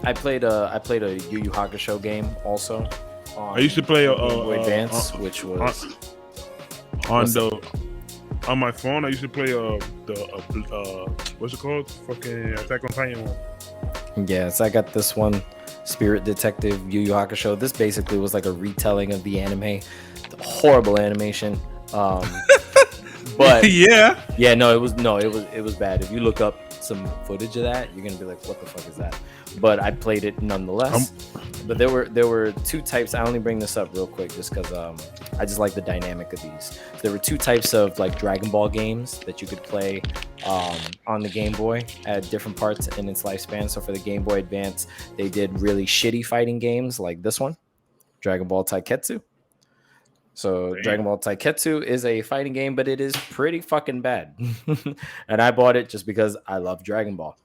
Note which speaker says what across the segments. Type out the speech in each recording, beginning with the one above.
Speaker 1: I played a Yu Yu Hakusho game also.
Speaker 2: I used to play
Speaker 1: Game Boy Advance, which was
Speaker 2: on my phone. I used to play what's it called? Fucking Attack on Titan one.
Speaker 1: Yeah, so I got this one, Spirit Detective Yu Yu Hakusho. This basically was like a retelling of the anime. Horrible animation. But it was bad. If you look up some footage of that, you're gonna be like, what the fuck is that? But I played it nonetheless. But there were two types. I only bring this up real quick just because I just like the dynamic of these. There were two types of like Dragon Ball games that you could play on the Game Boy at different parts in its lifespan. So for the Game Boy Advance, they did really shitty fighting games like this one, Dragon Ball Taiketsu. So damn. Dragon Ball Taiketsu is a fighting game, but it is pretty fucking bad. And I bought it just because I love Dragon Ball.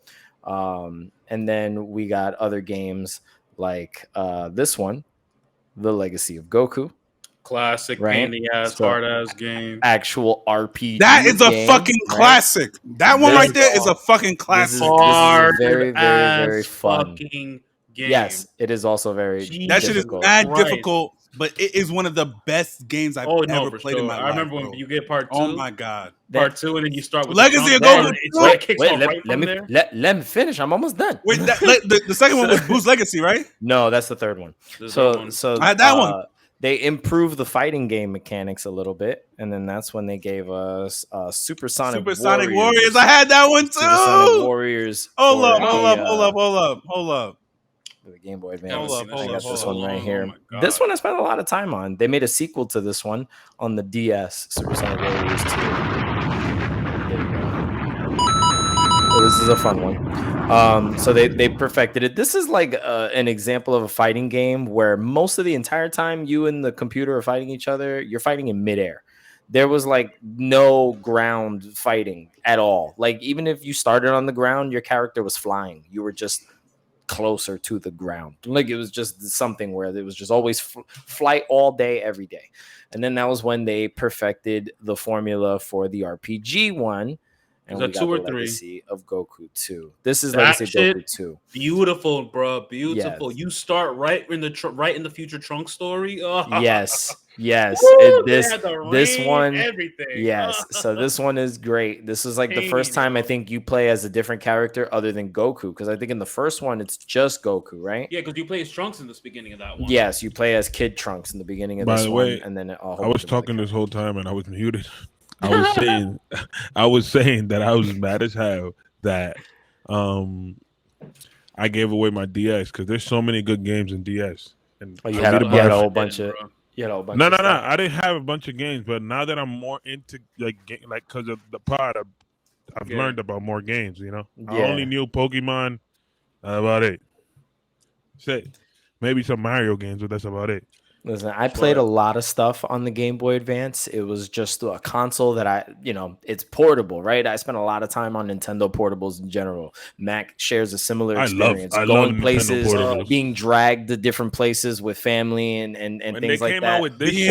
Speaker 1: And then we got other games like this one, The Legacy of Goku.
Speaker 3: Classic, right? Pain in the ass, hard ass game.
Speaker 1: Actual RPG.
Speaker 4: That is a fucking classic. That one right there is a fucking classic.
Speaker 1: This is very, very, very fun.
Speaker 3: Game.
Speaker 1: Yes, it is also very.
Speaker 4: That shit is mad difficult. But it is one of the best games I've ever played in my life.
Speaker 3: I remember when you get part 2.
Speaker 4: Oh my god,
Speaker 3: part 2, and then you start with
Speaker 4: Legacy of Goku.
Speaker 1: Let me finish. I'm almost done.
Speaker 4: Wait, the second one was Boo's Legacy, right?
Speaker 1: No, that's the third one. So
Speaker 4: I had that one.
Speaker 1: They improved the fighting game mechanics a little bit, and then that's when they gave us Supersonic
Speaker 4: Warriors. I had that one too.
Speaker 1: Supersonic Warriors.
Speaker 4: Hold up.
Speaker 1: The Game Boy Advance. I got this one right here. This one I spent a lot of time on. They made a sequel to this one on the DS, Supersonic Warriors 2. There you go. So this is a fun one. So they perfected it. This is like an example of a fighting game where most of the entire time you and the computer are fighting each other, you're fighting in midair. There was like no ground fighting at all. Like even if you started on the ground, your character was flying. You were just closer to the ground. Like it was just something where it was just always flight all day, every day. And then that was when they perfected the formula for the RPG one. And we got 2 or 3 Legacy of Goku 2. This is Legacy of Goku 2.
Speaker 3: Beautiful, bro. Beautiful. Yes. You start right in the future Trunks story. Oh.
Speaker 1: Yes.
Speaker 3: Woo,
Speaker 1: this one,
Speaker 3: everything.
Speaker 1: Yes. So this one is great. This is like the first time I think you play as a different character other than Goku, because I think in the first one it's just Goku, right?
Speaker 3: Yeah, because you play as Trunks in the beginning of that one.
Speaker 1: Yes, you play as Kid Trunks in the beginning of this one, and then
Speaker 2: I was talking this whole time and I was muted. I was saying that I was mad as hell that I gave away my DS because there's so many good games in DS. And
Speaker 1: you had a whole bunch of. No.
Speaker 2: I didn't have a bunch of games, but now that I'm more into like because of the pod, I've learned about more games. You know, I only knew Pokemon. About it. Maybe some Mario games, but that's about it.
Speaker 1: Listen, I played a lot of stuff on the Game Boy Advance. It was just a console that it's portable, right? I spent a lot of time on Nintendo portables in general. Mac shares a similar experience.
Speaker 2: I
Speaker 1: going
Speaker 2: love
Speaker 1: places, being dragged to different places with family and things like that.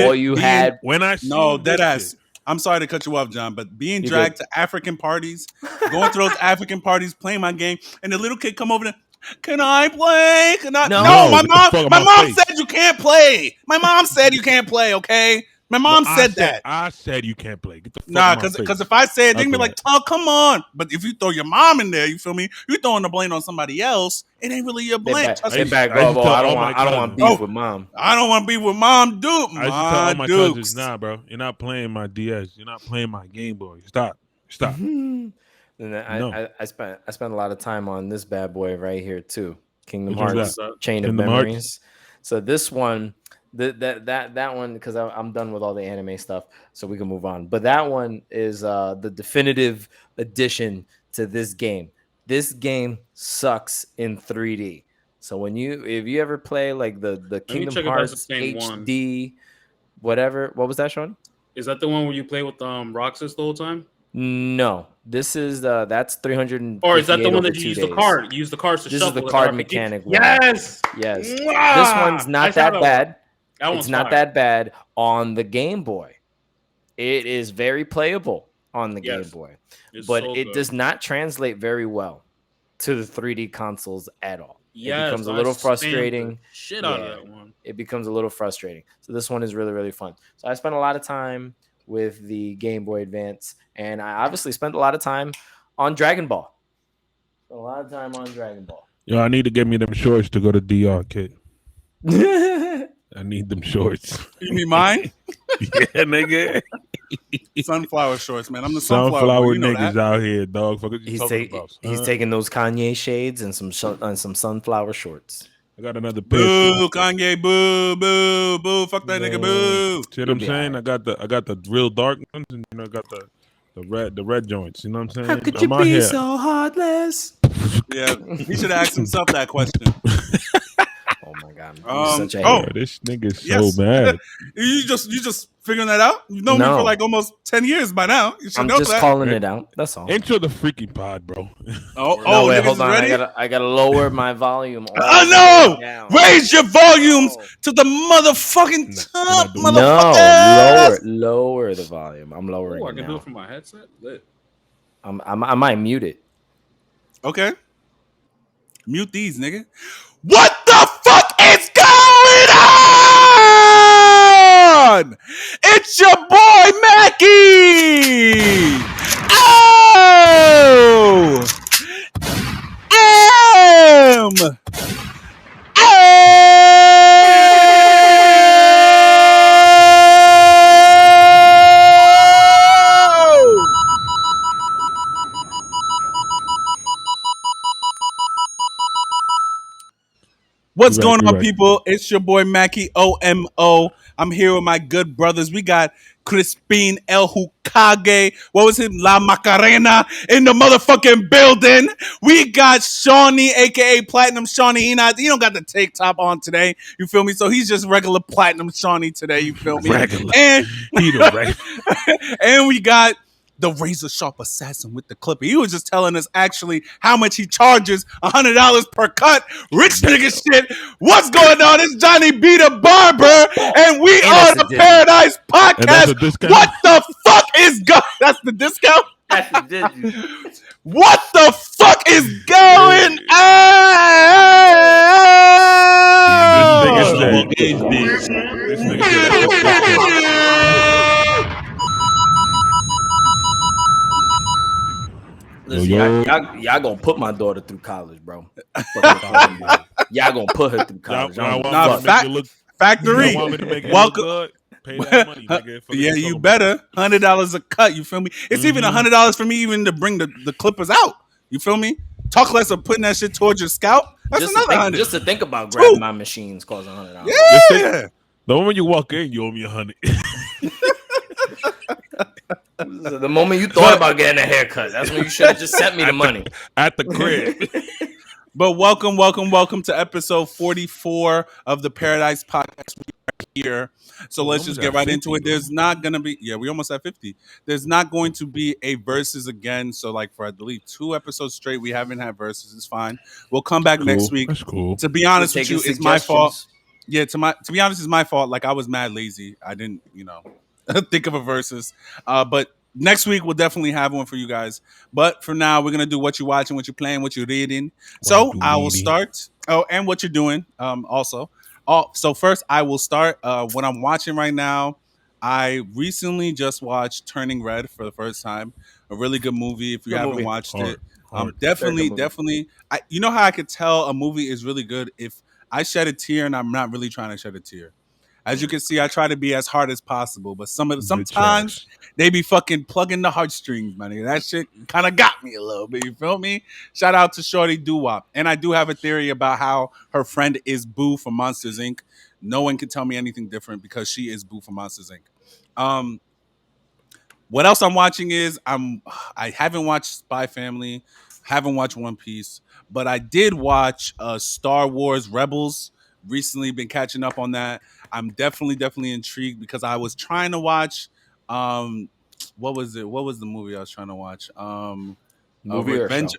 Speaker 1: All you had
Speaker 4: deadass. I'm sorry to cut you off, John, but being dragged to African parties, going to those African parties, playing my game, and the little kid come over there. Can I play? No, my mom said you can't play. My mom said you can't play, okay? My mom said that.
Speaker 2: I said you can't play. Get the fuck
Speaker 4: because if I say it, they're going to be like, oh, come on. But if you throw your mom in there, you feel me? You're throwing the blame on somebody else. It ain't really your blame.
Speaker 1: I don't want beef with mom.
Speaker 4: I don't want beef with mom, dude.
Speaker 2: I used to tell all my cousins, nah, bro. You're not playing my DS. You're not playing my Game Boy. Stop.
Speaker 1: And I spent a lot of time on this bad boy right here too, Kingdom Hearts Chain of Memories. So this one, that one, because I'm done with all the anime stuff, so we can move on. But that one is the definitive addition to this game. This game sucks in 3D. So if you ever play like the Kingdom Hearts HD, whatever, what was that, Shawny?
Speaker 3: Is that the one where you play with Roxas the whole time?
Speaker 1: No, this is that's 300.
Speaker 3: Or is that the one that you use the card? You use the cards to shuffle.
Speaker 1: This is the card mechanic.
Speaker 3: Yes.
Speaker 1: This one's not that bad. It's not that bad on the Game Boy. It is very playable on the Game Boy, but it does not translate very well. to the 3D consoles at all.
Speaker 3: Yes,
Speaker 1: it becomes a little frustrating.
Speaker 3: Shit out of that one.
Speaker 1: It becomes a little frustrating. So this one is really, really fun. So I spent a lot of time with the Game Boy Advance, and I obviously spent a lot of time on Dragon Ball.
Speaker 2: Yo, I need to get me them shorts to go to DR, kid. I need them shorts.
Speaker 4: You mean mine?
Speaker 2: Yeah, nigga.
Speaker 4: Sunflower shorts, man. I'm the
Speaker 2: sunflower
Speaker 4: you know
Speaker 2: niggas
Speaker 4: that.
Speaker 2: out here, dog.
Speaker 1: He's taking those Kanye shades and some sunflower shorts.
Speaker 2: I got another pair.
Speaker 4: Boo, Kanye, boo, boo, boo. Fuck that nigga, boo.
Speaker 2: See what I'm saying? I got the real dark ones, and I got the red joints. You know what I'm saying?
Speaker 1: How could you be so heartless?
Speaker 4: Yeah, he should have asked himself that question.
Speaker 1: Oh my god!
Speaker 2: Such a this nigga's so mad.
Speaker 4: You just figuring that out? You've known me for like almost 10 years by now. You should know that.
Speaker 1: I'm just calling it out. That's all.
Speaker 2: Intro the freaky pod, bro.
Speaker 1: No, wait, hold on. I gotta lower my volume.
Speaker 4: Oh no! Raise your volumes to the motherfucking top,
Speaker 1: motherfucker. No, lower the volume. I'm lowering.
Speaker 3: I can do it from my headset. Lit.
Speaker 1: I might mute it.
Speaker 4: Okay. Mute these, nigga. What the fuck is going on? It's your boy Macky. Oh, What's going on, people? It's your boy Macky OMO. I'm here with my good brothers. We got Crispin El Hukage. What was him? La Macarena in the motherfucking building. We got Shawny, aka Platinum Shawny. He don't got the tank top on today. You feel me? So he's just regular Platinum Shawny today. You feel me?
Speaker 2: Regular.
Speaker 4: And we got the razor sharp assassin with the clipper. He was just telling us actually how much he charges, $100 per cut. Rich nigga shit. What's going on? It's Johnny B the Barber, and we are the Paradise Podcast. What the fuck is going? That's the discount.
Speaker 1: That's the discount.
Speaker 4: What the fuck is going on?
Speaker 2: This nigga
Speaker 1: Listen, y'all gonna put my daughter through college, bro. Y'all gonna put her through college.
Speaker 4: Factory.
Speaker 2: Welcome. Pay that money, nigga,
Speaker 4: yeah, you better. $100 a cut. You feel me? It's even $100 for me even to bring the clippers out. You feel me? Talk less of putting that shit towards your scalp. That's just another $100.
Speaker 1: Just to think about grabbing my machines costs $100.
Speaker 4: Yeah.
Speaker 2: The moment you walk in, you owe me $100.
Speaker 1: The moment you thought about getting a haircut, that's when you should have just sent me the money
Speaker 2: at the crib.
Speaker 4: But welcome to episode 44 of the Paradise Podcast. We are here. So let's just get right 50, into it. There's not going to be, we almost at 50. There's not going to be a versus again. So like for, I believe, 2 episodes straight, we haven't had versus. It's fine. We'll come back next week.
Speaker 2: That's cool.
Speaker 4: To be honest with you, it's my fault. Yeah, to be honest, it's my fault. Like I was mad lazy. I didn't, think of a versus. But next week we'll definitely have one for you guys. But for now, we're gonna do what you're watching, what you're playing, what you're reading. So I will start. Oh, and what you're doing. Also. So first I will start. What I'm watching right now. I recently just watched Turning Red for the first time. A really good movie. If you haven't watched it, definitely. You know how I could tell a movie is really good if I shed a tear and I'm not really trying to shed a tear. As you can see, I try to be as hard as possible, but sometimes they be fucking plugging the heartstrings, man. That shit kind of got me a little bit. You feel me? Shout out to Shorty Doo-Wop. And I do have a theory about how her friend is Boo from Monsters Inc. No one can tell me anything different because she is Boo from Monsters Inc. What else I'm watching is I haven't watched Spy Family, haven't watched One Piece, but I did watch Star Wars Rebels. Recently been catching up on that. I'm definitely intrigued because I was trying to watch what was it? What was the movie I was trying to watch?
Speaker 1: Movie
Speaker 4: Revenge.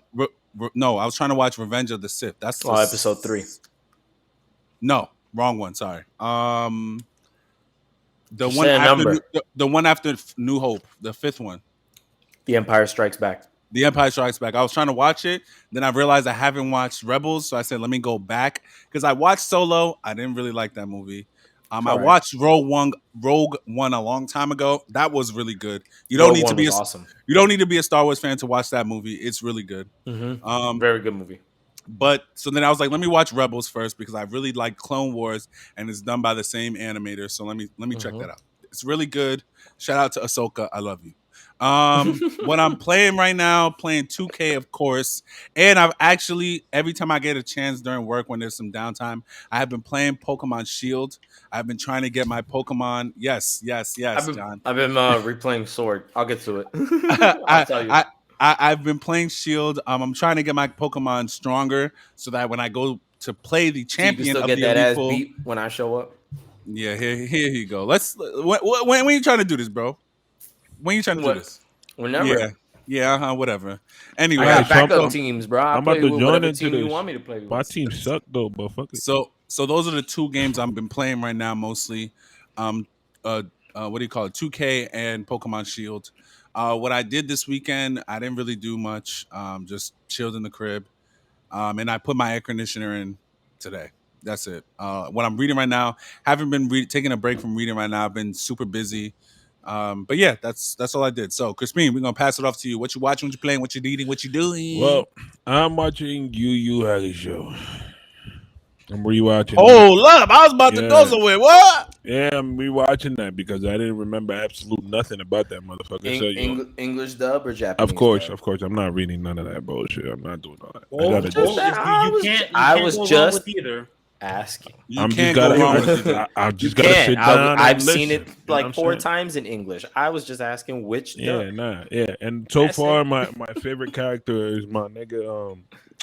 Speaker 4: No, I was trying to watch Revenge of the Sith. That's
Speaker 1: episode 3.
Speaker 4: No, wrong one. Sorry. The one after New Hope, the 5th one.
Speaker 1: The Empire Strikes Back.
Speaker 4: The Empire Strikes Back. I was trying to watch it, then I realized I haven't watched Rebels, so I said, let me go back because I watched Solo. I didn't really like that movie. I watched Rogue One a long time ago. That was really good. You don't need to be
Speaker 1: awesome.
Speaker 4: You don't need to be a Star Wars fan to watch that movie. It's really good.
Speaker 1: Mm-hmm. Very good movie.
Speaker 4: But so then I was like, let me watch Rebels first because I really like Clone Wars and it's done by the same animator. So let me check that out. It's really good. Shout out to Ahsoka. I love you. What I'm playing right now, playing 2K, of course. And I've actually, every time I get a chance during work when there's some downtime, I have been playing Pokemon Shield. I've been trying to get my Pokemon. Yes, John.
Speaker 1: I've been replaying Sword. I'll get to it. I'll tell you.
Speaker 4: I've been playing Shield. I'm trying to get my Pokemon stronger so that when I go to play the champion of the
Speaker 1: that ass beat when I show up.
Speaker 4: Yeah, here you go. When are you trying to do this, bro? When are you trying to do this?
Speaker 1: Whenever.
Speaker 4: Yeah, whatever. Anyway,
Speaker 1: I got backup teams, bro.
Speaker 2: I'm about to join into this.
Speaker 1: You want me to play with.
Speaker 2: My team suck though, but fuck it.
Speaker 4: So those are the two games I've been playing right now mostly. What do you call it? 2K and Pokemon Shield. What I did this weekend, I didn't really do much. Just chilled in the crib. And I put my air conditioner in today. That's it. What I'm reading right now, haven't been taking a break from reading right now. I've been super busy. But yeah, that's all I did. So, Crispin, we're gonna pass it off to you. What you watching? What you playing? What you eating? What you doing?
Speaker 2: Well, I'm watching Yu Yu Hakusho. I'm rewatching.
Speaker 4: Hold up, I was about to go somewhere. What?
Speaker 2: Yeah, I'm rewatching that because I didn't remember absolute nothing about that motherfucker.
Speaker 1: English dub or Japanese?
Speaker 2: Of course. I'm not reading none of that bullshit. I'm not doing all that.
Speaker 1: I was just asking.
Speaker 2: I'm just gotta sit down.
Speaker 1: I've seen it like 4 times in English. I was just asking which.
Speaker 2: Yeah. And so far, my favorite character is my nigga.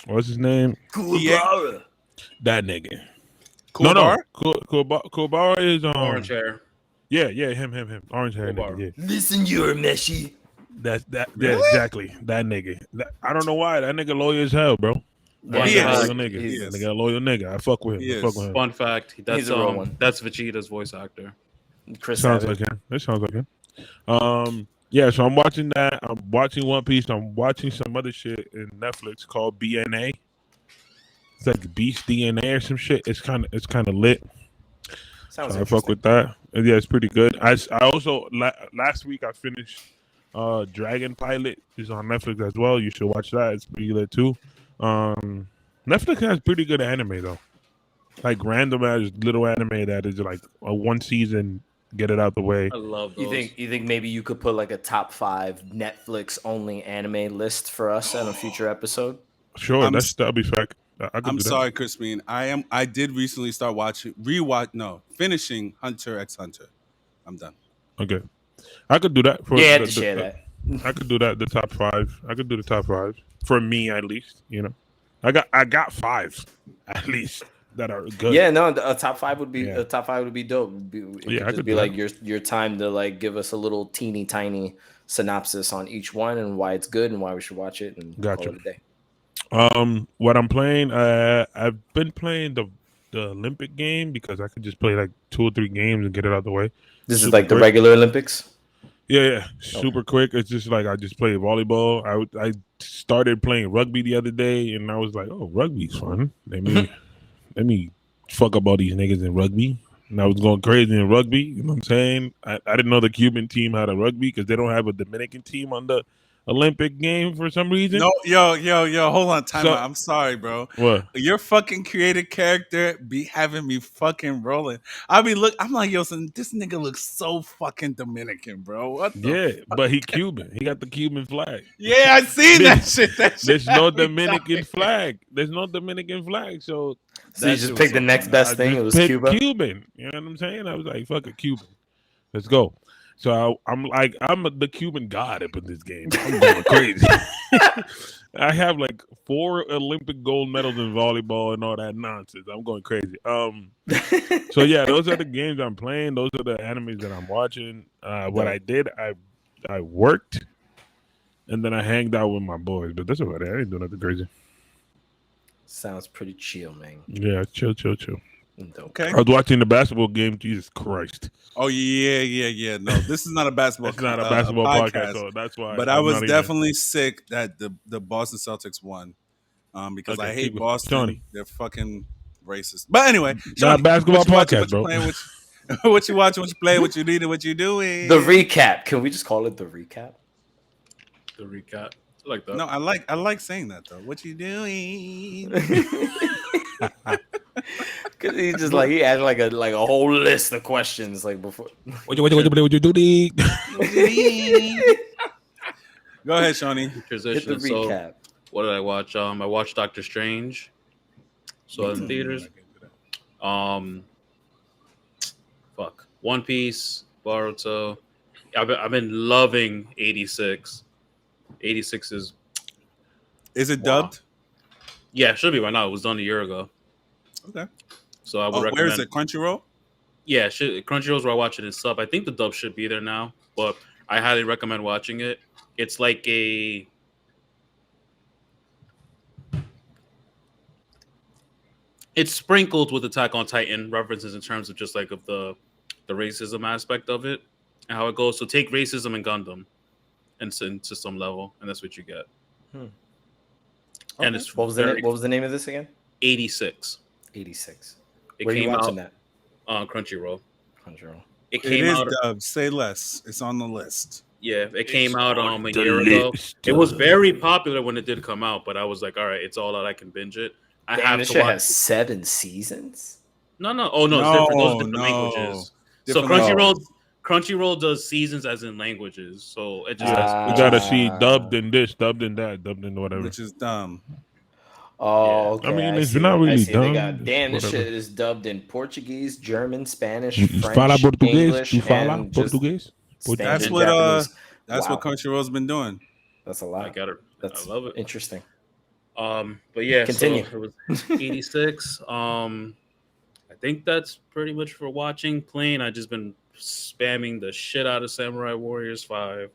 Speaker 2: What's his name?
Speaker 1: Kuwabara.
Speaker 2: That nigga.
Speaker 4: Kuwabara?
Speaker 2: Kuwabara is
Speaker 3: orange hair.
Speaker 2: Yeah, him. Orange hair nigga. Yeah.
Speaker 1: Listen, you're meshy.
Speaker 2: Yeah, exactly. That nigga. I don't know why. That nigga loyal as hell, bro. He is. Nigga, a loyal nigga. I fuck with him.
Speaker 3: Fun fact: he's a real one. That's Vegeta's voice actor.
Speaker 2: Sounds like him. That sounds like him. Yeah. So I'm watching that. I'm watching One Piece. I'm watching some other shit in Netflix called BNA. It's like Beast DNA or some shit. It's kind of lit.
Speaker 1: Sounds
Speaker 2: I fuck with that. Yeah, it's pretty good. I also last week I finished Dragon Pilot. It's on Netflix as well. You should watch that. It's pretty lit too. Netflix has pretty good anime though. Like random ass little anime that is like a 1 season, get it out the way.
Speaker 3: I love those.
Speaker 1: You think maybe you could put like a top 5 Netflix only anime list for us in a future episode?
Speaker 2: Sure, that'll be fact.
Speaker 4: I'm sorry, Crispin. I did recently start finishing HunterXHunter. I'm done.
Speaker 2: Okay, I could do that.
Speaker 1: Share that.
Speaker 2: I could do that. The top 5. I could do the top 5 for me at least. You know, I got 5 at least that are good.
Speaker 1: Yeah, no, a top 5 would be dope. It could be like your time to like give us a little teeny tiny synopsis on each one and why it's good and why we should watch it and call it a day.
Speaker 2: What I'm playing, I've been playing the Olympic game because I could just play like 2 or 3 games and get it out the way.
Speaker 1: This is like the regular Olympics?
Speaker 2: Yeah. Super quick. It's just like I just play volleyball. I started playing rugby the other day and I was like, oh, rugby's fun. Let me fuck up all these niggas in rugby. And I was going crazy in rugby. You know what I'm saying? I didn't know the Cuban team had a rugby because they don't have a Dominican team on the Olympic game for some reason.
Speaker 4: No, yo, hold on, time out. I'm sorry, bro.
Speaker 2: What?
Speaker 4: Your fucking creative character be having me fucking rolling. I'm like, yo, son, this nigga looks so fucking Dominican, bro. What the fuck?
Speaker 2: But he Cuban. He got the Cuban flag.
Speaker 4: Yeah, I seen that shit.
Speaker 2: There's no Dominican flag. There's no Dominican flag. So
Speaker 1: you just picked the next best thing. It was Cuba.
Speaker 2: Cuban. You know what I'm saying? I was like, fuck it, Cuban. Let's go. So I'm the Cuban god up in this game. I'm going crazy. I have like 4 Olympic gold medals in volleyball and all that nonsense. I'm going crazy. So yeah, those are the games I'm playing. Those are the animes that I'm watching. What I did, I worked, and then I hanged out with my boys. But that's about it. I didn't do nothing crazy.
Speaker 1: Sounds pretty chill, man.
Speaker 2: Yeah, chill.
Speaker 4: Okay.
Speaker 2: I was watching the basketball game. Jesus Christ.
Speaker 4: Oh yeah. No, this is not a basketball.
Speaker 2: It's not a basketball podcast, so that's why.
Speaker 4: But I was definitely sick that the Boston Celtics won. Because I hate Boston.
Speaker 2: Shawny.
Speaker 4: They're fucking racist. But anyway,
Speaker 2: not a basketball podcast, bro.
Speaker 4: What you watching? What you playing? What you needing? What you doing?
Speaker 1: The recap. Can we just call it the recap?
Speaker 3: The recap. I like that.
Speaker 4: No, I like saying that though. What you doing?
Speaker 1: Cause he just like he had like a whole list of questions like before.
Speaker 2: What you doing?
Speaker 4: Go ahead, Shawny.
Speaker 3: Transition.
Speaker 1: Hit the recap.
Speaker 3: So, what did I watch? I watched Doctor Strange. So in theaters. One Piece, Baruto. I've been loving 86. 86 is.
Speaker 4: Is it dubbed?
Speaker 3: Yeah, it should be by now. It was done a year ago.
Speaker 4: Okay.
Speaker 3: So I would recommend.
Speaker 4: Where is it? Crunchyroll?
Speaker 3: Yeah, Crunchyroll's where I watch it in sub. I think the dub should be there now, but I highly recommend watching it. It's like it's sprinkled with Attack on Titan references in terms of just like of the racism aspect of it and how it goes. So take racism and Gundam and to some level, and that's what you get.
Speaker 1: Okay.
Speaker 3: And it's
Speaker 1: what was the name of this again?
Speaker 3: 86.
Speaker 1: 86.
Speaker 3: Where are you watching
Speaker 1: that?
Speaker 3: On Crunchyroll.
Speaker 4: It is dubbed. Say less. It's on the list.
Speaker 3: Yeah, it came out a year ago. It was very popular when it did come out, but I was like, all right, it's all out. I can binge it. I have
Speaker 1: this
Speaker 3: to
Speaker 1: shit
Speaker 3: watch.
Speaker 1: Has 7 seasons.
Speaker 3: No. Oh no, it's different. Those different languages. So Crunchyroll does seasons as in languages. So it just
Speaker 2: you gotta see dubbed in this, dubbed in that, dubbed in whatever.
Speaker 4: Which is dumb.
Speaker 1: Oh, okay.
Speaker 2: I mean, it's not really dumb.
Speaker 1: This shit is dubbed in Portuguese, German, Spanish, French,
Speaker 2: English,
Speaker 1: and
Speaker 2: Portuguese.
Speaker 4: That's what Crunchyroll's been doing.
Speaker 1: That's a lot.
Speaker 3: I got it. I love it.
Speaker 1: Interesting.
Speaker 3: But yeah,
Speaker 1: continue.
Speaker 3: So it was 86. I think that's pretty much for watching. Playing, I just been spamming the shit out of Smauri Warriors 5,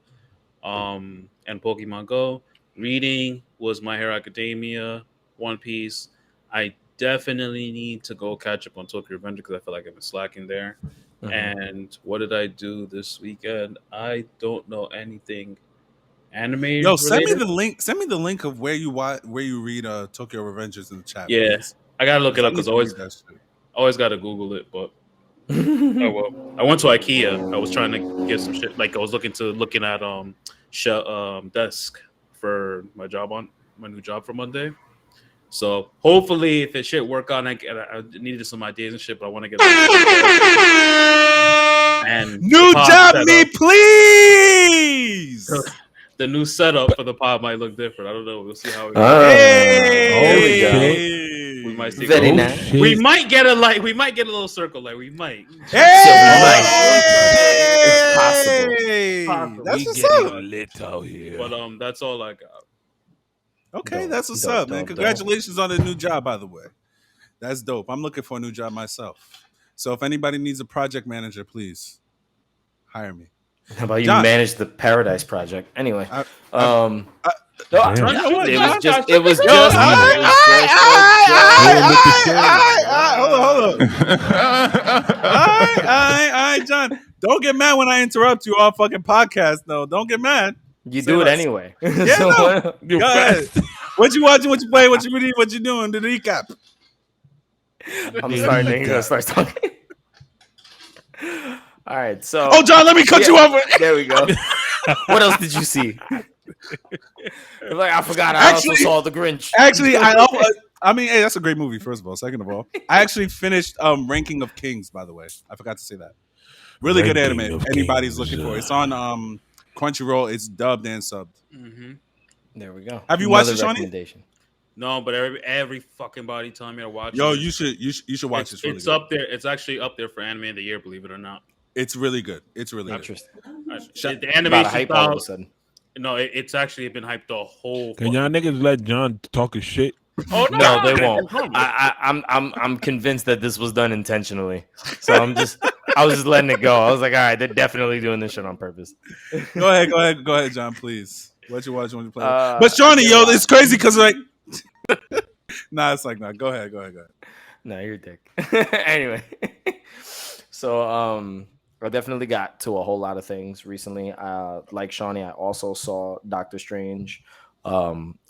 Speaker 3: and Pokemon Go. Reading was My Hero Academia, One Piece. I definitely need to go catch up on Tokyo Revengers because I feel like I've been slacking there. Mm-hmm. And what did I do this weekend? I don't know anything anime.
Speaker 4: Yo, send me the link. Send me the link of where you read Tokyo Revengers in the chat.
Speaker 3: Yeah,
Speaker 4: please.
Speaker 3: I gotta look it up because always gotta Google it. But oh well, I went to IKEA. I was trying to get some shit. Like I was looking at desk for my new job for Monday. So hopefully, if it shit work out, I needed some ideas and shit, but I want to get and
Speaker 4: new job me, please.
Speaker 3: The new setup for the pod might look different. I don't know. We'll see how it
Speaker 1: goes.
Speaker 3: We might see.
Speaker 1: Very nice.
Speaker 3: We might get a little circle. Like we might.
Speaker 1: It's
Speaker 3: possible.
Speaker 4: That's what's up.
Speaker 2: Lit out here.
Speaker 3: But that's all I got.
Speaker 4: Okay, that's what's up, man. Congratulations on the new job, by the way. That's dope. I'm looking for a new job myself. So if anybody needs a project manager, please hire me.
Speaker 1: How about you manage the Paradise Project? Anyway, it was just.
Speaker 4: Hold on. John, don't get mad when I interrupt you all fucking podcast. though. Don't get mad.
Speaker 1: You do it anyway.
Speaker 4: Yeah, no. Go ahead. What you watching? What you playing? What you reading? What you doing? The recap.
Speaker 1: I'm starting to start talking. All right, so.
Speaker 4: Oh, John, let me cut you off.
Speaker 1: There we go. What else did you see? Like I forgot. I also saw the Grinch.
Speaker 4: Actually, hey, that's a great movie. First of all, second of all, I actually finished Ranking of Kings. By the way, I forgot to say that. Really good anime. If anybody's looking for it, it's on Crunchyroll. It's dubbed and subbed.
Speaker 3: Mm-hmm.
Speaker 1: There we go.
Speaker 4: Have you watched it, Shawny?
Speaker 3: No, but every fucking body telling me to watch it.
Speaker 4: Yo, you should watch this.
Speaker 3: It's up there. It's actually up there for anime of the year. Believe it or not.
Speaker 4: It's really good. It's really
Speaker 1: interesting.
Speaker 3: The animation hype all of a sudden. No, it's actually been hyped the whole.
Speaker 2: Can y'all niggas let John talk his shit?
Speaker 3: Oh
Speaker 1: no, they won't. I'm convinced that this was done intentionally. So I was just letting it go. I was like, all right, they're definitely doing this shit on purpose.
Speaker 4: Go ahead, John, please. What you watching when you play? But Shawny, yo, it's crazy because like, nah, it's like nah. Go ahead.
Speaker 1: No, you're a dick. Anyway, so I definitely got to a whole lot of things recently. Like Shawny, I also saw Doctor Strange,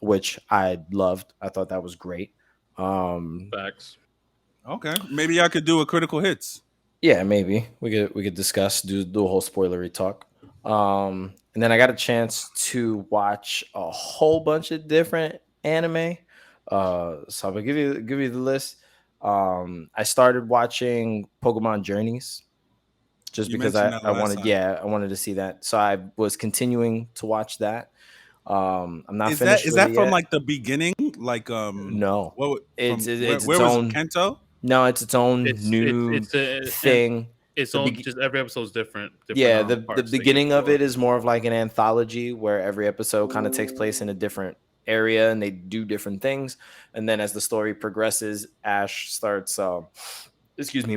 Speaker 1: which I loved. I thought that was great.
Speaker 3: Facts.
Speaker 4: Okay, maybe I could do a critical hits.
Speaker 1: Yeah, maybe we could discuss, do a whole spoilery talk. And then I got a chance to watch a whole bunch of different anime. So I'm gonna give you the list. I started watching Pokemon Journeys just
Speaker 4: You
Speaker 1: because
Speaker 4: mentioned
Speaker 1: I,
Speaker 4: that
Speaker 1: I
Speaker 4: last
Speaker 1: wanted,
Speaker 4: time.
Speaker 1: I wanted to see that. So I was continuing to watch that. I'm not
Speaker 4: Is
Speaker 1: finished
Speaker 4: that
Speaker 1: with it
Speaker 4: from
Speaker 1: yet.
Speaker 4: like the beginning? Like
Speaker 1: No,
Speaker 4: what
Speaker 1: it's
Speaker 4: from
Speaker 1: it's
Speaker 4: where
Speaker 1: its
Speaker 4: was it?
Speaker 1: own.
Speaker 4: Kento?
Speaker 1: No, it's its own
Speaker 3: It's
Speaker 1: new
Speaker 3: and
Speaker 1: thing.
Speaker 3: it's
Speaker 1: The
Speaker 3: on
Speaker 1: be-
Speaker 3: just every episode's different.
Speaker 1: Yeah, the
Speaker 3: Parts that you
Speaker 1: beginning of
Speaker 3: explore.
Speaker 1: it is more of like an anthology where every episode kind of takes place in a different area and they do different things. And then as the story progresses, Ash starts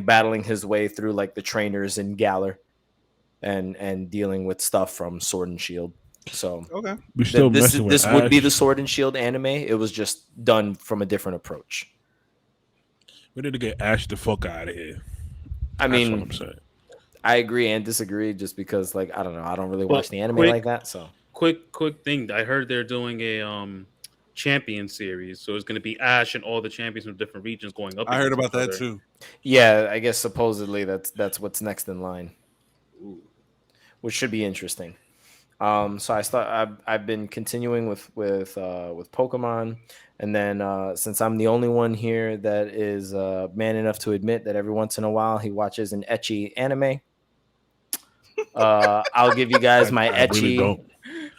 Speaker 1: battling his way through like the trainers in Galar and dealing with stuff from Sword and Shield. So
Speaker 4: Okay.
Speaker 2: We still
Speaker 1: this
Speaker 2: messing with
Speaker 1: would be the
Speaker 2: Ash.
Speaker 1: Sword and Shield anime. It was just done from a different approach.
Speaker 2: We need to get Ash the fuck out of here.
Speaker 1: I
Speaker 2: That's what
Speaker 1: mean,
Speaker 2: I'm saying.
Speaker 1: I agree and disagree just because like I don't know, I don't really watch
Speaker 3: But
Speaker 1: the anime
Speaker 3: quick,
Speaker 1: like that. So
Speaker 3: quick thing. I heard they're doing a champion series, so it's going to be Ash and all the champions from different regions going up.
Speaker 4: I heard
Speaker 3: against
Speaker 4: about
Speaker 3: each
Speaker 4: that
Speaker 3: other.
Speaker 4: too.
Speaker 1: yeah, I guess supposedly that's what's next in line,
Speaker 3: Ooh.
Speaker 1: which should be interesting. So I've been continuing with Pokemon, and then since I'm the only one here that is man enough to admit that every once in a while he watches an Etchy anime, I'll give you guys my
Speaker 2: I really
Speaker 1: Etchy,
Speaker 2: don't.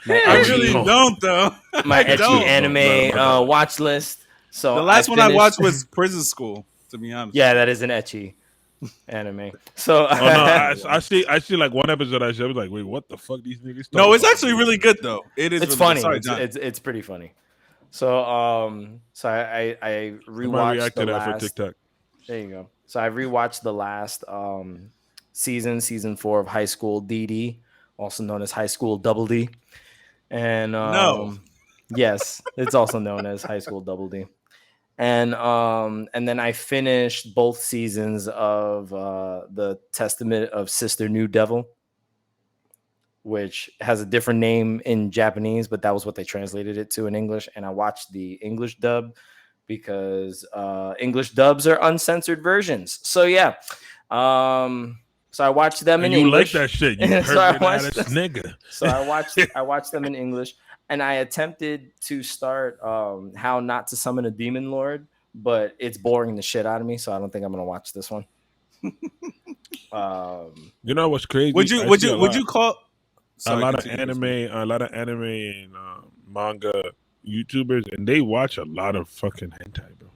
Speaker 1: my
Speaker 4: I
Speaker 1: Etchy,
Speaker 4: really don't though.
Speaker 1: my
Speaker 4: I
Speaker 1: Etchy
Speaker 4: don't.
Speaker 1: anime watch list. So
Speaker 4: The last one I
Speaker 1: finished-
Speaker 4: watched was Prison School. To be honest.
Speaker 1: yeah, that is an Etchy anime. So
Speaker 2: Oh no, I see like one episode. I was like, wait, what the fuck? These niggas.
Speaker 4: No, it's
Speaker 2: talking
Speaker 4: actually
Speaker 2: about?
Speaker 4: really good though. It is.
Speaker 1: it's
Speaker 4: really
Speaker 1: funny.
Speaker 4: good. Sorry, John.
Speaker 1: It's pretty funny. So I
Speaker 2: I might
Speaker 1: rewatched
Speaker 2: react
Speaker 1: the
Speaker 2: to that for
Speaker 1: last.
Speaker 2: TikTok.
Speaker 1: There you go. So I rewatched the last season 4 of High School DD, also known as High School Double D, and
Speaker 4: No.
Speaker 1: yes, it's also known as High School Double D. And then I finished both seasons of the Testament of Sister New Devil, which has a different name in Japanese, but that was what they translated it to in English. And I watched the English dub because English dubs are uncensored versions. So yeah, so I watched them in
Speaker 2: And you
Speaker 1: English.
Speaker 2: like that shit? You
Speaker 1: So I
Speaker 2: pervert
Speaker 1: watched
Speaker 2: ass
Speaker 1: this-
Speaker 2: nigga.
Speaker 1: So I watched them in English, and I attempted to start How Not to Summon a Demon Lord, but it's boring the shit out of me, so I don't think I'm gonna watch this one.
Speaker 2: You know what's crazy?
Speaker 4: Would you call
Speaker 2: a lot of anime and manga YouTubers, and they watch a lot of fucking hentai, bro.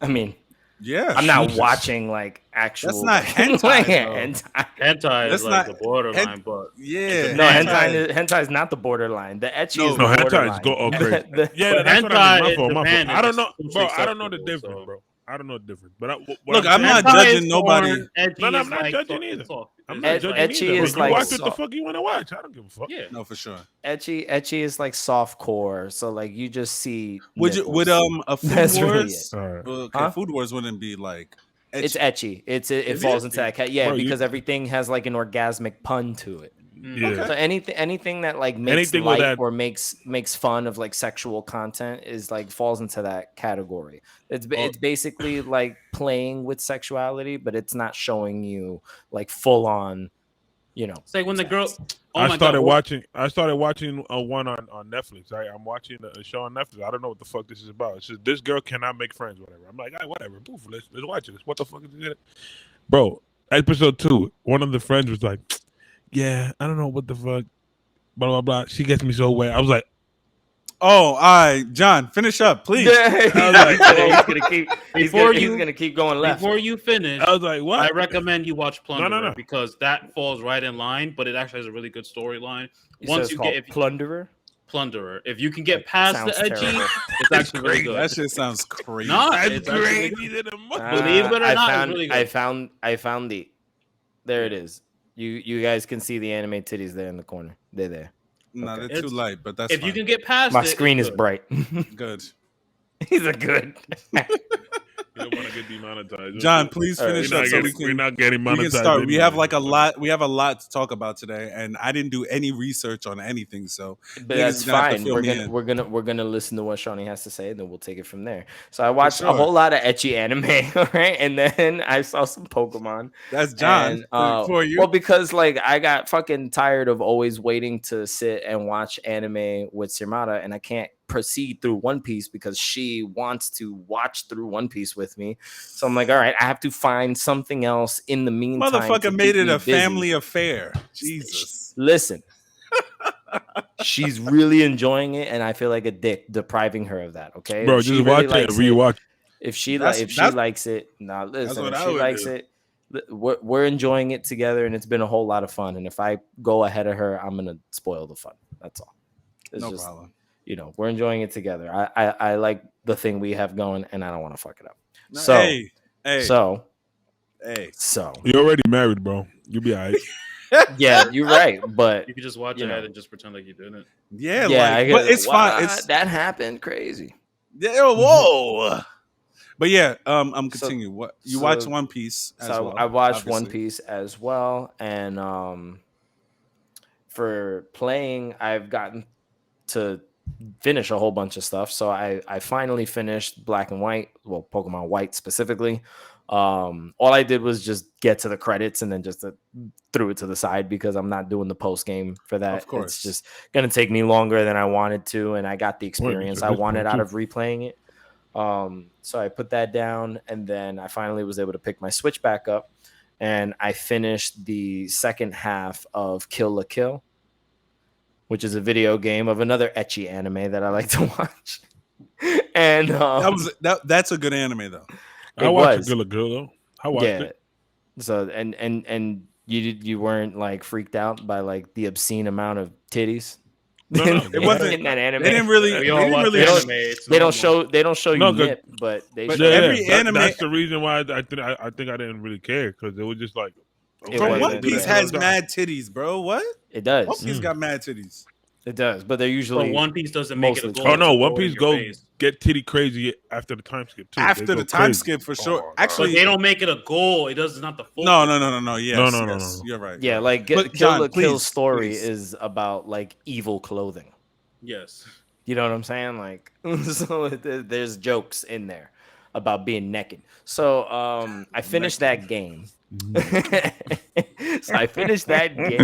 Speaker 1: I mean,
Speaker 4: Yeah,
Speaker 1: I'm not
Speaker 4: Jesus.
Speaker 1: watching like actual.
Speaker 4: That's not hentai,
Speaker 1: like,
Speaker 4: bro.
Speaker 1: hentai.
Speaker 3: Hentai
Speaker 4: That's
Speaker 3: is like
Speaker 4: not-
Speaker 3: the borderline, but
Speaker 4: Yeah,
Speaker 1: No, hentai is not the borderline. The Etchy is the
Speaker 2: No, hentai
Speaker 1: borderline.
Speaker 2: is go crazy.
Speaker 1: The-
Speaker 2: Yeah,
Speaker 3: But
Speaker 2: that's what I mean.
Speaker 3: hentai in
Speaker 2: My fault.
Speaker 3: Japan
Speaker 2: I don't
Speaker 3: is
Speaker 2: know, bro. I don't know the
Speaker 3: acceptable,
Speaker 2: difference,
Speaker 3: so-
Speaker 2: bro. I don't know the difference. But
Speaker 4: Look, I'm not
Speaker 3: Hentai
Speaker 4: judging
Speaker 3: is
Speaker 4: nobody.
Speaker 3: porn, edgy
Speaker 2: No, I'm
Speaker 3: is
Speaker 2: not
Speaker 3: like
Speaker 2: judging
Speaker 3: so-
Speaker 2: either.
Speaker 3: so-
Speaker 2: I'm
Speaker 3: it's
Speaker 2: not
Speaker 3: like-
Speaker 2: judging
Speaker 1: Etchy
Speaker 2: either.
Speaker 1: is
Speaker 2: But
Speaker 1: like
Speaker 2: you watch what
Speaker 1: so-
Speaker 2: the fuck you want to watch. I don't give a fuck.
Speaker 3: Yeah.
Speaker 4: No, for sure.
Speaker 1: Etchy is like soft core, so like you just see.
Speaker 4: Would
Speaker 1: nipples.
Speaker 4: a Food
Speaker 1: That's really
Speaker 4: Wars?
Speaker 1: it.
Speaker 2: All right.
Speaker 4: Okay,
Speaker 1: Huh?
Speaker 4: Food Wars wouldn't be like.
Speaker 1: It's etchy. It
Speaker 4: Is
Speaker 1: falls
Speaker 4: it?
Speaker 1: into that yeah,
Speaker 2: Bro, you-
Speaker 1: because everything has like an orgasmic pun to it.
Speaker 2: Yeah.
Speaker 1: So anything that like makes
Speaker 2: Anything with
Speaker 1: light
Speaker 2: that-
Speaker 1: or makes fun of like sexual content is like falls into that category. It's basically like playing with sexuality, but it's not showing you like full on, you know.
Speaker 3: It's like when the girl. Oh
Speaker 2: I
Speaker 3: my
Speaker 2: started
Speaker 3: God,
Speaker 2: watching. I started watching one on Netflix. Right? I'm watching a show on Netflix. I don't know what the fuck this is about. It's just this girl cannot make friends. Whatever. I'm like, whatever. Poof, let's watch it. What the fuck is it, bro? Episode 2. One of the friends was like, "Yeah, I don't know what the fuck." Blah blah blah. She gets me so wet. I was like,
Speaker 4: Oh, all right, John, finish up, please.
Speaker 1: he's gonna keep going left.
Speaker 3: Before you finish,
Speaker 2: I was like, what?
Speaker 3: I recommend you watch Plunderer
Speaker 2: No.
Speaker 3: because that falls right in line, but it actually has a really good storyline.
Speaker 1: You
Speaker 3: Once
Speaker 1: said
Speaker 3: you
Speaker 1: it's called
Speaker 3: get
Speaker 1: Plunderer.
Speaker 3: Plunderer, if you can get past the
Speaker 1: Sounds
Speaker 3: edgy,
Speaker 1: terrible.
Speaker 3: it's actually really good.
Speaker 4: That shit sounds crazy.
Speaker 3: No,
Speaker 2: That's
Speaker 3: it's actually
Speaker 2: crazy to the mother.
Speaker 3: Believe it or
Speaker 1: I
Speaker 3: not, it's
Speaker 1: found,
Speaker 3: really good.
Speaker 1: I found the. There it is. You guys can see the anime titties there in the corner. They're there.
Speaker 4: No,
Speaker 1: Okay.
Speaker 4: they're too light, but that's
Speaker 3: If
Speaker 4: fine.
Speaker 3: you can get past
Speaker 1: My
Speaker 3: it,
Speaker 1: screen
Speaker 3: it's
Speaker 1: is
Speaker 3: good.
Speaker 1: bright.
Speaker 4: Good.
Speaker 1: He's a good.
Speaker 2: You don't want to get demonetized.
Speaker 4: John, please finish up so
Speaker 2: we're not getting monetized.
Speaker 4: We can start. Anyway. We have like a lot. We have a lot to talk about today, and I didn't do any research on anything, so
Speaker 1: but that's fine. We're gonna listen to what Shawny has to say, and then we'll take it from there. So I watched a whole lot of Etchy Anime, right, and then I saw some Pokemon.
Speaker 4: That's John for you.
Speaker 1: Well, because like I got fucking tired of always waiting to sit and watch anime with Sirmata, and I can't proceed through One Piece because she wants to watch through One Piece with me. So I'm like, all right, I have to find something else in the meantime.
Speaker 4: Motherfucker made it a family affair. Jesus.
Speaker 1: Listen, she's really enjoying it, and I feel like a dick depriving her of that. Okay,
Speaker 2: bro, just watch it, rewatch.
Speaker 1: If she likes it, listen. If she likes it, we're enjoying it together, and it's been a whole lot of fun. And if I go ahead of her, I'm gonna spoil the fun. That's all. It's
Speaker 4: no problem.
Speaker 1: You know, we're enjoying it together. I like the thing we have going, and I don't want to fuck it up.
Speaker 4: No,
Speaker 1: So
Speaker 2: you're already married, bro. You'll be all right.
Speaker 1: Yeah, you're right, but
Speaker 3: you could just watch it and just pretend like you didn't.
Speaker 4: Yeah, but it's fine.
Speaker 1: That happened crazy.
Speaker 4: Yeah, whoa. But yeah, I'm continuing. What you watch One Piece as well?
Speaker 1: I watched One Piece as well, and for playing, I've gotten to finish a whole bunch of stuff. So I finally finished Black and White, well, Pokemon White specifically. All I did was just get to the credits and then just threw it to the side because I'm not doing the post game for that.
Speaker 4: Of course.
Speaker 1: It's just gonna take me longer than I wanted to, and I got the experience I wanted out of replaying it. So I put that down, and then I finally was able to pick my Switch back up, and I finished the second half of Kill la Kill, which is a video game of another ecchi anime that I like to watch. And
Speaker 4: that's a good anime though.
Speaker 2: I watched Kill la Kill though. I watched it.
Speaker 1: So and you weren't like freaked out by like the obscene amount of titties.
Speaker 4: No, it wasn't in that anime. They didn't really.
Speaker 1: They don't show you nip, but they.
Speaker 2: But every anime. That's the reason why I think I didn't really care because it was just like.
Speaker 4: One Piece has mad titties, bro. What?
Speaker 1: It does.
Speaker 4: One Piece got mad titties.
Speaker 1: It does, but they're usually.
Speaker 3: But One Piece doesn't make it a goal.
Speaker 2: Oh no, One Piece go get titty crazy after the time skip too.
Speaker 4: After the time skip for sure. Actually,
Speaker 3: but they don't make it a goal. It does not the full.
Speaker 4: No. Yes,
Speaker 2: no.
Speaker 4: You're right.
Speaker 1: Yeah, like Kill la Kill's story is about like evil clothing.
Speaker 3: Yes.
Speaker 1: You know what I'm saying? Like, so there's jokes in there about being naked. So I finished that game. So I finished that game.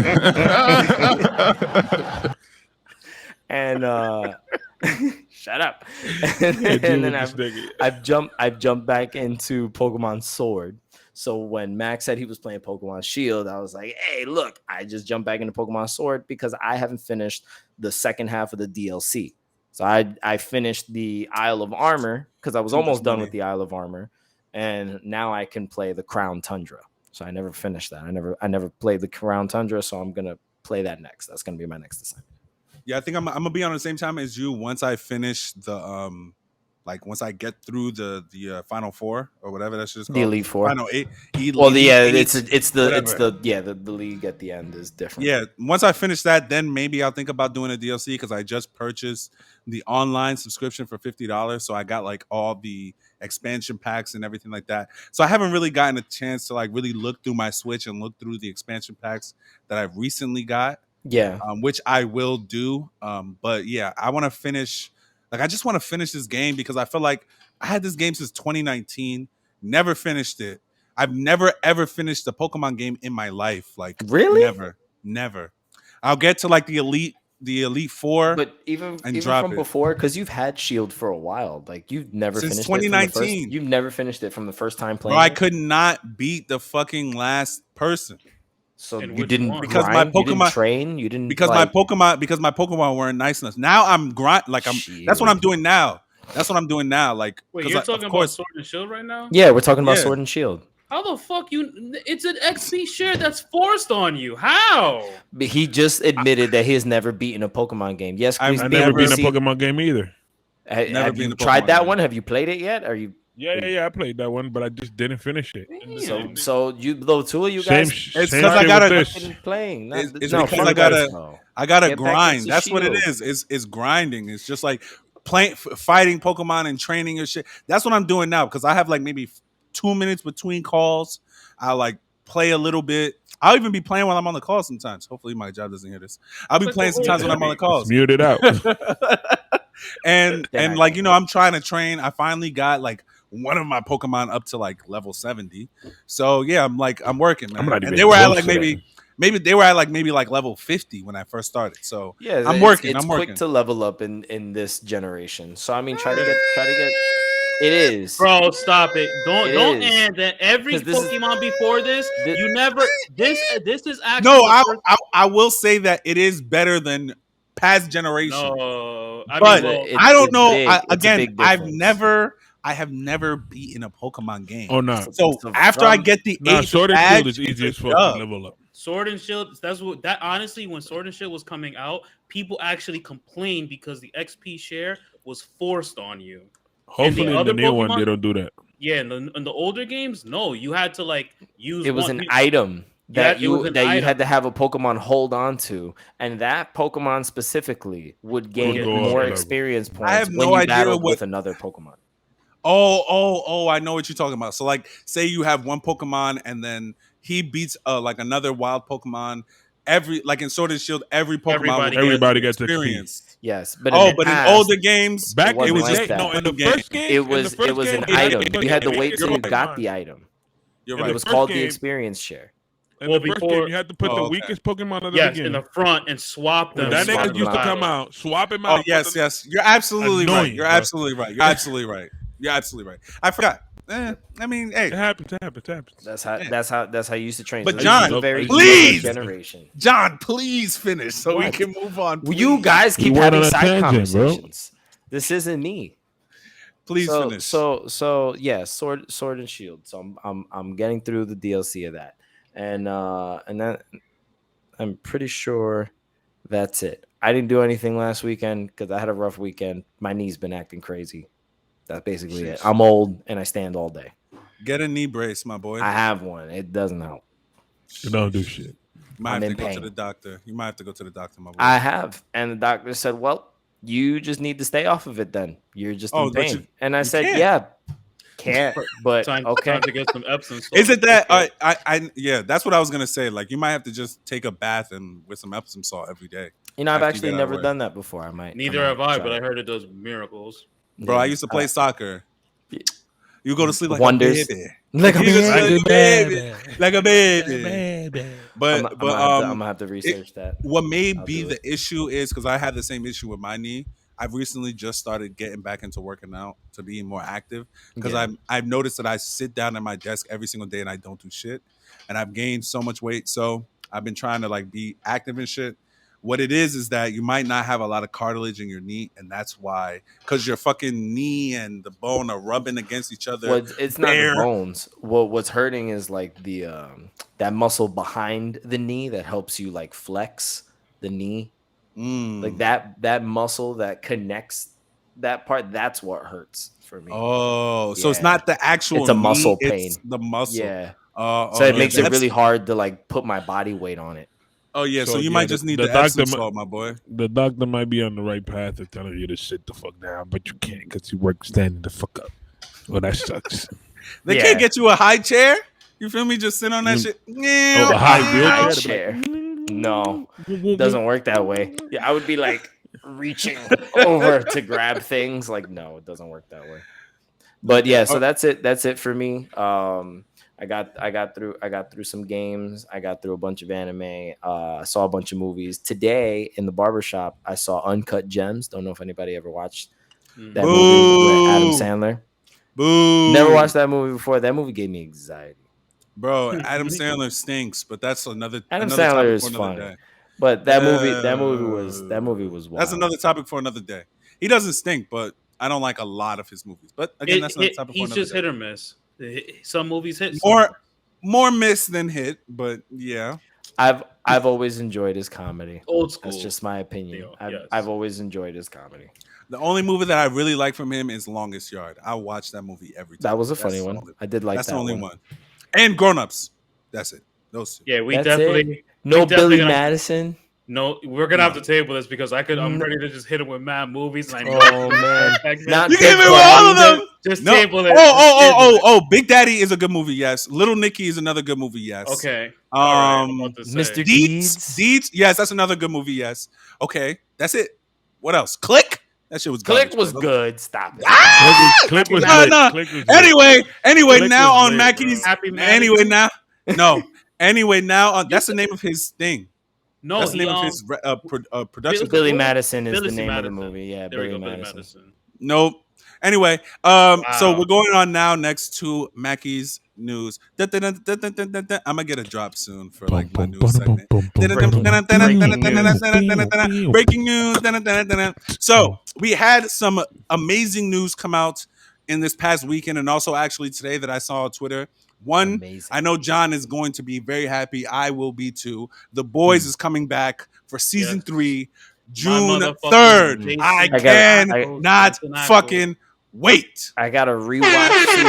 Speaker 1: And shut up. And then I've jumped back into Pokemon Sword. So when Max said he was playing Pokemon Shield, I was like, hey, look, I just jumped back into Pokemon Sword because I haven't finished the second half of the DLC. So I finished the Isle of Armor because I was almost done with the Isle of Armor. And now I can play the Crown Tundra. So I never finished that. I never played the Crown Tundra, so I'm going to play that next. That's going to be my next assignment.
Speaker 4: Yeah, I think I'm going to be on the same time as you once I finish the once I get through the Final Four or whatever that's just called.
Speaker 1: The Elite Four.
Speaker 4: Final Eight.
Speaker 1: It's the league at the end is different.
Speaker 4: Yeah, once I finish that, then maybe I'll think about doing a DLC because I just purchased the online subscription for $50. So I got like all the expansion packs and everything like that. So I haven't really gotten a chance to like really look through my Switch and look through the expansion packs that I've recently got.
Speaker 1: Yeah,
Speaker 4: which I will do. But yeah, I want to finish. Like, I just want to finish this game because I feel like I had this game since 2019, never finished it. I've never, ever finished a Pokemon game in my life. Like,
Speaker 1: really?
Speaker 4: Never. I'll get to like the Elite Four.
Speaker 1: But even from before, because you've had Shield for a while. Like, you've never
Speaker 4: since
Speaker 1: finished
Speaker 4: 2019.
Speaker 1: You've never finished it from the first time playing.
Speaker 4: Bro, I could not beat the fucking last person.
Speaker 1: So you didn't
Speaker 4: because
Speaker 1: grind,
Speaker 4: my Pokemon
Speaker 1: you didn't train, you didn't
Speaker 4: because my Pokemon weren't nice enough. Now I'm grind that's what I'm doing now. Like,
Speaker 3: wait, you're talking about Sword and Shield right now?
Speaker 1: Yeah, we're talking about Sword and Shield.
Speaker 3: How the fuck it's an XP share that's forced on you. How?
Speaker 1: But he just admitted that he has never beaten a Pokemon game. Yes,
Speaker 2: I've never beaten a Pokemon game either.
Speaker 1: Have you tried that one? Have you played it yet? Are you?
Speaker 2: Yeah, I played that one, but I just didn't finish it.
Speaker 1: So you, the two of you guys,
Speaker 4: it's because I gotta
Speaker 1: playing.
Speaker 4: It's because I gotta grind. That's what it is. It's grinding. It's just like fighting Pokemon and training your shit. That's what I'm doing now because I have like maybe 2 minutes between calls. I like play a little bit. I'll even be playing while I'm on the call sometimes. Hopefully my job doesn't hear this. I'll be playing sometimes when I'm on the calls.
Speaker 2: Just mute it out.
Speaker 4: and like, you know, I'm trying to train. I finally got like one of my Pokemon up to like level 70. So yeah, I'm working, man. And they were at like maybe they were at like maybe like level 50 when I first started. So
Speaker 1: yeah,
Speaker 4: I'm working.
Speaker 1: It's quick to level up in this generation. So I mean, try to get. It is,
Speaker 3: bro. Stop it! Don't end that. Every Pokemon before this, you never. This is actually.
Speaker 4: No, I will say that it is better than past generations.
Speaker 3: No,
Speaker 4: I don't know. I have never beaten a Pokemon game.
Speaker 2: Oh no!
Speaker 4: So after I get the
Speaker 2: Sword and Shield is easiest for level up.
Speaker 3: Sword and Shield. That honestly, when Sword and Shield was coming out, people actually complained because the XP share was forced on you.
Speaker 2: Hopefully, in the new one they don't do that.
Speaker 3: Yeah, in the older games, no, you had to like use.
Speaker 1: It was an item that you had to have a Pokemon hold on to, and that Pokemon specifically would gain more experience points.
Speaker 4: I have no idea
Speaker 1: with another Pokemon.
Speaker 4: Oh! I know what you're talking about. So, like, say you have one Pokemon, and then he beats like another wild Pokemon. Like in Sword and Shield, every Pokemon,
Speaker 2: everybody gets experience.
Speaker 1: Yes, but
Speaker 4: in older games,
Speaker 2: back
Speaker 1: it was
Speaker 2: like that. No, in the first game,
Speaker 1: it was an item. You had to wait till you got the item.
Speaker 4: You're right.
Speaker 1: It was called the experience share.
Speaker 2: In the first game, you had to put the weakest Pokemon of the beginning
Speaker 3: in the front and swap them.
Speaker 2: That nigga used to come out, swap him out.
Speaker 4: Oh yes. You're absolutely right. You're absolutely right. I forgot. I mean, hey,
Speaker 2: it happens.
Speaker 1: That's how you used to train.
Speaker 4: But John, please,
Speaker 1: generation.
Speaker 4: John, please finish so we can move on.
Speaker 1: Please. You guys keep having side conversations. Bro. This isn't me.
Speaker 4: Please finish.
Speaker 1: So yeah, Sword and Shield. So I'm getting through the DLC of that, and that I'm pretty sure that's it. I didn't do anything last weekend because I had a rough weekend. My knee's been acting crazy. That's basically it. I'm old and I stand all day.
Speaker 4: Get a knee brace, my boy.
Speaker 1: I have one. It doesn't help.
Speaker 2: You don't do shit.
Speaker 4: You might have to go to the doctor. You might have to go to the doctor, my boy.
Speaker 1: I have. And the doctor said, well, you just need to stay off of it then. You're just in pain. And I said, can't. But
Speaker 3: time to get some Epsom salt.
Speaker 4: Is it that yeah, that's what I was gonna say. Like, you might have to just take a bath and with some Epsom salt every day.
Speaker 1: You know, I've actually never done that before. I might.
Speaker 3: Neither have I, but I heard it does miracles.
Speaker 4: Bro, I used to play soccer. You go to sleep like
Speaker 1: wonders.
Speaker 4: a baby. Like a baby. But
Speaker 1: I'm gonna have to research that.
Speaker 4: What may be the issue is because I had the same issue with my knee. I've recently just started getting back into working out to be more active because I've noticed that I sit down at my desk every single day and I don't do shit, and I've gained so much weight. So I've been trying to like be active and shit. What it is that you might not have a lot of cartilage in your knee, and that's why, because your fucking knee and the bone are rubbing against each other.
Speaker 1: Well, it's not the bones. What's hurting is like the that muscle behind the knee that helps you like flex the knee, like that muscle that connects that part. That's what hurts for me.
Speaker 4: Oh, so it's not the actual.
Speaker 1: It's a muscle pain.
Speaker 4: It's the muscle.
Speaker 1: Yeah. So it makes it really hard to like put my body weight on it.
Speaker 4: Oh yeah, so you might just need the Epsom salt, my boy.
Speaker 2: The doctor might be on the right path of telling you to sit the fuck down, but you can't because you work standing the fuck up. Well, that sucks.
Speaker 4: They can't get you a high chair. You feel me? Just sit on that shit.
Speaker 2: Yeah, a high
Speaker 1: chair. No, doesn't work that way. Yeah, I would be like reaching over to grab things. Like, no, it doesn't work that way. But yeah, so that's it. That's it for me. I got through some games. I got through a bunch of anime. I saw a bunch of movies. Today in the barbershop, I saw Uncut Gems. Don't know if anybody ever watched that movie with Adam Sandler.
Speaker 4: Boo.
Speaker 1: Never watched that movie before. That movie gave me anxiety.
Speaker 4: Bro, Adam Sandler stinks, but that's another
Speaker 1: Sandler is funny. Day. But that movie was wild.
Speaker 4: That's another topic for another day. He doesn't stink, but I don't like a lot of his movies. But again, that's another topic for another day.
Speaker 3: He's just hit or miss. Some movies hit.
Speaker 4: More miss than hit, but yeah.
Speaker 1: I've always enjoyed his comedy.
Speaker 3: Old school.
Speaker 1: That's just my opinion. I've always enjoyed his comedy.
Speaker 4: The only movie that I really like from him is Longest Yard. I watch that movie every time.
Speaker 1: That was a funny one. I did like that.
Speaker 4: That's the only one. And Grown Ups. That's it. Those two.
Speaker 3: Yeah, we definitely.
Speaker 1: No Billy Madison.
Speaker 3: No, we're gonna have to table this because I'm ready to just hit him with mad movies. And
Speaker 1: man,
Speaker 3: not
Speaker 4: you gave me all of them.
Speaker 3: Just
Speaker 4: no.
Speaker 3: table it.
Speaker 4: Oh! Big Daddy is a good movie. Yes. Little Nicky is another good movie. Yes.
Speaker 3: Okay. All right,
Speaker 1: Mr.
Speaker 4: Deeds. Yes, that's another good movie. Yes. Okay, that's it. What else? Click. That shit was
Speaker 1: Click was good. Stop it.
Speaker 2: Click was
Speaker 4: good. Anyway, now on Macky's. Anyway, now. No. Anyway, now that's the name of his thing.
Speaker 3: No,
Speaker 4: that's the name of his production.
Speaker 1: Billy Madison is the name of the movie. Yeah, Billy Madison.
Speaker 4: Nope. Anyway, so we're going on now next to Macky's news. I'm gonna get a drop soon for like my news segment. Breaking news. So we had some amazing news come out in this past weekend, and also actually today that I saw on Twitter. One, amazing. I know John is going to be very happy. I will be too. The Boys is coming back for season 3, June 3rd. I cannot fucking wait.
Speaker 1: I gotta rewatch season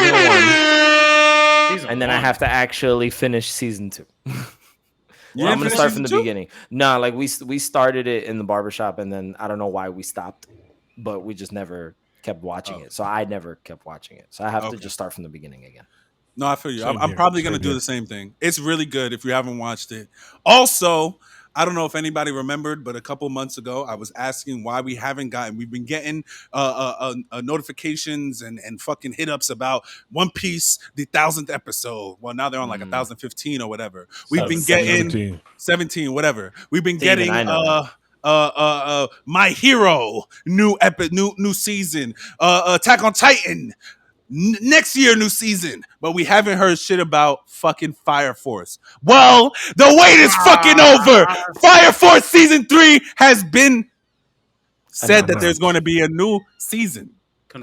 Speaker 1: 1, and then I have to actually finish season 2. I'm gonna start from the beginning. No, like we started it in the barbershop, and then I don't know why we stopped, but we just never kept watching it. So I never kept watching it. So I have to just start from the beginning again.
Speaker 4: No, I feel you. I'm probably going to do the same thing. It's really good if you haven't watched it. Also, I don't know if anybody remembered, but a couple months ago, I was asking why we've been getting notifications and fucking hit-ups about One Piece, the 1,000th episode. Well, now they're on like 1,015 or whatever. We've been getting 17, whatever. We've been getting My Hero, new season, Attack on Titan, next year, new season, but we haven't heard shit about fucking Fire Force. Well, the wait is fucking over. Fire Force season 3 has been said that there's going to be a new season.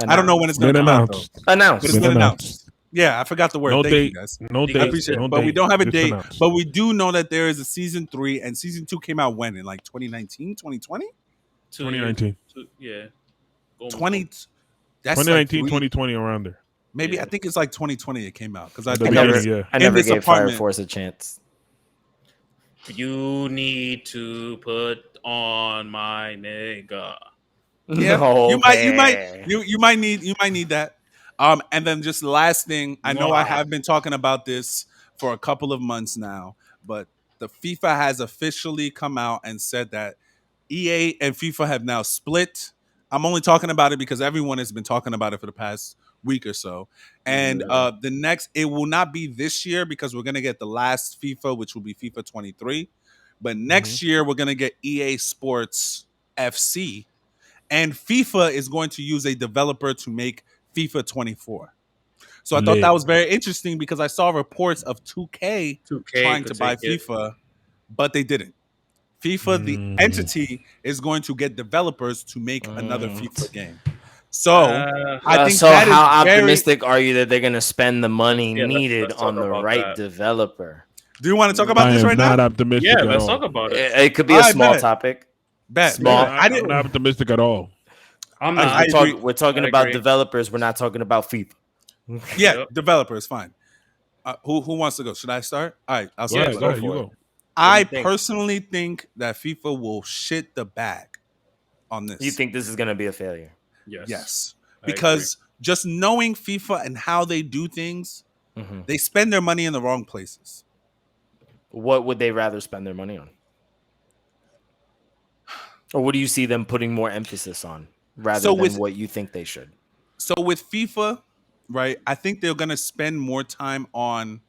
Speaker 4: I don't know when it's going to come out, though.
Speaker 1: Announced.
Speaker 4: But it's been announced. Yeah, I forgot the word.
Speaker 2: No
Speaker 4: Thank
Speaker 2: date.
Speaker 4: you guys.
Speaker 2: No date.
Speaker 4: I appreciate it. But we don't have a date. But we do know that there is a season 3, and season 2 came out when? In like 2019, 2020?
Speaker 2: 2019.
Speaker 3: Yeah.
Speaker 4: 20.
Speaker 2: That's 2019, like 2020, around there.
Speaker 4: Maybe I think it's like 2020 it came out because I
Speaker 1: never gave Fire Force a chance.
Speaker 3: You need to put on my nigga.
Speaker 4: Yeah, okay. you might need that. And then just last thing, I know I have been talking about this for a couple of months now, but the FIFA has officially come out and said that EA and FIFA have now split. I'm only talking about it because everyone has been talking about it for the past week or so. And it will not be this year because we're going to get the last FIFA, which will be FIFA 23. But next year, we're going to get EA Sports FC. And FIFA is going to use a developer to make FIFA 24. So I thought that was very interesting because I saw reports of 2K trying to buy FIFA, but they didn't. FIFA, the entity, is going to get developers to make another FIFA game. So I think
Speaker 1: so how optimistic are you that they're going to spend the money needed on the right developer?
Speaker 4: Do you want to talk about this right now?
Speaker 2: I'm not optimistic.
Speaker 3: Yeah, let's talk about it.
Speaker 1: It could be a small topic.
Speaker 2: Small. I'm not optimistic at all.
Speaker 1: We're talking about developers. We're not talking about FIFA.
Speaker 4: Yeah, developers, fine. Who wants to go? Should I start? All right, I'll start.
Speaker 2: Go for it.
Speaker 4: I personally think that FIFA will shit the bag on this.
Speaker 1: You think this is going to be a failure?
Speaker 4: Yes. Because just knowing FIFA and how they do things, they spend their money in the wrong places.
Speaker 1: What would they rather spend their money on? Or what do you see them putting more emphasis on rather than what you think they should?
Speaker 4: So with FIFA, right, I think they're going to spend more time on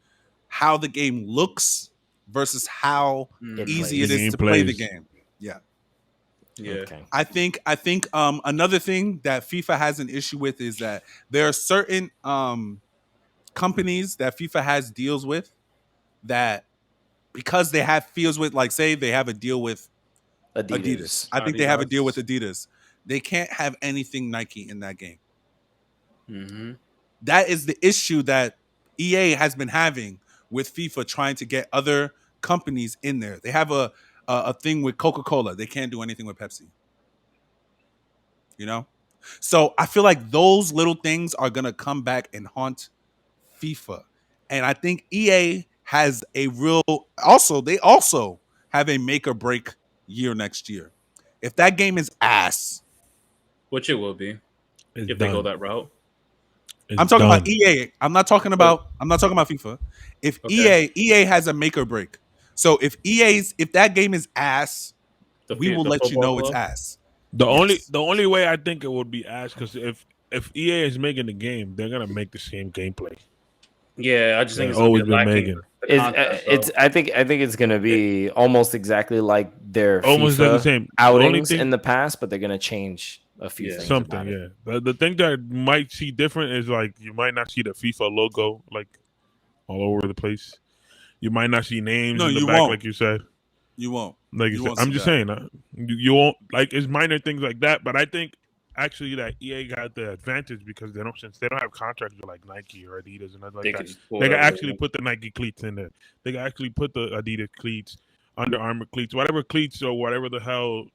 Speaker 4: how the game looks versus how easy it is to play the game. Yeah.
Speaker 1: Okay.
Speaker 4: I think another thing that FIFA has an issue with is that there are certain companies that FIFA has deals with that because they have deals with, like, say they have a deal with Adidas. I think they have a deal with Adidas. They can't have anything Nike in that game. That is the issue that EA has been having with FIFA trying to get other companies in there. They have a thing with Coca-Cola. They can't do anything with Pepsi. You know? So I feel like those little things are going to come back and haunt FIFA. And I think EA has a real... Also, they also have a make or break year next year. If that game is ass,
Speaker 3: which it will be if they go that route.
Speaker 4: I'm talking about EA. I'm not talking about FIFA. If EA has a make or break. So if that game is ass, we will let you know it's ass.
Speaker 2: The only way I think it would be ass, because if EA is making the game, they're gonna make the same gameplay.
Speaker 3: Yeah, I just think it's always been making.
Speaker 1: I think it's gonna be almost exactly like their
Speaker 2: almost
Speaker 1: FIFA
Speaker 2: like the same
Speaker 1: outings in the past, but they're gonna change a few things.
Speaker 2: Something, yeah. The thing that might see different is like you might not see the FIFA logo like all over the place. You might not see names in the back, like you said.
Speaker 4: You won't.
Speaker 2: Like you said. I'm just saying, you won't. Like it's minor things like that, but I think actually that EA got the advantage because since they don't have contracts with like Nike or Adidas and nothing like that. They can actually put the Nike cleats in there. They can actually put the Adidas cleats, Under Armour cleats, whatever cleats or whatever the hell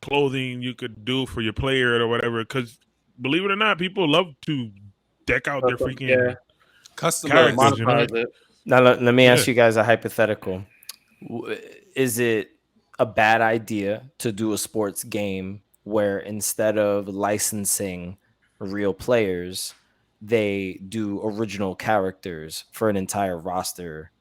Speaker 2: clothing you could do for your player or whatever. Because believe it or not, people love to deck out their freaking
Speaker 4: custom
Speaker 2: characters. You know?
Speaker 1: Now let me ask you guys a hypothetical. Is it a bad idea to do a sports game where instead of licensing real players, they do original characters for an entire roster?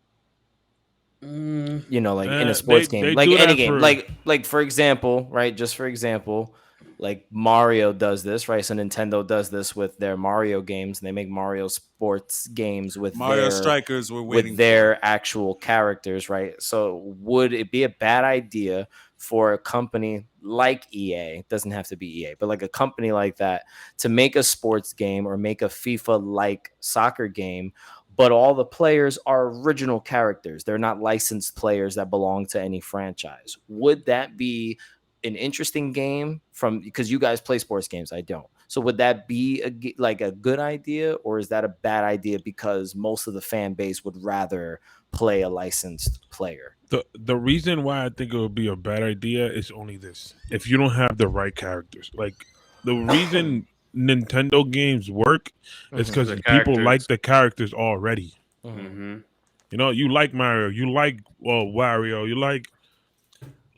Speaker 1: You know, like in a sports game, like any game, like for example, right? Just for example, like Mario does this, right? So Nintendo does this with their Mario games, and they make Mario sports games with
Speaker 4: Mario Strikers. We're waiting
Speaker 1: with their actual characters, right? So would it be a bad idea for a company like EA, doesn't have to be EA, but like a company like that, to make a sports game or make a FIFA-like soccer game, but all the players are original characters? They're not licensed players that belong to any franchise. Would that be an interesting game because you guys play sports games? I don't. So would that be a good idea, or is that a bad idea because most of the fan base would rather play a licensed player?
Speaker 2: The reason why I think it would be a bad idea is only this: if you don't have the right characters. Like the reason Nintendo games work is because people like the characters already.
Speaker 3: Mm-hmm.
Speaker 2: You know, you like Mario, you like Wario, you like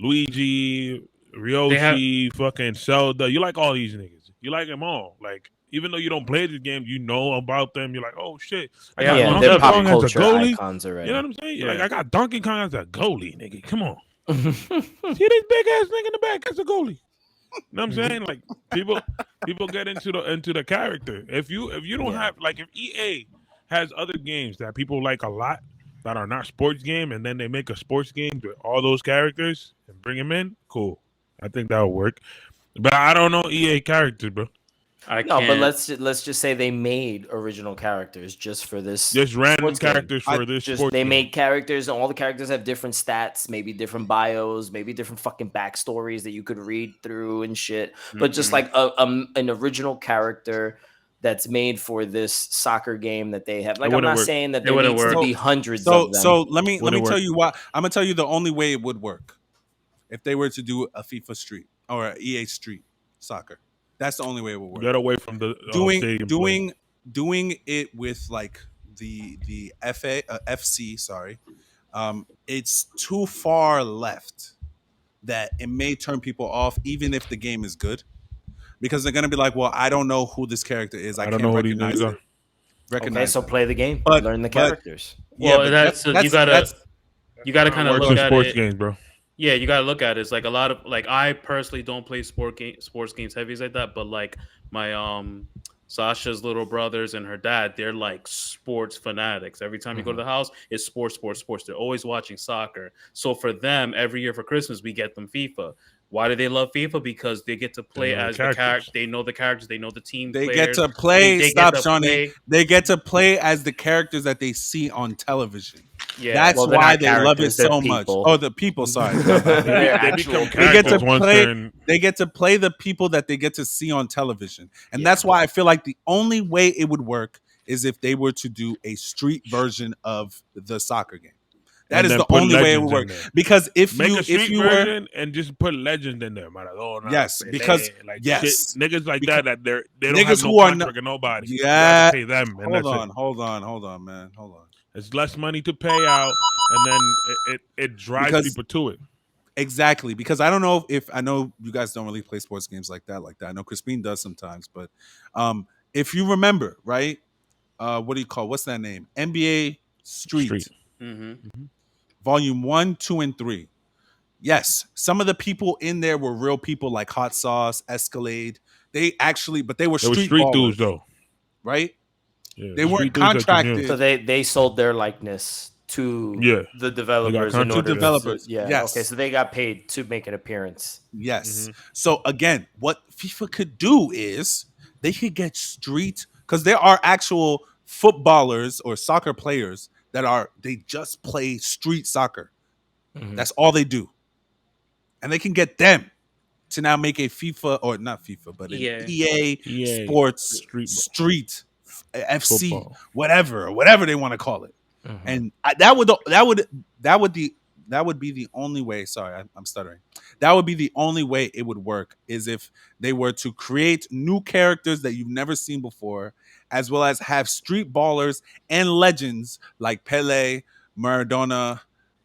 Speaker 2: Luigi, Ryoshi, fucking Zelda. You like all these niggas. You like them all. Like, even though you don't play this game, you know about them. You're like, oh shit, I got
Speaker 1: they're
Speaker 2: Donkey
Speaker 1: pop
Speaker 2: Kong as a
Speaker 1: culture
Speaker 2: goalie.
Speaker 1: icons already.
Speaker 2: You know what I'm saying? Like, I got Donkey Kong as a goalie, nigga. Come on, see this big ass nigga in the back as a goalie. You know what I'm saying? Like, people get into the character. If you don't have, like, if EA has other games that people like a lot that are not sports game, and then they make a sports game with all those characters and bring them in, cool. I think that would work. But I don't know EA characters, bro.
Speaker 1: But let's just say they made original characters just for this.
Speaker 2: Just random characters for this.
Speaker 1: They made characters, and all the characters have different stats, maybe different bios, maybe different fucking backstories that you could read through and shit. But just like an original character that's made for this soccer game that they have. Like, I'm not saying that there needs to be hundreds of them.
Speaker 4: So let me tell you why. I'm gonna tell you the only way it would work if they were to do a FIFA Street or an EA Street Soccer. That's the only way it would work.
Speaker 2: Get away from the
Speaker 4: doing it with like the FC. Sorry, it's too far left that it may turn people off, even if the game is good, because they're gonna be like, "Well, I don't know who this character is. I can't
Speaker 2: know
Speaker 4: recognize it."
Speaker 1: Okay, so play the game, learn the characters.
Speaker 3: Well, you gotta kind of look at
Speaker 2: sports games, bro.
Speaker 3: Yeah, you gotta look at it. It's like a lot of, like, I personally don't play sports games heavies like that, but like my Sasha's little brothers and her dad, they're like sports fanatics. Every time you go to the house, it's sports. They're always watching soccer. So for them, every year for Christmas, we get them FIFA. Why do they love FIFA? Because they get to play as the character. They know the characters. They know the team.
Speaker 4: They get to play. Stop, Shawny. They get to play as the characters that they see on television.
Speaker 3: Yeah,
Speaker 4: that's why they love it so much. Oh, the people. Sorry, they get to play the people that they get to see on television, and that's why I feel like the only way it would work is if they were to do a street version of the soccer game. That is the only way it would work. Because if you were
Speaker 2: and just put legend in there, Maradona,
Speaker 4: yes, because
Speaker 2: like niggas like that they don't
Speaker 4: niggas
Speaker 2: have no contract with nobody.
Speaker 4: Yeah,
Speaker 2: pay them.
Speaker 4: Hold on, man, hold on.
Speaker 2: It's less money to pay out, and then it drives people to it.
Speaker 4: Exactly, because I don't know if I know you guys don't really play sports games like that. I know Crispin does sometimes, but if you remember, right? What do you call what's that name? NBA
Speaker 2: Street.
Speaker 4: Street,
Speaker 3: Mm-hmm.
Speaker 4: Volume 1, 2, and 3. Yes, some of the people in there were real people like Hot Sauce, Escalade. But they were
Speaker 2: They were
Speaker 4: street
Speaker 2: street
Speaker 4: ballers,
Speaker 2: dudes though.
Speaker 4: right?
Speaker 2: Yeah,
Speaker 4: They weren't
Speaker 2: street dudes that you knew.
Speaker 4: contracted.
Speaker 1: So they sold their likeness to the developers in
Speaker 2: contract
Speaker 1: order
Speaker 2: to
Speaker 4: developers.
Speaker 1: yeah.
Speaker 4: Yes.
Speaker 1: Okay, so they got paid to make an appearance.
Speaker 4: Yes. So again, what FIFA could do is they could get street because there are actual footballers or soccer players they just play street soccer. That's all they do. And they can get them to now make a FIFA or not FIFA, but an EA Sports Street FC,
Speaker 2: Football.
Speaker 4: whatever they want to call it. And that would be the only way. Sorry, I'm stuttering. That would be the only way it would work is if they were to create new characters that you've never seen before, as well as have street ballers and legends like Pele, Maradona,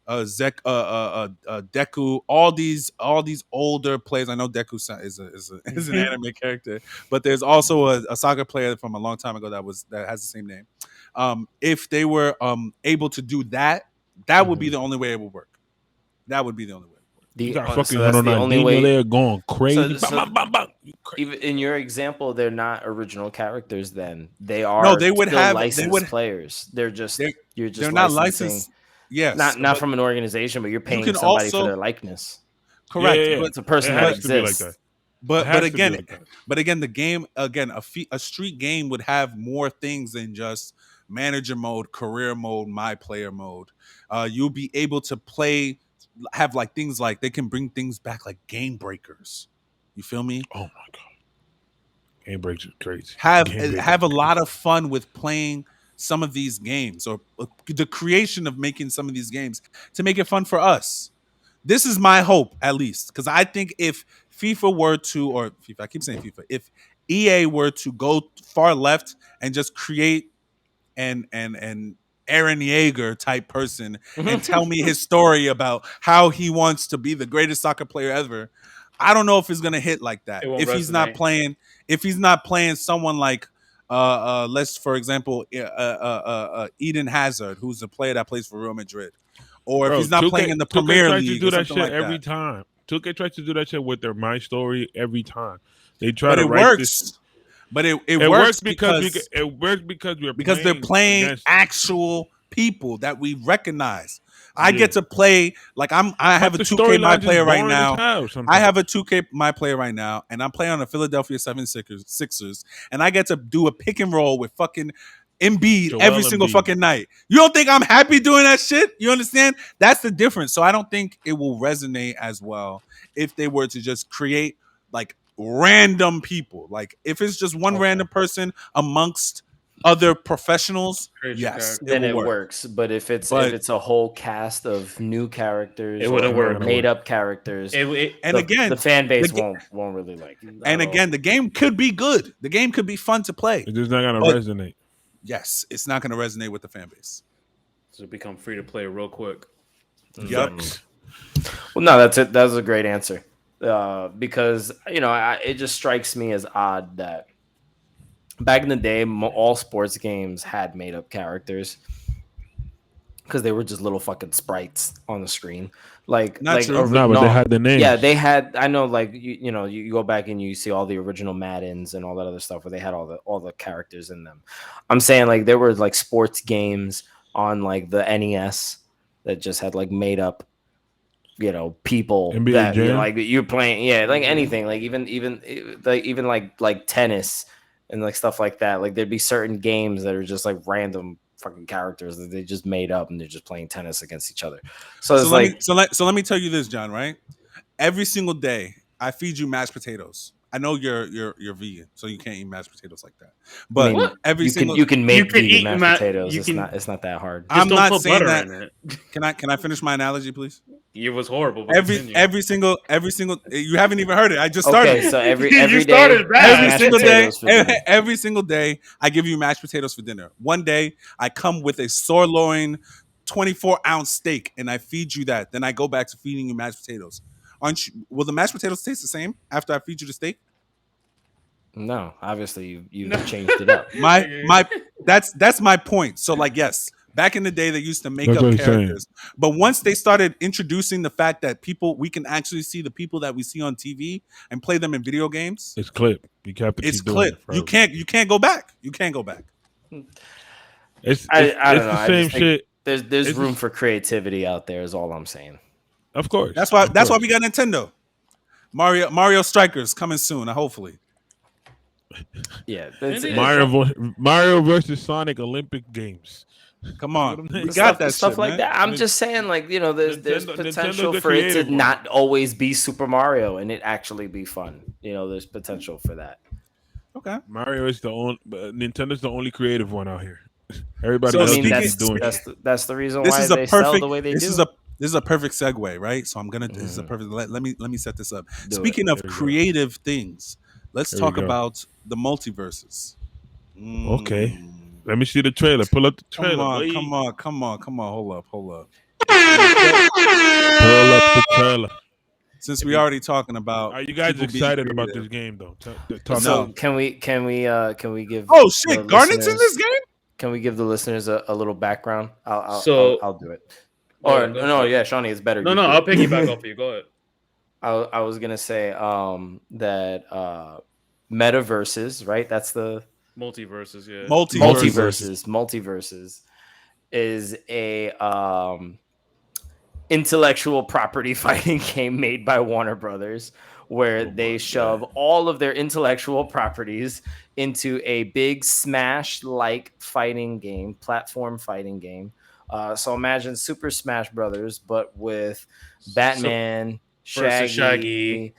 Speaker 4: Deku, all these older players. I know Deku is an anime character, but there's also a soccer player from a long time ago that has the same name. If they were able to do that, that would be the only way it would work. That would be the only way.
Speaker 2: You got
Speaker 1: so
Speaker 2: fucking
Speaker 1: that's the only way.
Speaker 2: They're going crazy.
Speaker 1: Even in your example, they're not original characters. Then they are.
Speaker 4: No, they would have
Speaker 1: licensed players. They're just you're just
Speaker 4: they're not licensed. Yes,
Speaker 1: not from an organization, but you're paying somebody for their likeness.
Speaker 4: Correct.
Speaker 2: Yeah.
Speaker 4: But
Speaker 1: it's a person that exists.
Speaker 2: Like that.
Speaker 4: But again, the game a street game would have more things than just manager mode, career mode, my player mode. You'll be able to have like things like they can bring things back like game breakers. You feel me?
Speaker 2: Oh my god, game breakers are crazy.
Speaker 4: Have a lot of fun with playing some of these games or the creation of making some of these games to make it fun for us. This is my hope, at least, because I think if FIFA were to, or FIFA, I keep saying FIFA, if EA were to go far left and just create an Aaron Yeager type person and tell me his story about how he wants to be the greatest soccer player ever, I don't know if it's gonna hit like that. If he's not playing someone like let's for example Eden Hazard, who's a player that plays for Real Madrid, or if he's not playing in the Premier League,
Speaker 2: to do that shit
Speaker 4: like
Speaker 2: every
Speaker 4: that.
Speaker 2: time. 2K tries to do that shit with their My Story every time. They try
Speaker 4: but
Speaker 2: to
Speaker 4: it
Speaker 2: write
Speaker 4: works.
Speaker 2: This.
Speaker 4: But it works because
Speaker 2: they're
Speaker 4: playing actual people that we recognize. I get to play like I have a 2K My Player right now. I have a 2K My Player right now, and I'm playing on the Philadelphia 76ers, and I get to do a pick and roll with fucking Embiid every single fucking night. You don't think I'm happy doing that shit? You understand? That's the difference. So I don't think it will resonate as well if they were to just create like random people. Like if it's just one random person amongst other professionals, yes,
Speaker 1: then it works. But if it's a whole cast of new characters,
Speaker 3: it wouldn't work.
Speaker 1: Made up characters,
Speaker 4: the
Speaker 1: fan base won't really like it.
Speaker 4: And again, the game could be good. The game could be fun to play.
Speaker 2: It's just not gonna resonate.
Speaker 4: Yes, it's not gonna resonate with the fan base.
Speaker 3: So become free to play real quick.
Speaker 4: Yep.
Speaker 1: Well, no, that's it. That was a great answer. Because it just strikes me as odd that back in the day, all sports games had made up characters because they were just little fucking sprites on the screen. But they had the names.
Speaker 2: Yeah,
Speaker 1: they had. I know, like you go back and you see all the original Maddens and all that other stuff where they had all the characters in them. I'm saying like there were like sports games on like the NES that just had like made up people
Speaker 2: NBA
Speaker 1: that
Speaker 2: Jam?
Speaker 1: like you're playing, like anything, like even like tennis and like stuff like that. Like there'd be certain games that are just like random fucking characters that they just made up and they're just playing tennis against each other. So
Speaker 4: let me tell you this, John. Right, every single day I feed you mashed potatoes. I know you're vegan, so you can't eat mashed potatoes like that. But
Speaker 1: you can make vegan mashed potatoes. It's not that hard.
Speaker 4: I'm not saying that. Can I finish my analogy, please?
Speaker 3: It was horrible.
Speaker 4: Every single. You haven't even heard it. I just started.
Speaker 1: Okay, so every
Speaker 4: single day, I give you mashed potatoes for dinner. One day, I come with a sirloin 24-ounce steak and I feed you that, then I go back to feeding you mashed potatoes. Will the mashed potatoes taste the same after I feed you the steak?
Speaker 1: No, obviously you've changed it up.
Speaker 4: That's my point. So like, yes, back in the day they used to make up characters, but once they started introducing the fact that we can actually see the people that we see on TV and play them in video games,
Speaker 2: it's clip. You can't.
Speaker 4: It's clip. You can't go back. You can't go back.
Speaker 1: I don't know.
Speaker 2: The same shit.
Speaker 1: There's room for creativity out there. Is all I'm saying.
Speaker 2: Of course.
Speaker 4: That's why we got Nintendo. Mario Strikers coming soon. Hopefully.
Speaker 1: Yeah,
Speaker 2: Mario versus Sonic Olympic Games.
Speaker 4: Come on, we got that
Speaker 1: stuff
Speaker 4: shit,
Speaker 1: like
Speaker 4: man.
Speaker 1: that. I'm just saying, like, you know, there's potential for it to not always be Super Mario and it actually be fun. You know, there's potential for that.
Speaker 4: Okay,
Speaker 2: Mario is the only, Nintendo's the only creative one out here. Everybody else is doing it.
Speaker 1: That's the reason why they sell the way they do.
Speaker 4: This is a perfect segue, right? So I'm gonna. This is a perfect. Let me set this up. Speaking of creative things, let's talk about the multiverses.
Speaker 2: Okay. Let me see the trailer. Pull up the trailer.
Speaker 4: Come on. Hold up.
Speaker 2: Pull up the trailer.
Speaker 4: Since we already talking about,
Speaker 2: are you guys excited about this game though?
Speaker 1: Can we give?
Speaker 4: Oh shit, Garnet's in this game.
Speaker 1: Can we give the listeners a little background? I'll do it. Or no, yeah, Shawny, it's better.
Speaker 3: No, I'll piggyback off you. Go ahead.
Speaker 1: I was gonna say that Metaverses, right? That's the
Speaker 3: Multiverses, yeah.
Speaker 1: Multiverses is a intellectual property fighting game made by Warner Brothers, where they shove all of their intellectual properties into a big Smash-like fighting game, platform fighting game. So imagine Super Smash Brothers, but with Batman, Shaggy,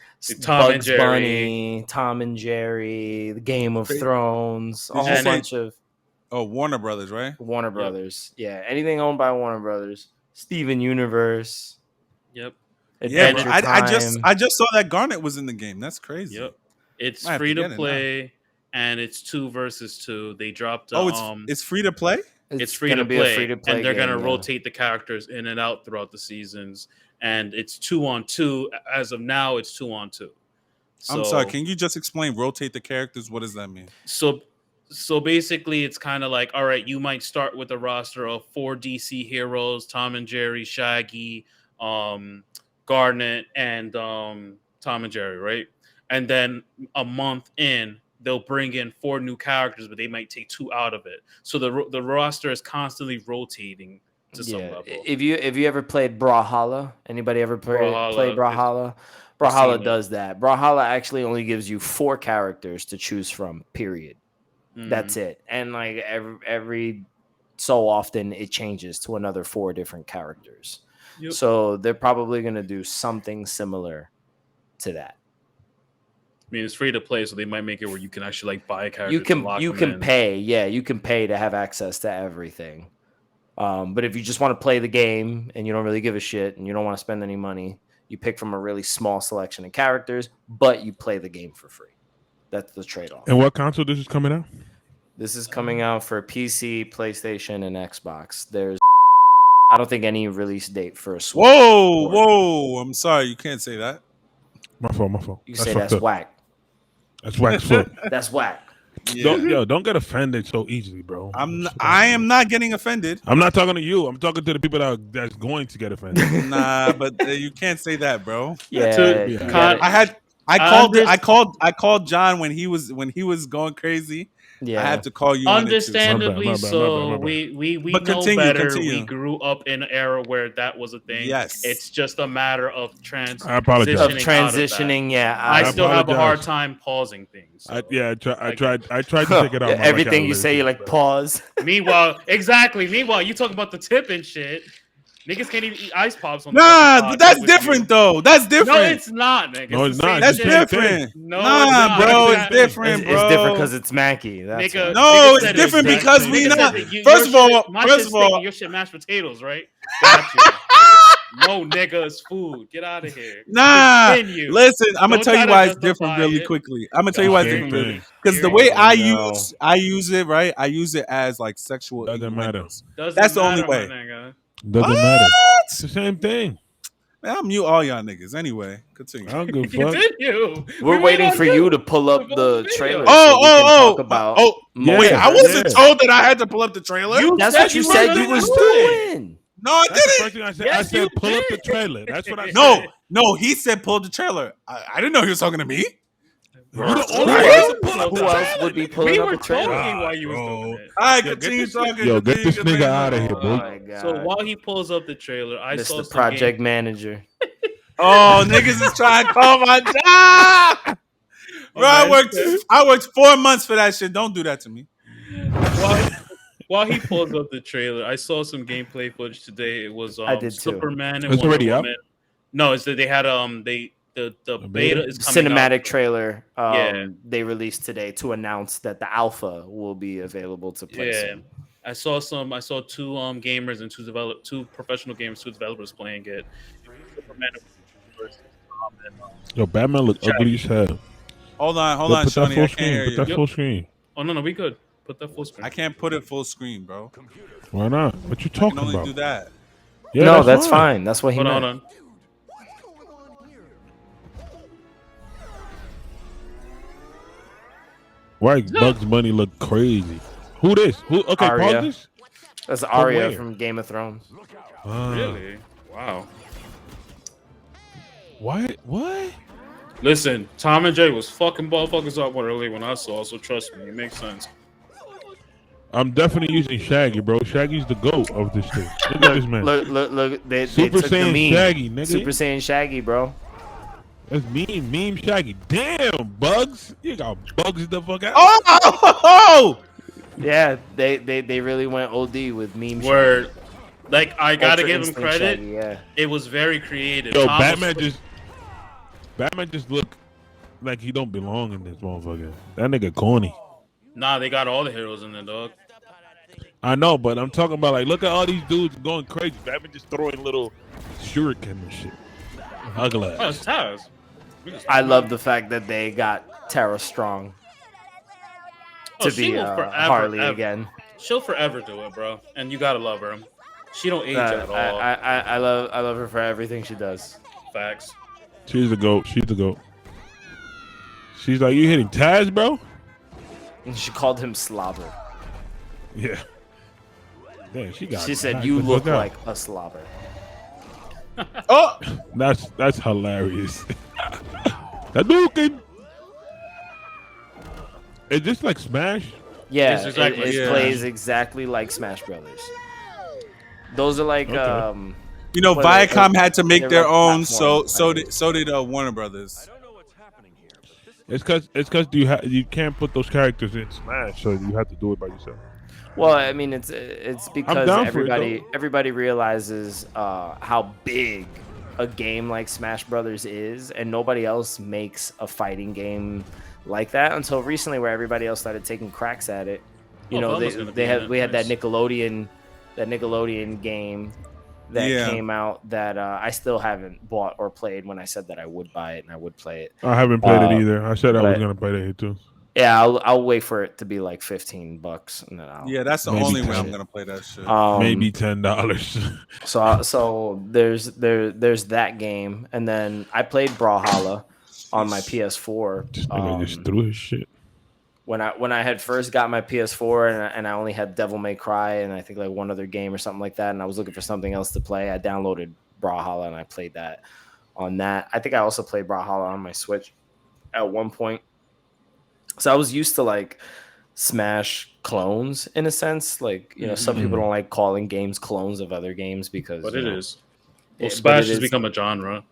Speaker 1: Bugs Bunny, Tom and Jerry, the Game of Thrones, a whole bunch of
Speaker 4: Warner Brothers, right?
Speaker 1: Warner Brothers, yeah. Anything owned by Warner Brothers. Steven Universe.
Speaker 3: Yep.
Speaker 4: Yeah, I just saw that Garnet was in the game. That's crazy.
Speaker 3: Yep. It's free to play, and it's 2 versus 2. They dropped.
Speaker 4: It's free to play.
Speaker 3: It's free to play, and they're gonna rotate the characters in and out throughout the seasons. And it's 2-on-2. As of now, it's 2-on-2. So,
Speaker 4: I'm sorry. Can you just explain rotate the characters? What does that mean?
Speaker 3: So basically, it's kind of like, all right, you might start with a roster of 4 DC heroes: Tom and Jerry, Shaggy, Garnet, and Tom and Jerry, right? And then a month in, they'll bring in 4 new characters, but they might take 2 out of it. So the roster is constantly rotating to some level.
Speaker 1: If you ever played Brawlhalla, anybody ever played Brawlhalla? Brawlhalla does that. Brawlhalla actually only gives you 4 characters to choose from, period. That's it. And like every so often it changes to another 4 different characters. Yep. So they're probably going to do something similar to that.
Speaker 3: I mean, it's free to play, so they might make it where you can actually like buy a character.
Speaker 1: You can pay. Yeah, you can pay to have access to everything. But if you just want to play the game and you don't really give a shit and you don't want to spend any money, you pick from a really small selection of characters, but you play the game for free. That's the trade-off.
Speaker 2: And what console this is coming out?
Speaker 1: This is coming out for PC, PlayStation, and Xbox. I don't think any release date for a Switch.
Speaker 4: Whoa! I'm sorry, you can't say that.
Speaker 2: My fault.
Speaker 1: You say that's whack.
Speaker 2: That's whack foot.
Speaker 1: That's whack.
Speaker 4: Yeah.
Speaker 2: Don't get offended so easily, bro.
Speaker 4: I am not getting offended.
Speaker 2: I'm not talking to you. I'm talking to the people that's going to get offended.
Speaker 4: Nah, but you can't say that, bro.
Speaker 1: Yeah.
Speaker 4: I called John when he was going crazy.
Speaker 1: Yeah.
Speaker 4: I had to call you.
Speaker 3: Understandably so. We know better.
Speaker 4: Continue.
Speaker 3: We grew up in an era where that was a thing.
Speaker 4: Yes.
Speaker 3: It's just a matter of transitioning.
Speaker 2: I apologize.
Speaker 1: Transitioning, yeah.
Speaker 3: I still have a hard time pausing things. So.
Speaker 2: I tried to take it out.
Speaker 1: Everything you say, you like pause.
Speaker 3: Meanwhile, you talk about the tip and shit. Niggas can't even eat ice pops on
Speaker 4: but that's different though. That's different.
Speaker 3: No, it's not, nigga.
Speaker 2: No, it's not.
Speaker 4: That's different.
Speaker 3: No,
Speaker 4: bro, it's different, bro.
Speaker 1: It's different because it's Macky.
Speaker 3: Nigga,
Speaker 4: no, it's different because we not. First of all,
Speaker 3: your shit mashed potatoes, right? Got you. No, nigga, it's food. Get out of here.
Speaker 4: Nah, listen, I'm gonna tell you why it's different really quickly. I'm gonna tell you why it's different really because the way I use it, right? I use it as like sexual.
Speaker 2: Doesn't matter.
Speaker 4: That's the only way.
Speaker 2: Doesn't matter. It's the same thing.
Speaker 4: Man, I'll mute all y'all niggas. Anyway, continue.
Speaker 2: I don't give a fuck.
Speaker 3: Continue.
Speaker 1: We're waiting for you to pull up the trailer.
Speaker 4: Wait,
Speaker 2: Yeah,
Speaker 4: I wasn't told that I had to pull up the trailer.
Speaker 1: That's what you said you was doing.
Speaker 4: No, I
Speaker 2: That's the
Speaker 4: didn't.
Speaker 2: first thing I said.
Speaker 3: Yes,
Speaker 2: I said
Speaker 3: you
Speaker 2: pull up the
Speaker 3: did.
Speaker 2: trailer. That's what I said.
Speaker 4: No, he said pull up the trailer. I didn't know he was talking to me.
Speaker 2: You the only one to pull up
Speaker 1: Who
Speaker 2: the
Speaker 1: else
Speaker 2: trailer.
Speaker 1: would be pulling
Speaker 3: We
Speaker 1: up
Speaker 3: were
Speaker 1: the trailer?
Speaker 3: talking while you was doing it.
Speaker 4: All right,
Speaker 2: Yo,
Speaker 4: continue talking.
Speaker 2: Yo, get this nigga out of here,
Speaker 1: Oh
Speaker 2: bro.
Speaker 1: my god.
Speaker 3: So while he pulls up the trailer, I saw
Speaker 1: Mr.
Speaker 3: some
Speaker 1: Project
Speaker 3: game-
Speaker 1: Manager.
Speaker 4: Oh, niggas is trying to call my job. Bro, I worked 4 months for that shit. Don't do that to me.
Speaker 3: While he pulls up the trailer, I saw some gameplay footage today. It was
Speaker 1: I did too.
Speaker 3: Superman and
Speaker 2: It's
Speaker 3: Wonder
Speaker 2: already out?
Speaker 3: Woman. No, it's that they had the beta is coming
Speaker 1: Cinematic
Speaker 3: out.
Speaker 1: trailer.
Speaker 3: Yeah.
Speaker 1: They released today to announce that the alpha will be available to play.
Speaker 3: Yeah,
Speaker 1: soon.
Speaker 3: I saw two gamers and two professional gamers, two developers playing it. Superman versus,
Speaker 2: Yo, Batman look ugly as hell.
Speaker 4: Hold on,
Speaker 2: Yo, put that
Speaker 4: Shawny.
Speaker 2: full
Speaker 4: I can't
Speaker 2: screen.
Speaker 4: hear
Speaker 2: Put that
Speaker 4: you.
Speaker 2: full screen.
Speaker 3: Oh no, we could put that full screen.
Speaker 4: I can't put it full screen, bro.
Speaker 2: Why not? What you
Speaker 4: I can
Speaker 2: talking
Speaker 4: only
Speaker 2: about?
Speaker 4: do that.
Speaker 2: Yeah,
Speaker 1: No, that's fine. That's what he
Speaker 3: Hold
Speaker 1: meant.
Speaker 3: on.
Speaker 2: Why Bugs Bunny look crazy? Who this? Who? Okay,
Speaker 1: Arya.
Speaker 2: pause this.
Speaker 1: That's Arya
Speaker 2: where?
Speaker 1: from Game of Thrones.
Speaker 3: Really? Wow.
Speaker 2: What? What?
Speaker 3: Listen, Tom and Jay was fucking motherfuckers up early when I saw, so trust me, it makes sense.
Speaker 2: I'm definitely using Shaggy, bro. Shaggy's the GOAT of this thing. Look at this man.
Speaker 1: Look. They
Speaker 2: Super
Speaker 1: took the
Speaker 2: Saiyan
Speaker 1: meme.
Speaker 2: Shaggy, nigga.
Speaker 1: Super Saiyan Shaggy, bro.
Speaker 2: That's meme Shaggy. Damn, Bugs. You got Bugs the fuck out.
Speaker 4: Oh!
Speaker 1: Yeah, they really went OD with meme.
Speaker 3: Word. Like, I gotta
Speaker 1: Ultra
Speaker 3: give him
Speaker 1: Instinct
Speaker 3: credit.
Speaker 1: Shaggy, yeah.
Speaker 3: It was very creative.
Speaker 2: Yo,
Speaker 3: Tom
Speaker 2: Batman
Speaker 3: was-
Speaker 2: just look like he don't belong in this motherfucker. That nigga corny.
Speaker 3: Nah, they got all the heroes in there, dog.
Speaker 2: I know, but I'm talking about like, look at all these dudes going crazy. Batman just throwing little shuriken and shit. Ugly.
Speaker 3: Oh, it's Taz.
Speaker 1: I love the fact that they got Tara Strong to
Speaker 3: she
Speaker 1: be
Speaker 3: will forever,
Speaker 1: Harley
Speaker 3: ever.
Speaker 1: again.
Speaker 3: She'll forever do it, bro. And you gotta love her. She don't age at all.
Speaker 1: I love her for everything she does.
Speaker 3: Facts.
Speaker 2: She's the GOAT. She's the GOAT. She's like, you hitting Taz, bro?
Speaker 1: And she called him Slobber.
Speaker 2: Yeah. Damn, she got.
Speaker 1: She said,
Speaker 2: knocked
Speaker 1: "You
Speaker 2: the
Speaker 1: look
Speaker 2: fuck out."
Speaker 1: like a slobber."
Speaker 4: Oh!
Speaker 2: That's hilarious. Hadouken. Is this like Smash?
Speaker 1: Yeah,
Speaker 3: It's exactly-
Speaker 1: it
Speaker 4: yeah.
Speaker 1: plays exactly like Smash Brothers. Those are like
Speaker 2: Okay.
Speaker 4: You know,
Speaker 1: Well, they-
Speaker 4: Viacom had to make
Speaker 1: they're
Speaker 4: their
Speaker 1: like
Speaker 4: own,
Speaker 1: platform
Speaker 4: so did Warner Brothers.
Speaker 2: It's cause you can't put those characters in Smash, so you have to do it by yourself.
Speaker 1: Well, I mean, it's because
Speaker 2: down for it,
Speaker 1: everybody realizes how big a game like Smash Brothers is, and nobody else makes a fighting game like that until recently, where everybody else started taking cracks at it. You know,
Speaker 3: Velma's gonna be in it.
Speaker 1: we had that
Speaker 3: Nice.
Speaker 1: Nickelodeon game that
Speaker 4: Yeah.
Speaker 1: came out that I still haven't bought or played. When I said that I would buy it and I would play it.
Speaker 2: I haven't played it either. I said I was
Speaker 1: but-
Speaker 2: gonna play that here too.
Speaker 1: Yeah, I'll wait for it to be like $15, and then I'll.
Speaker 4: Yeah, that's the
Speaker 2: Maybe
Speaker 4: only way
Speaker 2: 10.
Speaker 4: I'm gonna play that shit.
Speaker 2: Maybe $10.
Speaker 1: So there's that game, and then I played Brawlhalla on my PS4.
Speaker 2: This nigga just threw his shit.
Speaker 1: When I had first got my PS4 and I only had Devil May Cry and I think like one other game or something like that, and I was looking for something else to play, I downloaded Brawlhalla and I played that on that. I think I also played Brawlhalla on my Switch at one point. So I was used to like Smash clones in a sense. Like, you know, some people don't like calling games clones of other games because
Speaker 3: But
Speaker 1: you
Speaker 3: it
Speaker 1: know,
Speaker 3: is. Well,
Speaker 1: but
Speaker 3: Smash
Speaker 1: it
Speaker 3: has
Speaker 1: is-
Speaker 3: become a genre.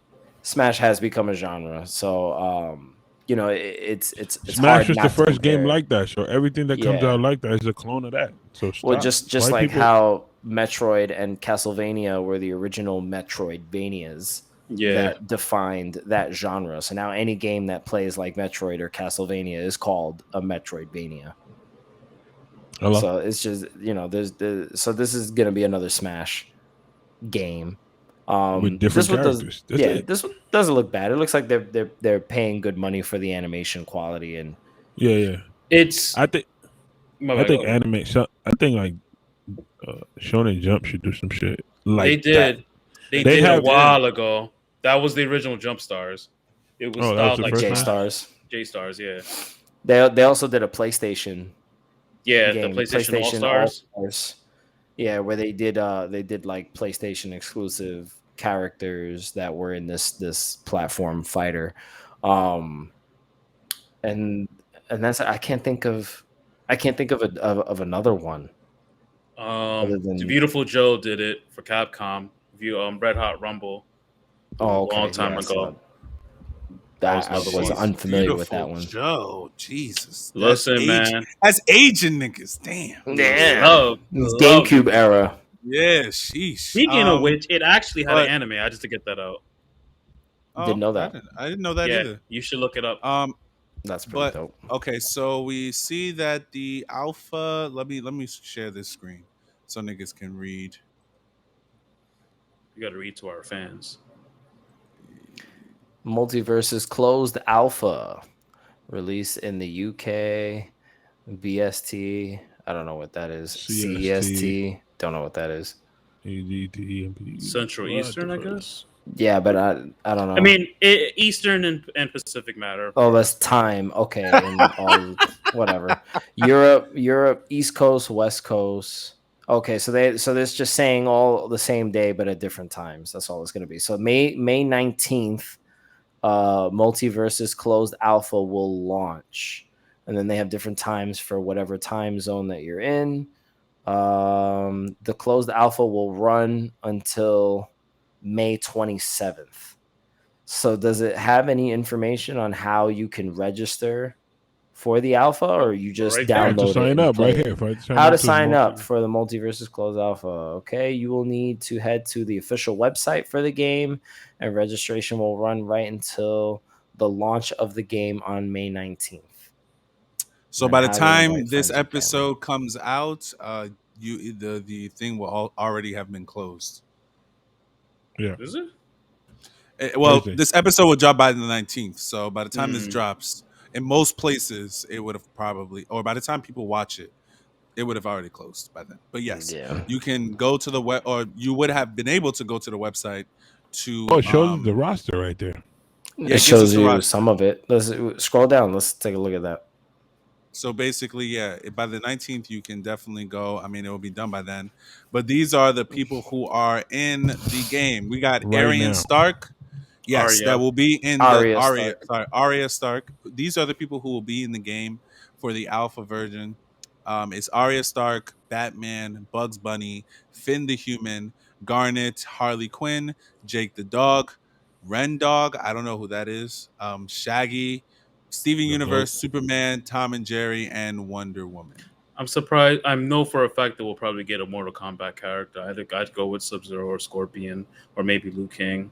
Speaker 1: Smash has become a genre. So you know, it's
Speaker 2: Smash
Speaker 1: hard
Speaker 2: was
Speaker 1: not
Speaker 2: the
Speaker 1: to
Speaker 2: first game
Speaker 1: compare.
Speaker 2: like that, so everything that comes
Speaker 1: Yeah.
Speaker 2: out like that is a clone of that. So
Speaker 1: Well,
Speaker 2: stop.
Speaker 1: just
Speaker 2: White
Speaker 1: like
Speaker 2: people-
Speaker 1: how Metroid and Castlevania were the original Metroidvanias
Speaker 3: Yeah.
Speaker 1: that defined that genre. So now any game that plays like Metroid or Castlevania is called a Metroidvania.
Speaker 2: Hello?
Speaker 1: So it's just, you know, so this is gonna be another Smash game.
Speaker 2: With different
Speaker 1: this one
Speaker 2: characters. That's
Speaker 1: yeah,
Speaker 2: it.
Speaker 1: this one doesn't look bad. It looks like they're paying good money for the animation quality and
Speaker 2: Yeah.
Speaker 3: It's
Speaker 2: I think
Speaker 3: my bad, go ahead.
Speaker 2: anime. So I think like Shonen Jump should do some shit like
Speaker 3: they did.
Speaker 2: that.
Speaker 3: They did a while ago. That was the original Jump Stars. It was styled like
Speaker 1: J Stars.
Speaker 3: J Stars, yeah.
Speaker 1: They also did a PlayStation.
Speaker 3: Yeah,
Speaker 1: game,
Speaker 3: the PlayStation All-Stars.
Speaker 1: Yeah, where they did like PlayStation exclusive characters that were in this platform fighter. And that's I can't think of another one.
Speaker 3: The Beautiful Joe did it for Capcom. Red Hot Rumble.
Speaker 1: Oh, okay.
Speaker 3: A long time ago.
Speaker 1: That I was unfamiliar with that one.
Speaker 4: Joe, Jesus.
Speaker 3: Listen, man.
Speaker 4: That's Asian niggas. Damn.
Speaker 1: Yeah. GameCube era.
Speaker 4: Yeah, sheesh.
Speaker 3: Speaking of which, it actually had an anime. I just to get that out.
Speaker 1: Didn't know that.
Speaker 4: I didn't know that either.
Speaker 3: You should look it up.
Speaker 1: That's pretty dope.
Speaker 4: Okay, so we see that the alpha. Let me share this screen so niggas can read.
Speaker 3: You got to read to our fans.
Speaker 1: Multiverses closed alpha, released in the UK, BST. I don't know what that is. CEST. Don't know what that is.
Speaker 3: Central Eastern, I guess.
Speaker 1: Yeah, but I don't know.
Speaker 3: I mean, Eastern and Pacific matter.
Speaker 1: Oh, that's time. Okay, and whatever. Europe, East Coast, West Coast. Okay, so there's just saying all the same day but at different times. That's all it's going to be. So May 19th, Multiverses closed alpha will launch, and then they have different times for whatever time zone that you're in. The closed alpha will run until May 27th. So does it have any information on how you can register for the alpha, or you just download
Speaker 2: sign up right here?
Speaker 1: How to sign up for the Multiverses closed alpha? Okay, you will need to head to the official website for the game, and registration will run right until the launch of the game on May 19th.
Speaker 4: So by the time this episode comes out, the thing will already have been closed.
Speaker 3: Yeah. Is it?
Speaker 4: Well, this episode will drop by the 19th. So by the time this drops, in most places, it would have probably, or by the time people watch it, it would have already closed by then. But yes, you can go to the web, or you would have been able to go to the website to.
Speaker 2: Oh, it shows the roster right there.
Speaker 1: Yeah, it shows you some of it. Let's scroll down. Let's take a look at that.
Speaker 4: So basically, by the 19th, you can definitely go. I mean, it will be done by then. But these are the people who are in the game. We got Arya Stark. Yes, Arya. That will be in Arya Stark. These are the people who will be in the game for the alpha version. It's Arya Stark, Batman, Bugs Bunny, Finn the Human, Garnet, Harley Quinn, Jake the Dog, Ren Dog. I don't know who that is. Shaggy, Steven Universe, Superman, Tom and Jerry, and Wonder Woman.
Speaker 3: I'm surprised. I know for a fact that we'll probably get a Mortal Kombat character. I think I'd go with Sub-Zero or Scorpion, or maybe Liu Kang.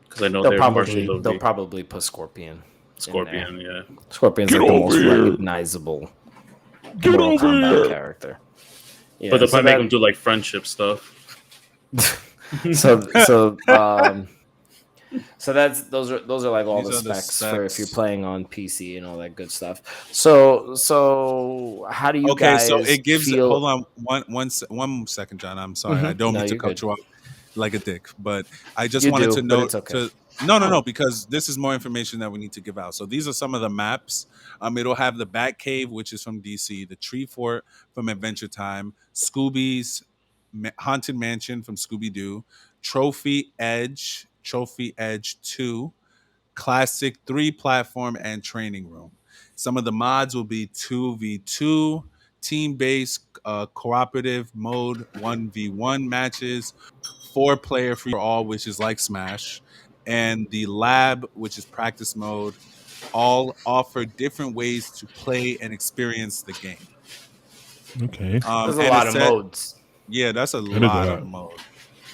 Speaker 3: Because I know
Speaker 1: they'll probably put Scorpion.
Speaker 3: Scorpion's
Speaker 1: like the most recognizable Mortal Kombat character. Yeah,
Speaker 3: but they'll probably make them do like friendship stuff.
Speaker 1: So those are like all the specs for if you're playing on PC and all that good stuff. So how do you guys?
Speaker 4: So it gives. Hold on one second, John. I'm sorry. I don't mean to cut you off like a dick, but I just wanted to note. No, because this is more information that we need to give out. So these are some of the maps. It'll have the Bat Cave, which is from DC, the Tree Fort from Adventure Time, Scooby's Haunted Mansion from Scooby Doo, Trophy Edge 2, Classic 3 platform, and Training Room. Some of the mods will be 2v2, team-based, cooperative mode, 1v1 matches, 4-player free-for-all, which is like Smash, and the lab, which is practice mode. All offer different ways to play and experience the game.
Speaker 2: Okay.
Speaker 1: There's a lot of modes.
Speaker 4: Yeah, that's a lot of modes.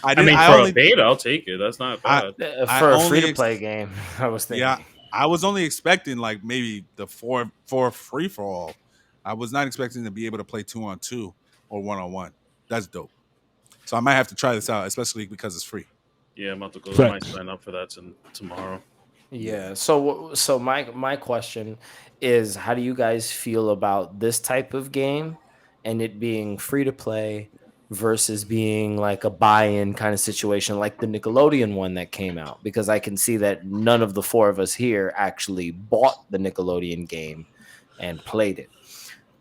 Speaker 3: I mean, for a beta, I'll take it. That's not bad.
Speaker 1: For a free-to-play game, I was thinking.
Speaker 4: Yeah, I was only expecting like maybe the 4 free-for-all. I was not expecting to be able to play 2-on-2 or 1-on-1. That's dope. So I might have to try this out, especially because it's free.
Speaker 3: Yeah, I'm about to go. I might sign up for that tomorrow.
Speaker 1: Yeah. So my question is, how do you guys feel about this type of game and it being free to play versus being like a buy-in kind of situation like the Nickelodeon one that came out, because I can see that none of the four of us here actually bought the Nickelodeon game and played it.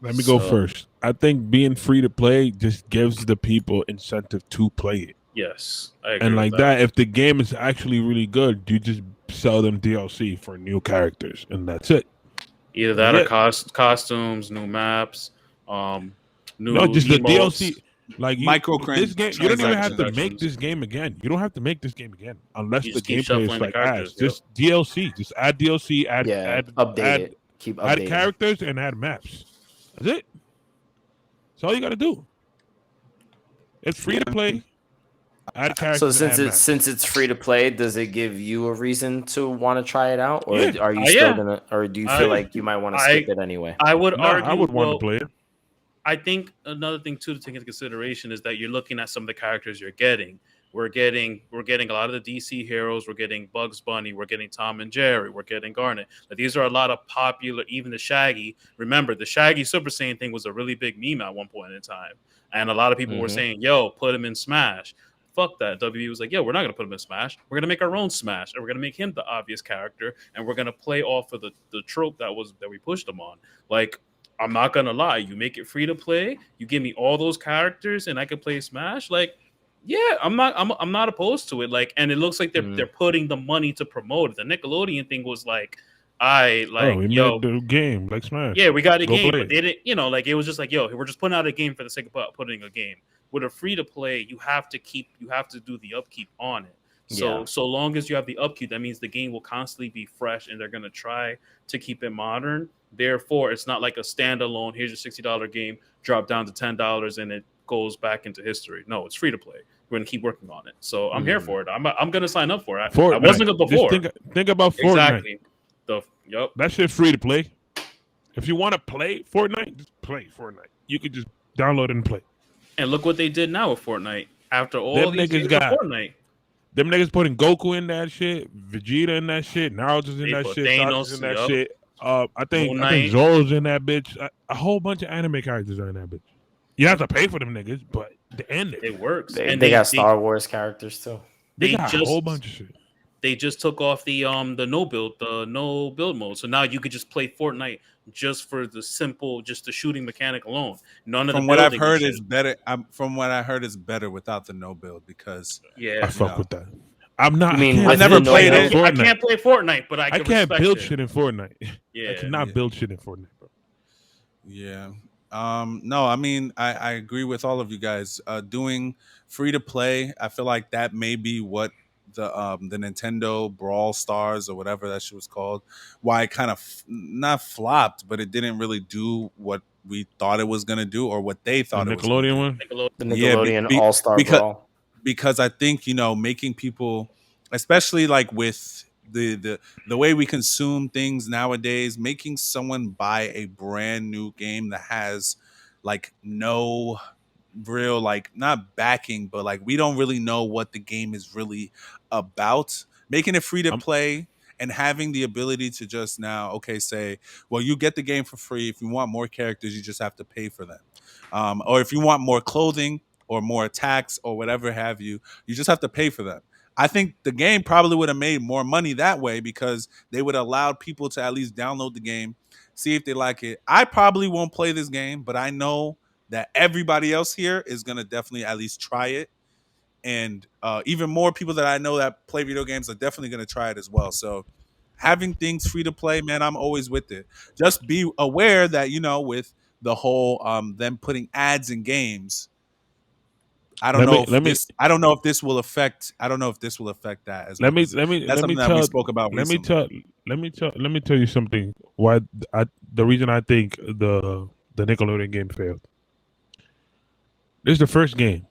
Speaker 2: Let me go first. I think being free to play just gives the people incentive to play it.
Speaker 3: Yes, I agree
Speaker 2: and
Speaker 3: with
Speaker 2: like that, if the game is actually really good, you just sell them DLC for new characters, and that's it.
Speaker 3: Either that or costumes, new maps, new
Speaker 2: just
Speaker 3: emotes.
Speaker 2: the DLC. Like this game, you don't even have to make this game again. You don't have to make this game again unless the gameplay is like ass. Just DLC. Just add DLC.
Speaker 1: Keep updating.
Speaker 2: Add characters and add maps. That's it. That's all you got to do. It's free to play. Add characters.
Speaker 1: So since it's free to play, does it give you a reason to want to try it out, or are you still gonna, or do you feel like you might want to skip it anyway?
Speaker 3: I would argue.
Speaker 2: I would want to play it.
Speaker 3: I think another thing too to take into consideration is that you're looking at some of the characters you're getting. We're getting a lot of the DC heroes. We're getting Bugs Bunny. We're getting Tom and Jerry. We're getting Garnet. But these are a lot of popular. Even the Shaggy. Remember, the Shaggy Super Saiyan thing was a really big meme at one point in time, and a lot of people were saying, "Yo, put him in Smash." Fuck that. WWE was like, "Yo, we're not gonna put him in Smash. We're gonna make our own Smash, and we're gonna make him the obvious character, and we're gonna play off of the trope that we pushed him on." Like, I'm not gonna lie, you make it free to play, you give me all those characters, and I can play Smash. Like, yeah, I'm not opposed to it. Like, and it looks like they're putting the money to promote it. The Nickelodeon thing was like, we made
Speaker 2: the game like Smash.
Speaker 3: Yeah, we got a game, but they didn't. Like, it was just like, yo, we're just putting out a game for the sake of putting a game. With a free to play, you have to do the upkeep on it. So long as you have the upkeep, that means the game will constantly be fresh, and they're gonna try to keep it modern. Therefore, it's not like a standalone. Here's your $60 game, drop down to $10, and it goes back into history. No, it's free to play. We're gonna keep working on it. So I'm here for it. I'm gonna sign up for it. I wasn't good before.
Speaker 2: Just think about Fortnite.
Speaker 3: Exactly.
Speaker 2: That shit's free to play. If you want to play Fortnite, just play Fortnite. You could just download it and play.
Speaker 3: And look what they did now with Fortnite. After all these years of Fortnite.
Speaker 2: Them niggas putting Goku in that shit, Vegeta in that shit, Naruto's in that shit, Sasuke's in that shit. I think Zoro's in that bitch. A whole bunch of anime characters are in that bitch. You have to pay for them niggas, but the end
Speaker 3: it works.
Speaker 1: And they got Star Wars characters too.
Speaker 2: They got a whole bunch of shit.
Speaker 3: They just took off the no build mode, so now you could just play Fortnite just for the shooting mechanic alone.
Speaker 4: From what I've heard is better. From what I heard is better without the no build, because
Speaker 2: I fuck with that. I'm not.
Speaker 4: I've never played it.
Speaker 3: I can't play Fortnite, but I
Speaker 2: can't build shit in Fortnite.
Speaker 3: Yeah,
Speaker 2: I cannot build shit in Fortnite, bro.
Speaker 4: Yeah. No, I mean, I agree with all of you guys. Doing free to play, I feel like that may be what the Nintendo Brawl Stars or whatever that shit was called, why it kind of not flopped, but it didn't really do what we thought it was gonna do, or what they thought it was.
Speaker 2: Nickelodeon one,
Speaker 1: the Nickelodeon All-Star Brawl.
Speaker 4: Because I think, making people, especially like with the way we consume things nowadays, making someone buy a brand new game that has like no real, like, not backing, but like we don't really know what the game is really about, making it free to play and having the ability to just now say, well, you get the game for free. If you want more characters, you just have to pay for them, or if you want more clothing or more attacks or whatever have you, you just have to pay for them. I think the game probably would have made more money that way, because they would have allowed people to at least download the game, see if they like it. I probably won't play this game, but I know that everybody else here is going to definitely at least try it. And even more people that I know that play video games are definitely going to try it as well. So having things free to play, man, I'm always with it. Just be aware that, with the whole them putting ads in games, I don't know if this will affect that as well. That's something that we spoke about recently.
Speaker 2: Let me tell you something. Why the reason I think the Nickelodeon game failed. This is the first game.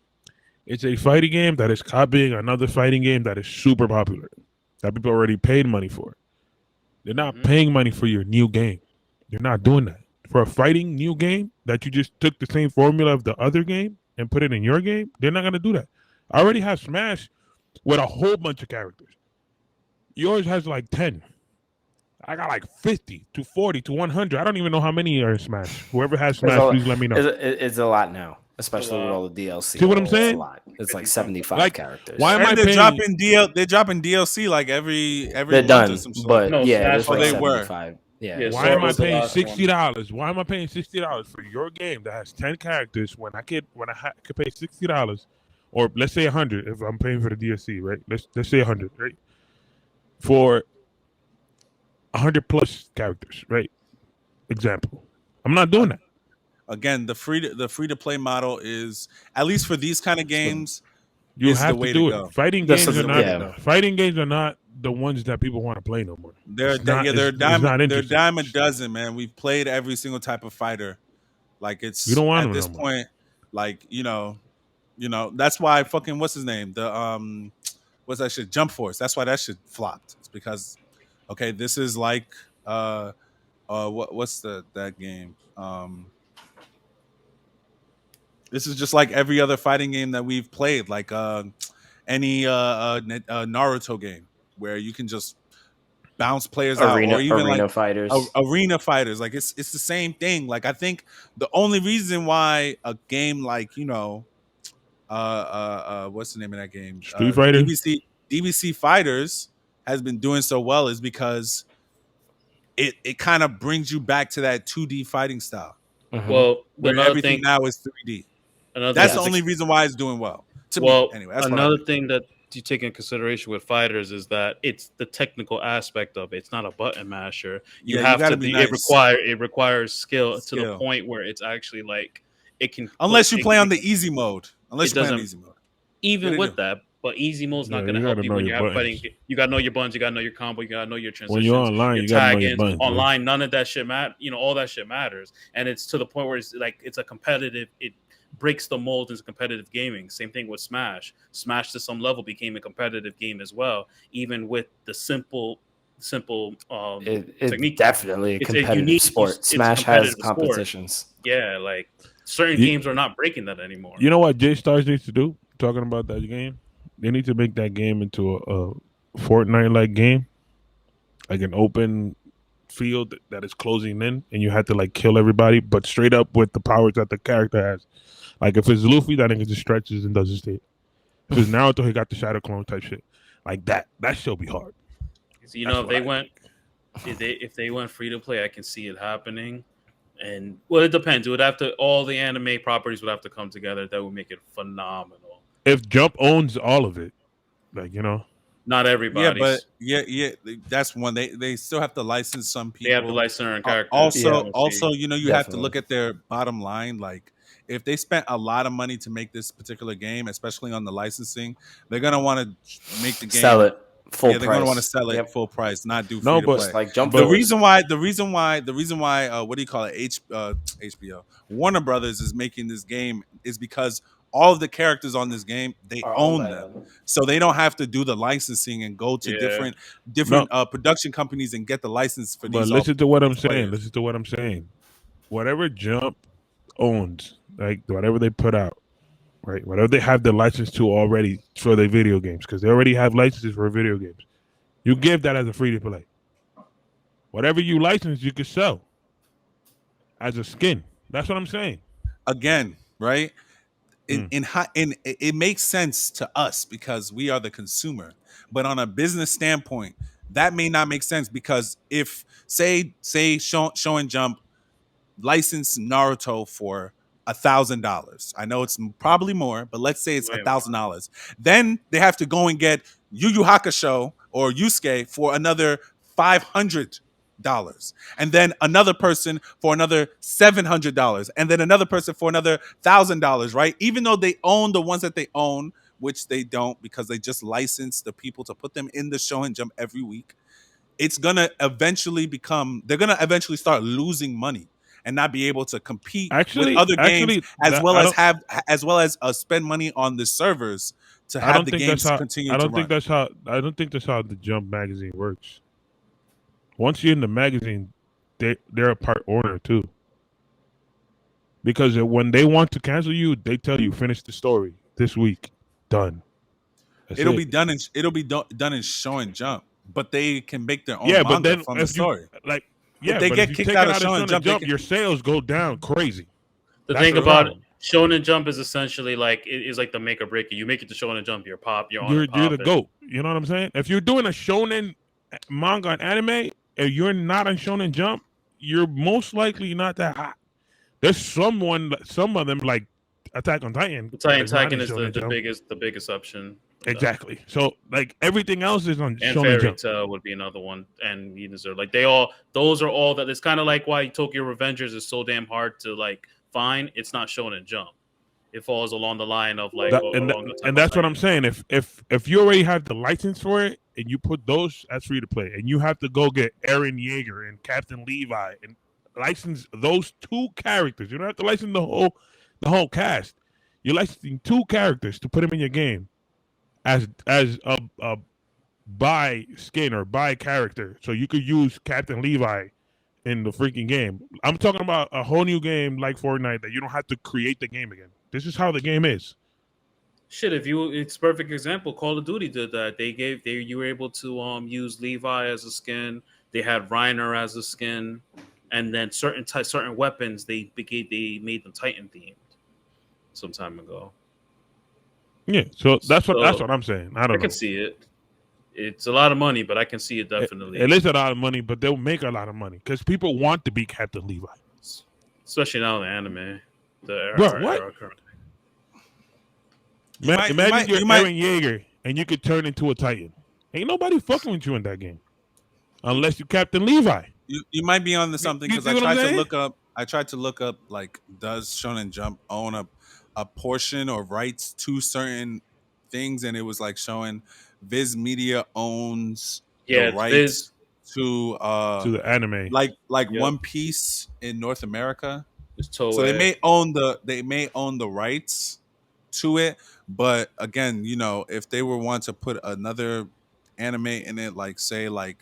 Speaker 2: It's a fighting game that is copying another fighting game that is super popular, that people already paid money for. They're not paying money for your new game. They're not doing that. For a fighting new game that you just took the same formula of the other game and put it in your game, they're not going to do that. I already have Smash with a whole bunch of characters. Yours has like 10. I got like 50 to 40 to 100. I don't even know how many are in Smash. Whoever has Smash, please let me know.
Speaker 1: It's a lot now, especially with all the DLC.
Speaker 2: See what I'm saying?
Speaker 1: It's a lot. It's like 75 characters.
Speaker 4: Why am I paying? They're dropping DLC like every
Speaker 1: they're done, but yeah, there's like
Speaker 4: they
Speaker 1: 75.
Speaker 2: Yeah. Why am I paying $60? Why am I paying $60 for your game that has 10 characters when I could pay $60 or let's say 100 if I'm paying for the DLC, right? Let's say 100, right? For 100 plus characters, right? Example. I'm not doing that.
Speaker 4: Again, the free to play model is, at least for these kind of games,
Speaker 2: you have to do it. Fighting games are not the ones that people want to play no more.
Speaker 4: They're a dime a dozen, man. We've played every single type of fighter. Like it's
Speaker 2: you don't want
Speaker 4: at this
Speaker 2: no
Speaker 4: point, like you know, that's why fucking what's his name? The what's that shit? Jump Force. That's why that shit flopped. It's because this is like what's that game? This is just like every other fighting game that we've played, like any Naruto game where you can just bounce players out, or even
Speaker 1: arena
Speaker 4: like
Speaker 1: fighters.
Speaker 4: Arena fighters. Like it's the same thing. Like I think the only reason why a game like what's the name of that game?
Speaker 2: Street Fighter.
Speaker 4: DBC Fighters has been doing so well is because it kind of brings you back to that 2D fighting style.
Speaker 3: Mm-hmm. Well,
Speaker 4: where everything now is 3D. That's the only reason why it's doing well. To me, anyway. That's
Speaker 3: another thing that you take into consideration with fighters is that it's the technical aspect of it. It's not a button masher. You have to be nice. It requires skill to the point where it's actually like it can.
Speaker 4: Unless you play on the easy mode.
Speaker 3: Even with that, but easy mode's not going to help you when you're fighting. You got to know your buttons. You got to know your combo. You got to know your transitions.
Speaker 2: When you're online, you got to know your buttons.
Speaker 3: Online, none of that shit matters. All that shit matters, and it's to the point where it's like it's a competitive. It breaks the mold into competitive gaming. Same thing with Smash. Smash to some level became a competitive game as well, even with the simple technique.
Speaker 1: Definitely a competitive sport. Smash has competitions.
Speaker 3: Sport. Yeah, like certain games are not breaking that anymore.
Speaker 2: You know what J-Stars needs to do? Talking about that game, they need to make that game into a Fortnite-like game, like an open field that is closing in, and you have to like kill everybody, but straight up with the powers that the character has. Like if it's Luffy, that nigga just stretches and does his thing. If it's Naruto, he got the shadow clone type shit. Like that shit'll be hard.
Speaker 3: So, if they went free to play, I can see it happening. And well, it depends. It would have to all the anime properties would have to come together. That would make it phenomenal.
Speaker 2: If Jump owns all of it,
Speaker 3: not everybody.
Speaker 4: Yeah, that's one. They still have to license some people.
Speaker 3: They have to license certain characters.
Speaker 4: Also, you have to look at their bottom line. Like if they spent a lot of money to make this particular game, especially on the licensing, they're gonna want to make the game
Speaker 1: sell it full price.
Speaker 4: They're gonna want to sell it full price, not do free to play.
Speaker 1: Like Jump.
Speaker 4: The reason why what do you call it? HBO Warner Brothers is making this game is because all of the characters on this game, they own them. So they don't have to do the licensing and go to different production companies and get the license for these.
Speaker 2: But listen to what I'm saying. Whatever Jump owns, like whatever they put out, right? Whatever they have the license to already for their video games, because they already have licenses for video games. You give that as a free to play. Whatever you license, you can sell as a skin. That's what I'm saying.
Speaker 4: Again, right? It makes sense to us because we are the consumer, but on a business standpoint, that may not make sense because if say Show and Jump license Naruto for $1,000, I know it's probably more, but let's say it's $1,000, then they have to go and get Yu Yu Hakusho or Yusuke for another $500. And then another person for another $700, and then another person for another $1,000, right? Even though they own the ones that they own, which they don't because they just license the people to put them in the Show and Jump every week, it's gonna eventually they're gonna eventually start losing money and not be able to compete with other games as well as spend money on the servers to have the games continue to run.
Speaker 2: I don't think that's how the Jump magazine works. Once you're in the magazine, they're a part owner too. Because when they want to cancel you, they tell you finish the story this week. Done.
Speaker 4: It'll be done in Show and Jump, but they can make their own manga from the story.
Speaker 2: But
Speaker 4: they
Speaker 2: but
Speaker 4: get
Speaker 2: if you
Speaker 4: kicked
Speaker 2: take
Speaker 4: out
Speaker 2: it
Speaker 4: of Shonen Jump,
Speaker 2: your sales go down crazy.
Speaker 3: The thing about it, Shonen Jump is essentially like it is like the make or break it. You make it to Shonen Jump, you're the
Speaker 2: GOAT. You know what I'm saying? If you're doing a shonen manga and anime and you're not on Shonen Jump, you're most likely not that hot. There's some of them like Attack on Titan.
Speaker 3: Titan is the biggest option.
Speaker 2: Exactly. So like everything else is on
Speaker 3: and
Speaker 2: Shonen
Speaker 3: Fairy
Speaker 2: Jump.
Speaker 3: Tail would be another one, and are like those are all that. It's kind of like why Tokyo Revengers is so damn hard to like find. It's not Shonen Jump. It falls along the line of like,
Speaker 2: and that's what I'm saying. If you already have the license for it and you put those as free to play, and you have to go get Eren Yeager and Captain Levi and license those 2 characters, you don't have to license the whole cast. You're licensing 2 characters to put them in your game as a buy skin or buy character, so you could use Captain Levi in the freaking game. I'm talking about a whole new game like Fortnite that you don't have to create the game again. This is how the game is.
Speaker 3: Shit, it's a perfect example. Call of Duty did that. You were able to use Levi as a skin. They had Reiner as a skin, and then certain weapons they made them Titan themed some time ago.
Speaker 2: Yeah, so that's what I'm saying. I
Speaker 3: can see it. It's a lot of money, but I can see it definitely.
Speaker 2: It is a lot of money, but they'll make a lot of money because people want to be Captain Levi,
Speaker 3: especially now in the anime.
Speaker 2: What? Imagine you're Eren Yeager and you could turn into a Titan. Ain't nobody fucking with you in that game, unless you Captain Levi.
Speaker 4: You might be on to something because I tried to look up like, does Shonen Jump own a portion or rights to certain things, and it was like showing Viz Media owns the rights to
Speaker 2: the anime,
Speaker 4: like One Piece in North America. So they may own the rights to it, but again, if they were want to put another anime in it, like say like,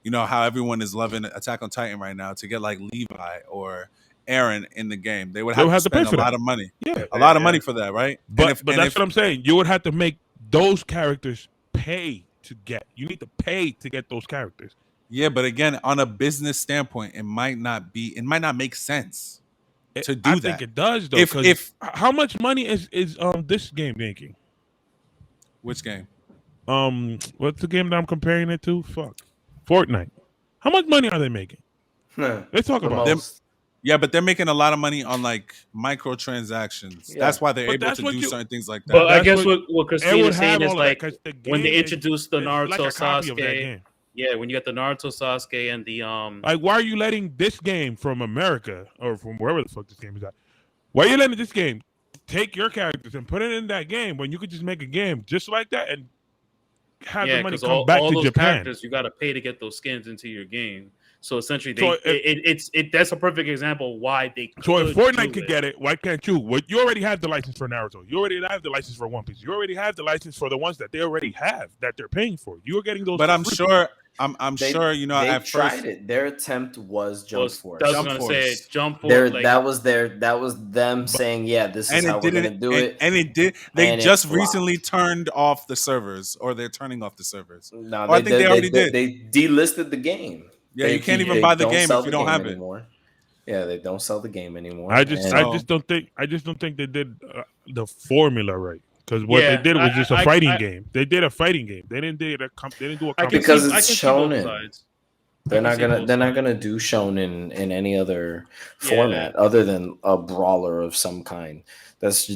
Speaker 4: how everyone is loving Attack on Titan right now, to get like Levi or Eren in the game, they would have to spend a lot of money.
Speaker 2: Yeah,
Speaker 4: a lot of money for that, right?
Speaker 2: But that's what I'm saying. You would have to make those characters pay to get. You need to pay to get those characters.
Speaker 4: Yeah, but again, on a business standpoint, it might not make sense to do that.
Speaker 2: I think it does though. If how much money is this game making?
Speaker 4: Which game?
Speaker 2: What's the game that I'm comparing it to? Fortnite. How much money are they making? Let's talk about them.
Speaker 4: Yeah, but they're making a lot of money on like microtransactions. Yeah. That's why they're able to do certain things like that.
Speaker 3: But I guess what Crispin is saying is like when they introduced the Naruto Sasuke. Yeah, when you get the Naruto Sasuke and the
Speaker 2: like, why are you letting this game from America or from wherever the fuck this game is at? Why are you letting this game take your characters and put it in that game when you could just make a game just like that and have the money come back to Japan?
Speaker 3: Characters, you got to pay to get those skins into your game. So essentially, that's a perfect example why they.
Speaker 2: So if Fortnite could get it, why can't you? You already have the license for Naruto. You already have the license for One Piece. You already have the license for the ones that they already have that they're paying for. You are getting those.
Speaker 4: But I'm sure. I'm sure
Speaker 1: they
Speaker 4: at
Speaker 1: tried
Speaker 4: first
Speaker 1: it. Their attempt was Jump Force.
Speaker 3: I was gonna say Jump Force.
Speaker 1: That was them saying, yeah, this is how we're gonna do it.
Speaker 4: And it did. They just recently turned off the servers, or they're turning off the servers.
Speaker 1: No, I think they already did. They delisted the game.
Speaker 4: Yeah, you can't even buy the game if you don't have it
Speaker 1: anymore. Yeah, they don't sell the game anymore.
Speaker 2: I just don't think they did the formula right. Because what they did was just a fighting game. They did a fighting game. They didn't do a competition.
Speaker 1: Because it's shonen. They're not gonna do shonen in any other format other than a brawler of some kind. That's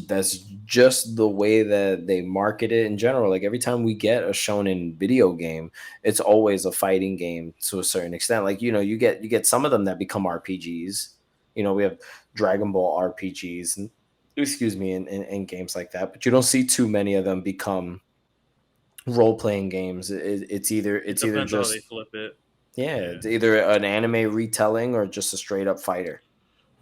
Speaker 1: just the way that they market it in general. Like every time we get a shonen video game, it's always a fighting game to a certain extent. Like you get some of them that become RPGs. We have Dragon Ball RPGs and in games like that, but you don't see too many of them become role-playing games. It's either just how they flip it. Yeah, it's either an anime retelling or just a straight up fighter.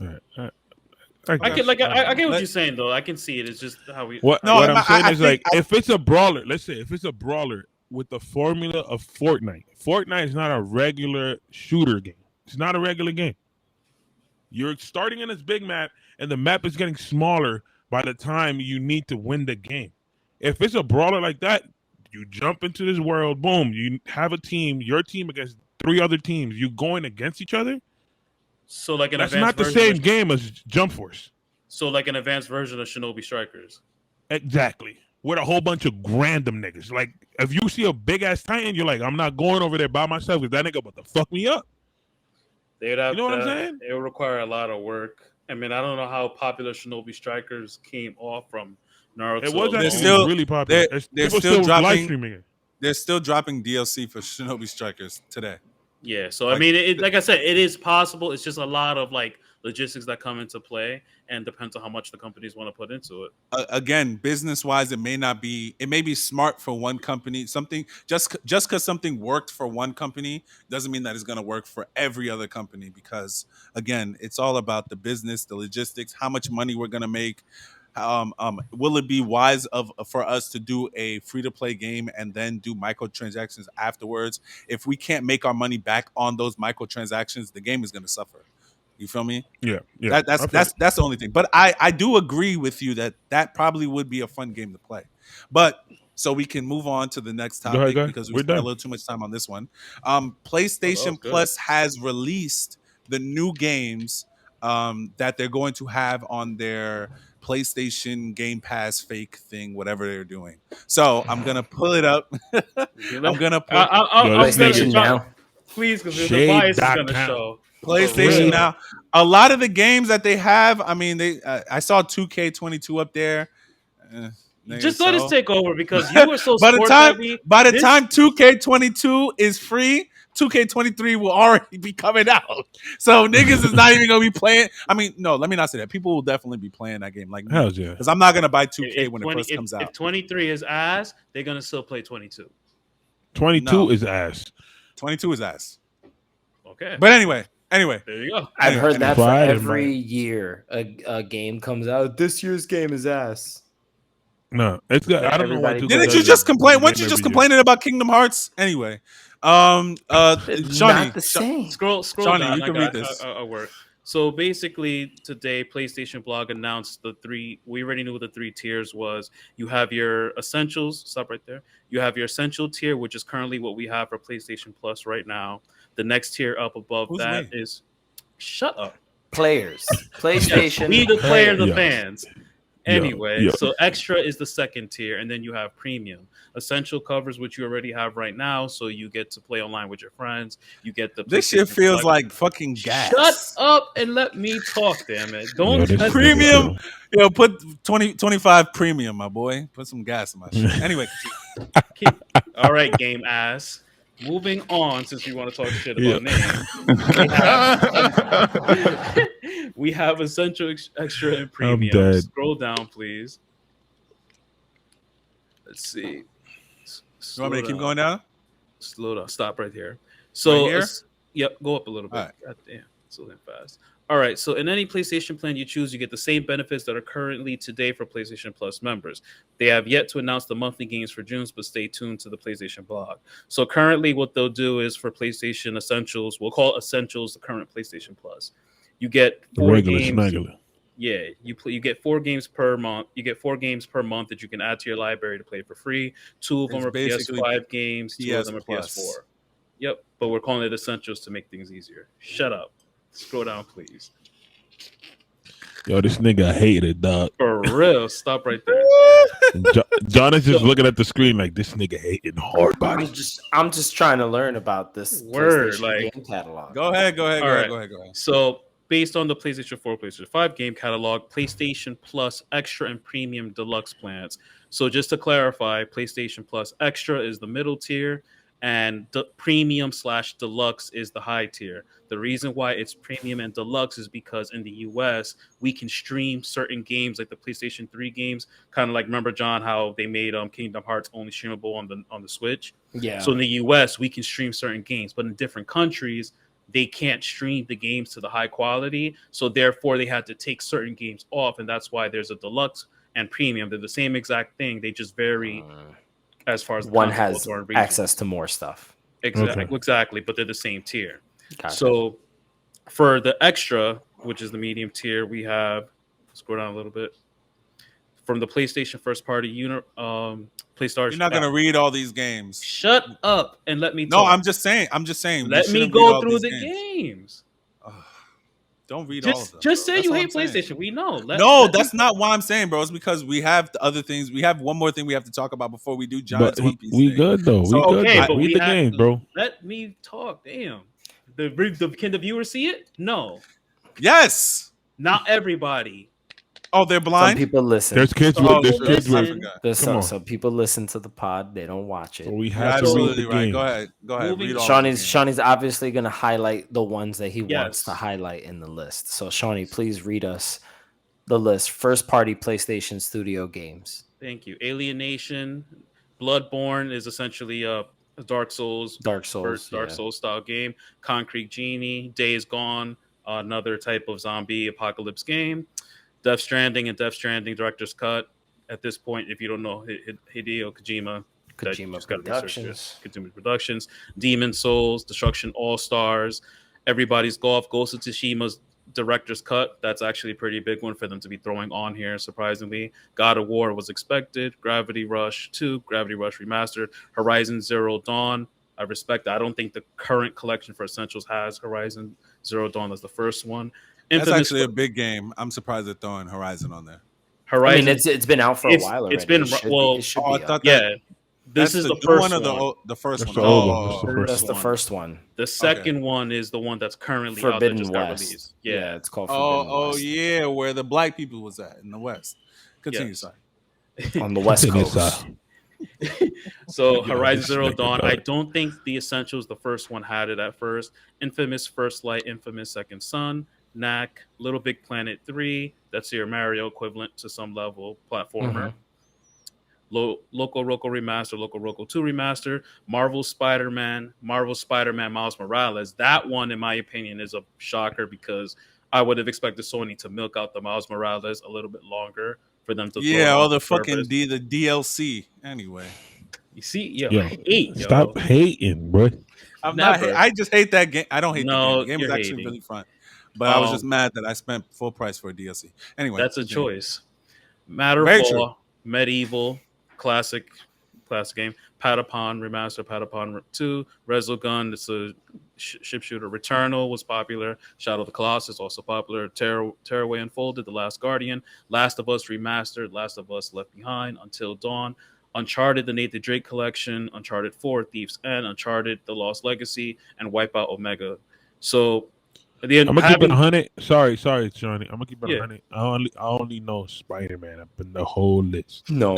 Speaker 3: I get what you're saying though. I can see it. It's just how we.
Speaker 2: What I'm saying is like if it's a brawler, let's say if it's a brawler with the formula of Fortnite. Fortnite is not a regular shooter game. It's not a regular game. You're starting in this big map, and the map is getting smaller by the time you need to win the game. If it's a brawler like that, You jump into this world, boom, you have a team, your team against 3 other teams. You going against each other.
Speaker 3: So like
Speaker 2: that's not the same game as Jump Force.
Speaker 3: So like an advanced version of Shinobi Strikers.
Speaker 2: Exactly. With a whole bunch of random niggas. Like, if you see a big ass Titan, you're like, I'm not going over there by myself because that nigga about to fuck me up.
Speaker 3: They'd have,
Speaker 2: you know what I'm saying?
Speaker 3: It would require a lot of work. I mean, I don't know how popular Shinobi Strikers came off from Naruto.
Speaker 2: It was actually really popular.
Speaker 4: They're still dropping, live streaming it. They're still dropping DLC for Shinobi Strikers today.
Speaker 3: Yeah, so I mean, like I said, it is possible. It's just a lot of like logistics that come into play, and depends on how much the companies want to put into it.
Speaker 4: Again, business wise, it may be smart for one company. Something just because something worked for one company doesn't mean that it's going to work for every other company. Because again, it's all about the business, the logistics, how much money we're going to make. Will it be wise for us to do a free-to-play game and then do microtransactions afterwards? If we can't make our money back on those microtransactions, the game is going to suffer. You feel me?
Speaker 2: Yeah.
Speaker 4: That's the only thing. But I do agree with you that probably would be a fun game to play. But so we can move on to the next topic because we spent a little too much time on this one. PlayStation Plus has released the new games that they're going to have on their PlayStation Game Pass fake thing, whatever they're doing. So I'm gonna pull it up. I'm gonna pull
Speaker 1: PlayStation Now.
Speaker 3: Please, because the bias is gonna show.
Speaker 4: PlayStation Now. A lot of the games that they have, I mean, I saw 2K22 up there.
Speaker 3: Just let us take over because you were so
Speaker 4: by the time 2K22 is free, 2K23 will already be coming out. So niggas is not even gonna be playing. I mean, no, let me not say that. People will definitely be playing that game like
Speaker 2: hell yeah.
Speaker 4: Because I'm not gonna buy 2K when it first comes out.
Speaker 3: If 23 is ass, they're gonna still play 22.
Speaker 2: 22 is ass.
Speaker 4: 22 is ass.
Speaker 3: Okay.
Speaker 4: But anyway.
Speaker 3: There you go.
Speaker 1: I've heard that for every year a game comes out. This year's game is ass.
Speaker 2: No, it's good. I don't know why.
Speaker 4: Didn't you just complain? Weren't you just complaining about Kingdom Hearts? Anyway, Shawny,
Speaker 1: not the same.
Speaker 3: Scroll
Speaker 4: Shawny,
Speaker 3: down.
Speaker 4: you can read this.
Speaker 3: Work. So basically, today PlayStation Blog announced the 3. We already knew what the 3 tiers was. You have your essentials. Stop right there. You have your essential tier, which is currently what we have for PlayStation Plus right now. The next tier up above is. Shut up.
Speaker 1: Players. PlayStation.
Speaker 3: We the players, the fans. Anyway, so extra is the second tier, and then you have premium. Essential covers what you already have right now, so you get to play online with your friends. You get the
Speaker 4: this shit feels like fucking gas.
Speaker 3: Shut up and let me talk, damn it! Don't
Speaker 4: premium. Put 25 premium, my boy. Put some gas in my shit. Anyway,
Speaker 3: all right, game ass. Moving on, since we want to talk shit about names, we have essential, extra, and premium. Scroll down, please. Let's see.
Speaker 4: You want me to keep going down?
Speaker 3: Slow down. Stop right here. So,
Speaker 4: right here?
Speaker 3: Yep, go up a little bit.
Speaker 4: Right.
Speaker 3: God damn, so damn fast. All right, so in any PlayStation plan you choose, you get the same benefits that are currently today for PlayStation Plus members. They have yet to announce the monthly games for June, but stay tuned to the PlayStation blog. So currently what they'll do is for PlayStation Essentials, we'll call Essentials the current PlayStation Plus. You get 4 games. Yeah, you get 4 games per month. You get 4 games per month that you can add to your library to play for free. 2 of them are PS5 games, 2 of them are PS4. Yep, but we're calling it Essentials to make things easier. Shut up. Scroll down, please.
Speaker 2: Yo, this nigga hated, dog.
Speaker 3: For real, stop right there.
Speaker 2: John is just looking at the screen like this nigga hating hard body.
Speaker 1: I'm just trying to learn about this
Speaker 3: word
Speaker 1: game catalog.
Speaker 4: Go ahead. Go ahead.
Speaker 3: So, based on the PlayStation 4, PlayStation 5 game catalog, PlayStation Plus Extra and Premium Deluxe plans. So, just to clarify, PlayStation Plus Extra is the middle tier, and the premium/deluxe is the high tier. The reason why it's premium and deluxe is because in the US, we can stream certain games like the PlayStation 3 games. Kind of like, remember, John, how they made Kingdom Hearts only streamable on the Switch?
Speaker 1: Yeah.
Speaker 3: So in the US, we can stream certain games, but in different countries, they can't stream the games to the high quality. So therefore, they had to take certain games off, and that's why there's a deluxe and premium. They're the same exact thing. They just vary as far as
Speaker 1: one has access to more stuff.
Speaker 3: Exactly, but they're the same tier.
Speaker 1: Gotcha.
Speaker 3: So for the extra, which is the medium tier, we have, scroll down a little bit, from the PlayStation first party PlayStation.
Speaker 4: You're not gonna read all these games.
Speaker 3: Shut up and let me talk.
Speaker 4: No, I'm just saying.
Speaker 3: Let me go through the games.
Speaker 4: Don't read all of them.
Speaker 3: Just say you hate PlayStation. We know.
Speaker 4: That's not why I'm saying, bro. It's because we have the other things. We have one more thing we have to talk about before we do Giants One Piece.
Speaker 2: We good though.
Speaker 3: So,
Speaker 2: we good. Though. Read the game, bro.
Speaker 3: Let me talk. Damn. Can the viewers see it? No.
Speaker 4: Yes.
Speaker 3: Not everybody.
Speaker 4: Oh, they're blind.
Speaker 1: Some people listen.
Speaker 2: There's kids.
Speaker 1: There's some people listen to the pod. They don't watch it.
Speaker 2: So we have to read the game.
Speaker 4: Go ahead. Read all
Speaker 1: Shawny's obviously going to highlight the ones that he wants to highlight in the list. So Shawny, please read us the list. First party PlayStation Studio games.
Speaker 3: Thank you. Alienation, Bloodborne is essentially a Dark Souls style game. Concrete Genie, Days Gone, another type of zombie apocalypse game. Death Stranding and Death Stranding Director's Cut. At this point, if you don't know Hideo Kojima Productions, Demon Souls, Destruction All Stars, Everybody's Golf, Ghost of Tsushima's Director's Cut. That's actually a pretty big one for them to be throwing on here, surprisingly. God of War was expected. Gravity Rush 2, Gravity Rush Remastered, Horizon Zero Dawn. I respect that. I don't think the current collection for Essentials has Horizon Zero Dawn as the first one.
Speaker 4: That's actually a big game. I'm surprised they're throwing Horizon on there.
Speaker 1: Horizon, I mean, it's been out for a while already.
Speaker 3: It's been This is the first one.
Speaker 4: The first one.
Speaker 1: That's the first one.
Speaker 3: The second one is the one that's currently
Speaker 1: Forbidden
Speaker 3: out that just
Speaker 1: West.
Speaker 3: got released.
Speaker 1: Yeah, it's called Forbidden West.
Speaker 4: Yeah, where the black people was at in the West. Continue, sorry.
Speaker 1: On the West Coast.
Speaker 3: So Horizon Zero Dawn, I don't think the Essentials, the first one, had it at first. Infamous First Light, Infamous Second Son, Knack, Little Big Planet 3, that's your Mario equivalent to some level, platformer. Loco Roco Remaster, Loco Roco 2 Remaster, Marvel Spider-Man Miles Morales. That one, in my opinion, is a shocker because I would have expected Sony to milk out the Miles Morales a little bit longer for them to
Speaker 4: all the fucking the DLC anyway.
Speaker 3: You see,
Speaker 2: stop hating, bro.
Speaker 4: I just hate that game. I don't hate the game. The game was actually really fun. But I was just mad that I spent full price for a DLC. Anyway,
Speaker 3: that's a choice. Matterfall, Medieval, classic game. Patapon Remaster, Patapon 2, Resogun, it's a ship shooter. Returnal was popular. Shadow of the Colossus also popular. Tearaway Unfolded, The Last Guardian, Last of Us Remastered, Last of Us Left Behind, Until Dawn, Uncharted, the Nathan Drake Collection, Uncharted 4, Thief's End, Uncharted, The Lost Legacy, and Wipeout Omega. So
Speaker 2: I'm gonna keep it 100. Sorry, Johnny. I'm gonna keep it 100. I only know Spider-Man up in the whole list.
Speaker 1: No.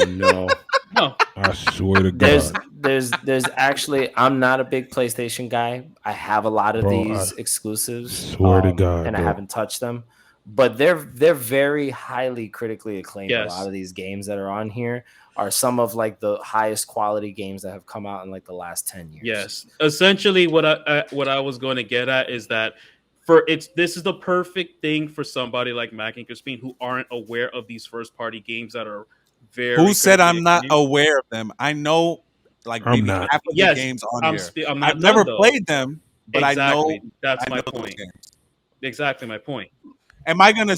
Speaker 2: I swear to God.
Speaker 1: There's actually, I'm not a big PlayStation guy. I have a lot of these exclusives.
Speaker 2: Swear to God,
Speaker 1: and I haven't touched them. But they're very highly critically acclaimed.
Speaker 3: Yes.
Speaker 1: A lot of these games that are on here are some of like the highest quality games that have come out in like the last 10 years.
Speaker 3: Yes. Essentially, what I was going to get at is that this is the perfect thing for somebody like Macky and Crispin who aren't aware of these first party games that are very.
Speaker 4: Who said I'm not aware of them? I know, like maybe half of the games on here. I've never played them, but I know.
Speaker 3: That's my point. Exactly my point.
Speaker 4: Am I gonna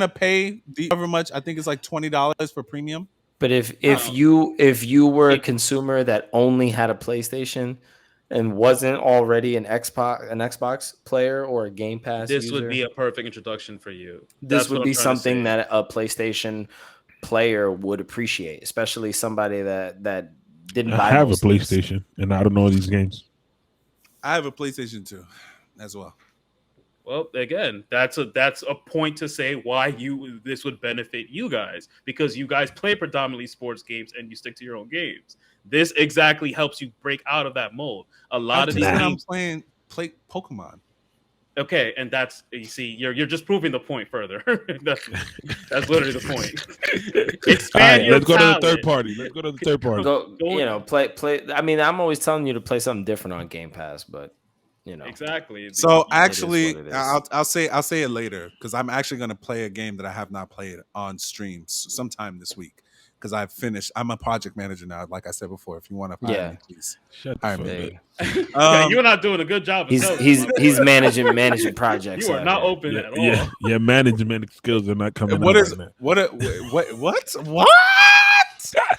Speaker 4: pay however much? I think it's like $20 for premium.
Speaker 1: But if you were a consumer that only had a PlayStation and wasn't already an Xbox player or a Game Pass
Speaker 3: user, would be a perfect introduction for you.
Speaker 1: This would be something that a PlayStation player would appreciate, especially somebody that didn't buy.
Speaker 2: I have a PlayStation and I don't know these games.
Speaker 4: I have a PlayStation 2 as well.
Speaker 3: Well, again, that's a point to say why this would benefit you guys, because you guys play predominantly sports games and you stick to your own games. This exactly helps you break out of that mold. A lot of these games,
Speaker 4: I'm play Pokemon.
Speaker 3: Okay, and that's, you see, you're just proving the point further. that's literally the point. Expand your
Speaker 2: let's go
Speaker 3: talent.
Speaker 2: to the third party.
Speaker 1: Play. I mean, I'm always telling you to play something different on Game Pass, but
Speaker 3: exactly.
Speaker 4: So actually, I'll say it later because I'm actually going to play a game that I have not played on streams sometime this week. Because I've finished. I'm a project manager now, like I said before. If you want to hire me, please hire me.
Speaker 3: You're not doing a good job.
Speaker 1: He's managing projects.
Speaker 3: You are not open at all.
Speaker 2: Yeah, management skills are not coming.
Speaker 4: What?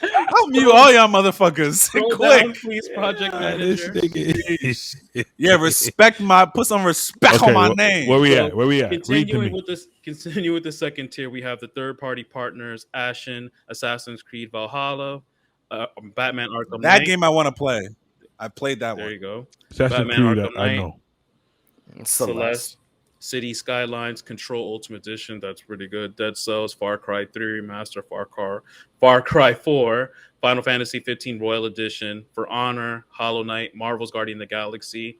Speaker 4: I'll mute all y'all motherfuckers. Quick.
Speaker 3: Please, project manager.
Speaker 4: Yeah, put some respect on my name.
Speaker 2: Where we at?
Speaker 3: Continuing with the second tier, we have the third-party partners: Ashen, Assassin's Creed Valhalla, Batman Arkham
Speaker 4: That
Speaker 3: Knight.
Speaker 4: game I want to play. I played that one.
Speaker 3: There you go.
Speaker 2: Assassin's
Speaker 3: Batman
Speaker 2: Creed,
Speaker 3: Arkham Knight.
Speaker 2: I know.
Speaker 1: Celeste.
Speaker 3: City Skylines, Control Ultimate Edition. That's pretty good. Dead Cells, Far Cry 3 Remaster, Far Cry 4, Final Fantasy 15 Royal Edition, For Honor, Hollow Knight, Marvel's Guardian of the Galaxy.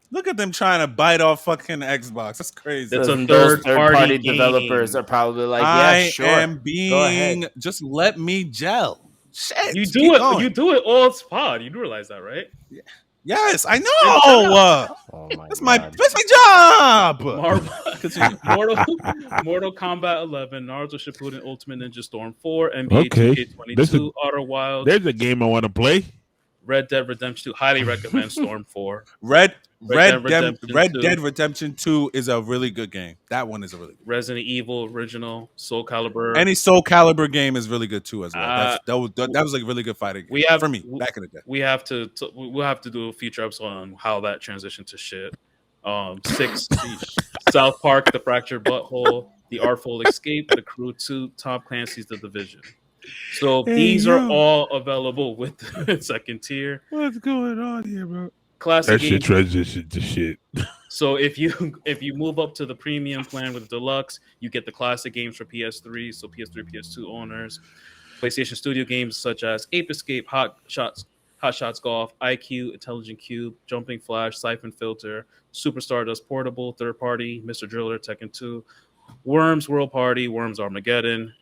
Speaker 4: Look at them trying to bite off fucking Xbox. That's crazy.
Speaker 3: That's
Speaker 1: a third-party developers are probably like, yeah, sure.
Speaker 4: I am being. Just let me gel. Shit.
Speaker 3: You do it. Going. You do it all spot. You do realize that, right?
Speaker 4: Yeah. Yes, I know.
Speaker 1: Oh my
Speaker 4: that's
Speaker 1: God.
Speaker 4: my job.
Speaker 3: Mortal Kombat 11, Naruto Shippuden Ultimate Ninja Storm 4, NBA 2K22, Outer Wilds.
Speaker 2: There's a game I want to play.
Speaker 3: Red Dead Redemption 2. Highly recommend Storm 4.
Speaker 4: Red Dead Redemption 2 is a really good game. That one is a really good game.
Speaker 3: Resident Evil Original, Soul Calibur.
Speaker 4: Any Soul Calibur game is really good too as well. That was like a really good fighting game for me back in the day.
Speaker 3: We'll have to do a future episode on how that transitioned to shit. 6 South Park, The Fractured Butthole, The Artful Escape, The Crew 2, Tom Clancy's The Division. So these are all available with the second tier.
Speaker 2: What's going on here, bro?
Speaker 3: Classic
Speaker 2: that shit transition to shit.
Speaker 3: So if you move up to the premium plan with deluxe, you get the classic games for PS3, so PS3, PS2 owners, PlayStation Studio games such as Ape Escape, Hot Shots Golf, IQ, Intelligent Cube, Jumping Flash, Siphon Filter, Super Stardust Portable, Third Party, Mr. Driller, Tekken 2, Worms World Party, Worms Armageddon.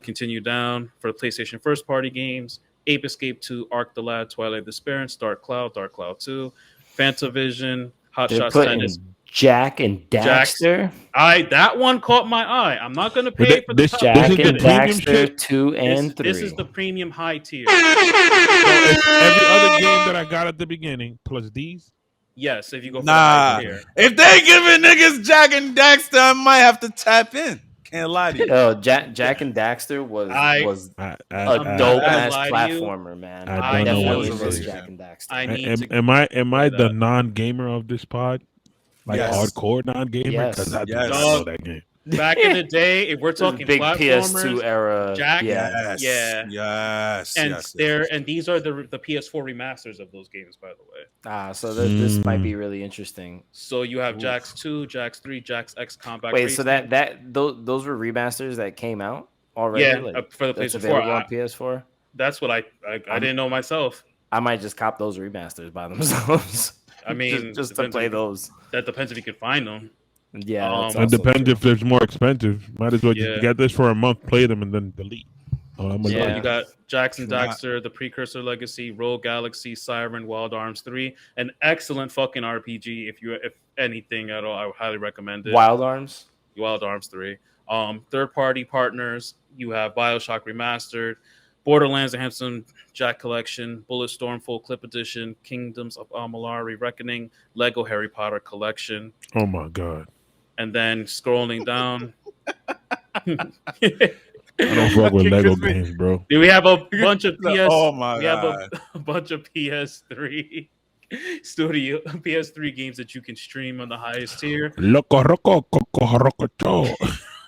Speaker 3: Continue down for the PlayStation First Party games: Ape Escape 2, Arc the Lad, Twilight Disappearance, Dark Cloud 2, Fantavision, Hot Shots Tennis,
Speaker 1: Jack and Daxter.
Speaker 3: That one caught my eye. I'm not going to pay for this.
Speaker 1: Jack and Daxter 2 and 3.
Speaker 3: This is the premium high tier.
Speaker 2: So it's every other game that I got at the beginning plus these.
Speaker 3: Yes, if you go for the high tier.
Speaker 4: If they giving niggas Jack and Daxter, I might have to tap in. Can't lie to you.
Speaker 1: Yo, Jack and Daxter was a dope ass platformer, man.
Speaker 2: I definitely
Speaker 1: miss Jack and Daxter.
Speaker 2: Am I the non-gamer of this pod? Like hardcore non-gamer? Because I don't know that game.
Speaker 3: Back in the day, if we're talking
Speaker 1: big
Speaker 3: platformers,
Speaker 1: PS2 era,
Speaker 3: Jack, and these are the PS4 remasters of those games, by the way.
Speaker 1: So this might be really interesting.
Speaker 3: So you have Jax 2, Jax 3, Jax X Combat.
Speaker 1: Wait, so those were remasters that came out already?
Speaker 3: Yeah, for the PlayStation 4.
Speaker 1: On PS4.
Speaker 3: That's what I didn't know myself.
Speaker 1: I might just cop those remasters by themselves.
Speaker 3: I mean,
Speaker 1: just to play those.
Speaker 3: That depends if you can find them.
Speaker 1: Yeah,
Speaker 2: it depends if it's more expensive. Might as well just get this for a month, play them, and then delete.
Speaker 3: You got Jackson Daxter, The Precursor Legacy, Rogue Galaxy, Siren, Wild Arms 3, an excellent fucking RPG. If anything at all, I would highly recommend it.
Speaker 1: Wild Arms
Speaker 3: 3. Third party partners, you have BioShock Remastered, Borderlands: The Handsome Jack Collection, Bulletstorm Full Clip Edition, Kingdoms of Amalur: Reckoning, Lego Harry Potter Collection.
Speaker 2: Oh my god!
Speaker 3: And then scrolling down.
Speaker 2: I don't fuck with Lego games, bro.
Speaker 3: Do we have a bunch of PS?
Speaker 4: Oh my god!
Speaker 3: We have a bunch of PS3 studio PS3 games that you can stream on the highest tier.
Speaker 2: Loco Roco Coco Rococho.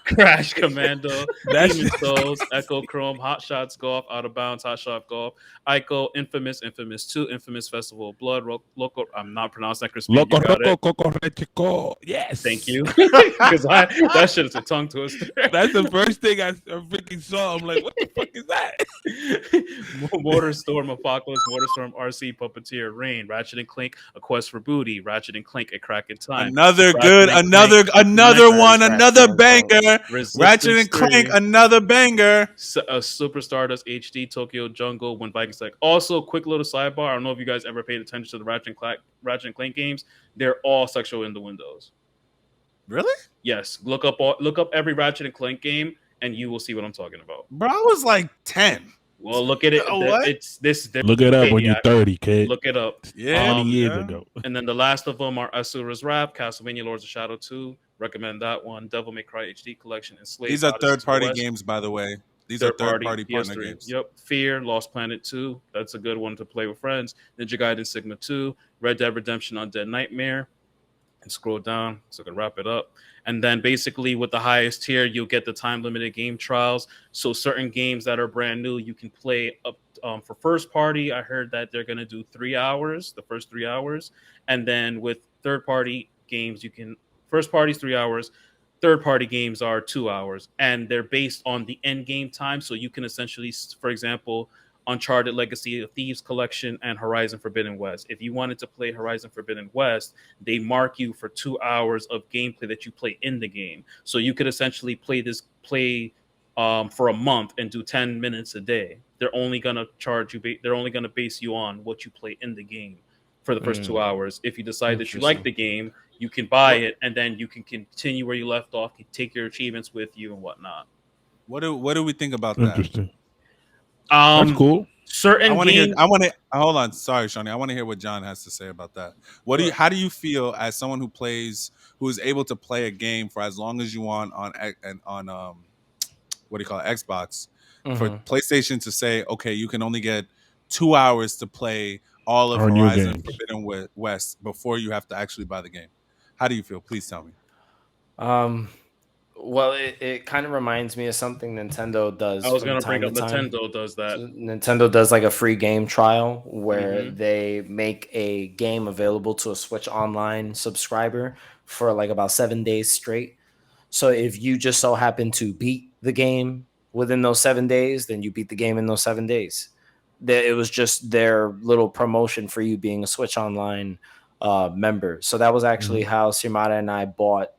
Speaker 3: Crash Commando, Demon Souls, Echo Chrome, Hot Shots Golf, Out of Bounds, Hot Shot Golf, Ico, Infamous 2, Infamous Festival of Blood, Loco. I'm not pronouncing that, Crispin.
Speaker 2: Loco Roco Coco Rechico. Yes,
Speaker 3: thank you. Because that shit is a tongue twister.
Speaker 2: That's the first thing I freaking saw. I'm like, what the fuck is that?
Speaker 3: Motorstorm Apocalypse, Motorstorm RC Puppeteer, Rain, Ratchet and Clank, A Quest for Booty, Ratchet and Clank, A Crack in Time.
Speaker 4: Another banger. Ratchet and Clank, another banger.
Speaker 3: Super Stardust HD, Tokyo Jungle, When Vikings Like. Also, quick little sidebar. I don't know if you guys ever paid attention to the Ratchet and Clank games. They're all sexual innuendos.
Speaker 4: Really?
Speaker 3: Yes. Look up every Ratchet and Clank game, and you will see what I'm talking about.
Speaker 4: Bro, I was like 10.
Speaker 3: Well, look at it. It's this.
Speaker 2: Look it up when you're 30, kid.
Speaker 3: Look it up.
Speaker 4: Yeah,
Speaker 2: 20 years ago. And
Speaker 3: then the last of them are Asura's Wrath, Castlevania Lords of Shadow 2. Recommend that one. Devil May Cry HD Collection, and Slave.
Speaker 4: These are third-party games, by the way. These are third-party partner
Speaker 3: PS3.
Speaker 4: games.
Speaker 3: Yep. Fear, Lost Planet 2. That's a good one to play with friends. Ninja Gaiden Sigma 2, Red Dead Redemption Undead Nightmare. And scroll down so I can wrap it up. And then basically with the highest tier, you'll get the time-limited game trials. So certain games that are brand new, you can play up for first party. I heard that they're going to do 3 hours, the first 3 hours. And then with third-party games, you can first party's 3 hours. Third-party games are 2 hours, and they're based on the end game time. So you can essentially, for example, Uncharted Legacy of Thieves Collection and Horizon Forbidden West. If you wanted to play Horizon Forbidden West, they mark you for 2 hours of gameplay that you play in the game. So you could essentially play for a month and do 10 minutes a day. They're only gonna charge you. They're only gonna base you on what you play in the game for the first 2 hours. If you decide that you like the game, you can buy it, and then you can continue where you left off. You take your achievements with you and whatnot.
Speaker 4: What do we think about that?
Speaker 2: Interesting. That's cool.
Speaker 3: Certain games.
Speaker 4: Hold on. Sorry, Shawny. I want to hear what John has to say about that. How do you feel as someone who is able to play a game for as long as you want on what do you call it, Xbox, for PlayStation to say, okay, you can only get 2 hours to play all of Horizon Forbidden West before you have to actually buy the game. How do you feel? Please tell me.
Speaker 1: Well, it kind of reminds me of something Nintendo does.
Speaker 3: I was going to bring up Nintendo does that.
Speaker 1: So Nintendo does like a free game trial where they make a game available to a Switch Online subscriber for like about 7 days straight. So if you just so happen to beat the game within those 7 days, then you beat the game in those 7 days. It was just their little promotion for you being a Switch Online member. So that was actually how Sirmata and I bought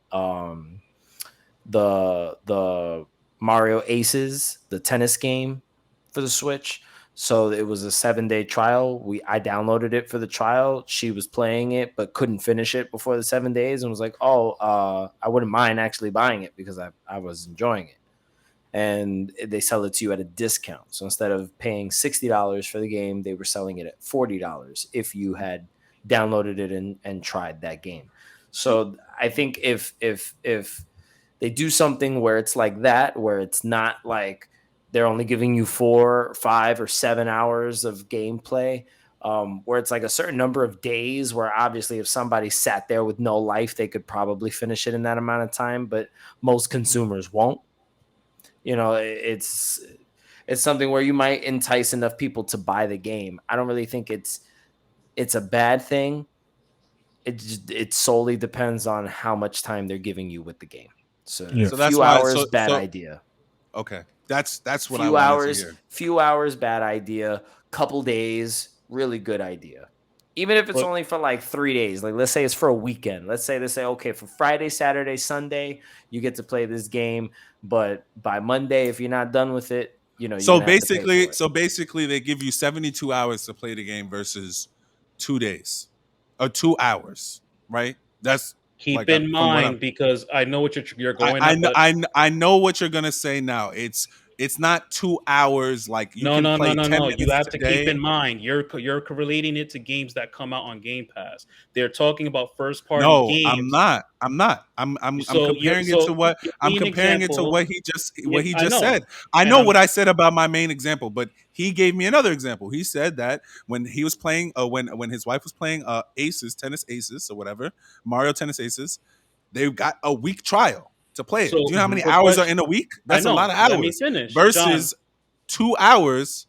Speaker 1: the Mario Aces, the tennis game for the Switch. So it was a 7-day trial. I downloaded it for the trial. She was playing it, but couldn't finish it before the 7 days and was like, I wouldn't mind actually buying it because I was enjoying it. And they sell it to you at a discount. So instead of paying $60 for the game, they were selling it at $40 if you had downloaded it and tried that game. So I think if they do something where it's like that, where it's not like they're only giving you 4, 5, or 7 hours of gameplay, where it's like a certain number of days where obviously if somebody sat there with no life, they could probably finish it in that amount of time, but most consumers won't. You know, it's something where you might entice enough people to buy the game. I don't really think it's a bad thing. It solely depends on how much time they're giving you with the game. So that's few hours, bad idea.
Speaker 4: Okay, that's what I wanted to hear.
Speaker 1: Few hours, bad idea. Couple days, really good idea. Even if it's only for like 3 days, like let's say it's for a weekend. Let's say they say, okay, for Friday, Saturday, Sunday, you get to play this game, but by Monday, if you're not done with it, you know.
Speaker 4: So basically, they give you 72 hours to play the game versus 2 days or 2 hours, right? That's
Speaker 3: keep in mind because I know what you're going.
Speaker 4: I know what you're gonna say now. It's not 2 hours like you can play 10 minutes
Speaker 3: You have to
Speaker 4: today.
Speaker 3: keep in mind you're relating it to games that come out on Game Pass. They're talking about first party games.
Speaker 4: I'm not. I'm comparing it to what he just said. I know what I said about my main example, but he gave me another example. He said that when he was playing when his wife was playing Tennis Aces or whatever, Mario Tennis Aces, they got a week trial to play it. Do you know how many hours are in a week? That's a lot of hours.
Speaker 3: Let me finish.
Speaker 4: Versus 2 hours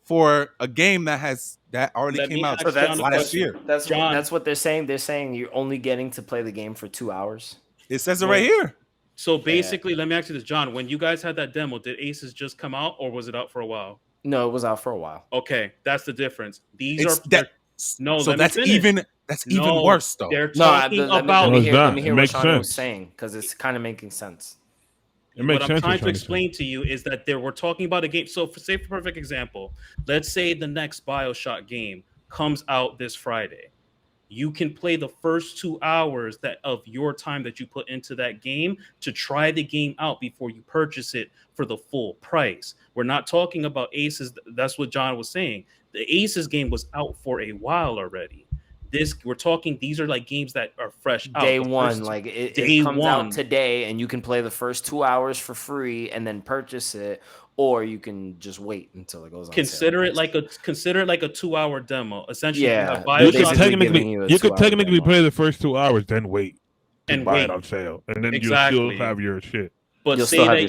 Speaker 4: for a game that already came out last year.
Speaker 1: That's what they're saying. They're saying you're only getting to play the game for 2 hours.
Speaker 4: It says it right here.
Speaker 3: So basically, let me ask you this, John. When you guys had that demo, did Aces just come out or was it out for a while?
Speaker 1: No, it was out for a while.
Speaker 3: Okay, that's the difference.
Speaker 4: That's even worse though.
Speaker 1: They're talking about. Let me hear what Shawny was saying because it's kind of making sense.
Speaker 3: What I'm trying to explain to you is that we're talking about a game. So, for perfect example, let's say the next BioShock game comes out this Friday. You can play the first 2 hours of your time that you put into that game to try the game out before you purchase it for the full price. We're not talking about Aces. That's what John was saying. The Aces game was out for a while already. we're talking. These are like games that are fresh out.
Speaker 1: Day one, like it comes out today, and you can play the first 2 hours for free, and then purchase it, or you can just wait until it goes on.
Speaker 3: Consider it like a 2-hour demo. Essentially,
Speaker 1: yeah.
Speaker 2: You could technically play the first 2 hours, then wait and buy it on sale, and then you still have your shit.
Speaker 3: But
Speaker 1: you'll still have your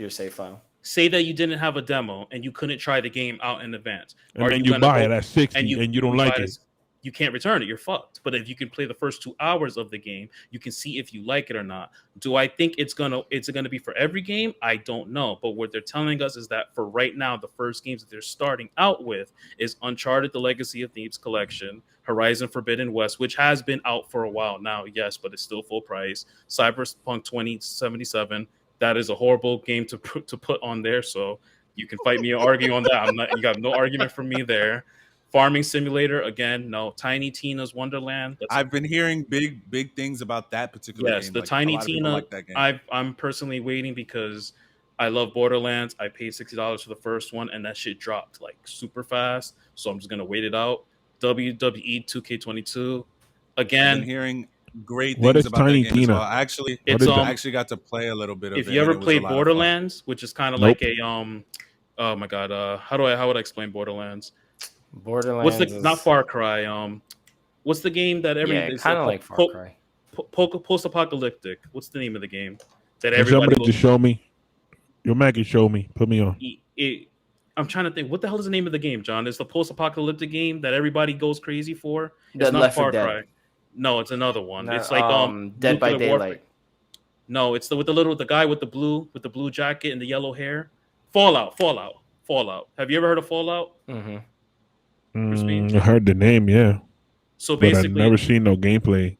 Speaker 1: save file.
Speaker 3: Say that you didn't have a demo and you couldn't try the game out in advance,
Speaker 2: and then you buy it at 60, and you don't like it.
Speaker 3: You can't return it. You're fucked. But if you can play the first 2 hours of the game, you can see if you like it or not. Do I think it's gonna be for every game? I don't know. But what they're telling us is that for right now, the first games that they're starting out with is Uncharted: The Legacy of Thieves Collection, Horizon Forbidden West, which has been out for a while now, yes, but it's still full price. Cyberpunk 2077. That is a horrible game to put on there. So you can fight me and argue on that. You got no argument from me there. Farming Simulator, again, no. Tiny Tina's Wonderland.
Speaker 4: I've been hearing big things about that particular game.
Speaker 3: Yes, the Tiny Tina. Like that game. I'm personally waiting because I love Borderlands. I paid $60 for the first one, and that shit dropped like super fast. So I'm just gonna wait it out. WWE 2K22. Again,
Speaker 4: I've been hearing great things about Tiny that game Tina? As well. I actually got to play a little bit of it.
Speaker 3: If you ever played Borderlands, which is kind of like a oh my god, how would I explain Borderlands?
Speaker 1: Borderlands.
Speaker 3: Not Far Cry? What's the game that
Speaker 1: kind of like Far Cry?
Speaker 3: Post-apocalyptic. What's the name of the game that everybody?
Speaker 2: Somebody just show me. Your Macky show me. Put me on.
Speaker 3: I'm trying to think. What the hell is the name of the game, John? It's the post-apocalyptic game that everybody goes crazy for. It's not Far Cry. No, it's another one. It's like
Speaker 1: Dead by Daylight.
Speaker 3: Warfare. No, it's the guy with the blue jacket and the yellow hair. Fallout. Have you ever heard of Fallout?
Speaker 1: Mm-hmm.
Speaker 2: I heard the name, yeah.
Speaker 3: So basically,
Speaker 2: but I've never seen no gameplay.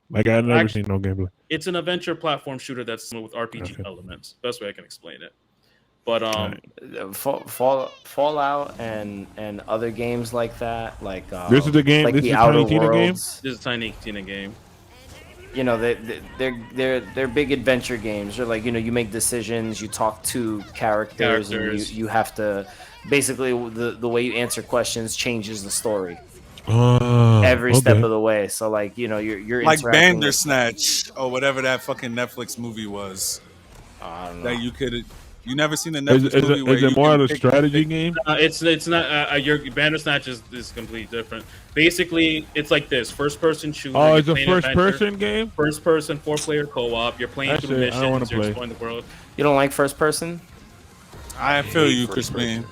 Speaker 2: Seen no gameplay.
Speaker 3: It's an adventure platform shooter that's with RPG elements. Best way I can explain it. But
Speaker 1: Fallout and other games like that, like
Speaker 2: this is the game. Like this is Tiny Tina game.
Speaker 3: This is Tiny Tina game.
Speaker 1: You know, they're big adventure games. They're like, you know, you make decisions, you talk to characters. And you have to basically the way you answer questions changes the story every step of the way. So like, you know, you're
Speaker 4: like Bandersnatch or whatever that fucking Netflix movie was.
Speaker 1: I don't know.
Speaker 4: That you could. You never seen the Netflix movie?
Speaker 2: Is it more of a strategy game?
Speaker 3: It's not. Your Bandersnatch is completely different. Basically, it's like this: first-person shooter.
Speaker 2: Oh, it's a first-person game.
Speaker 3: First-person, 4-player co-op. You're playing through missions. You're exploring the world.
Speaker 1: You don't like first-person?
Speaker 4: I feel you, Crispin.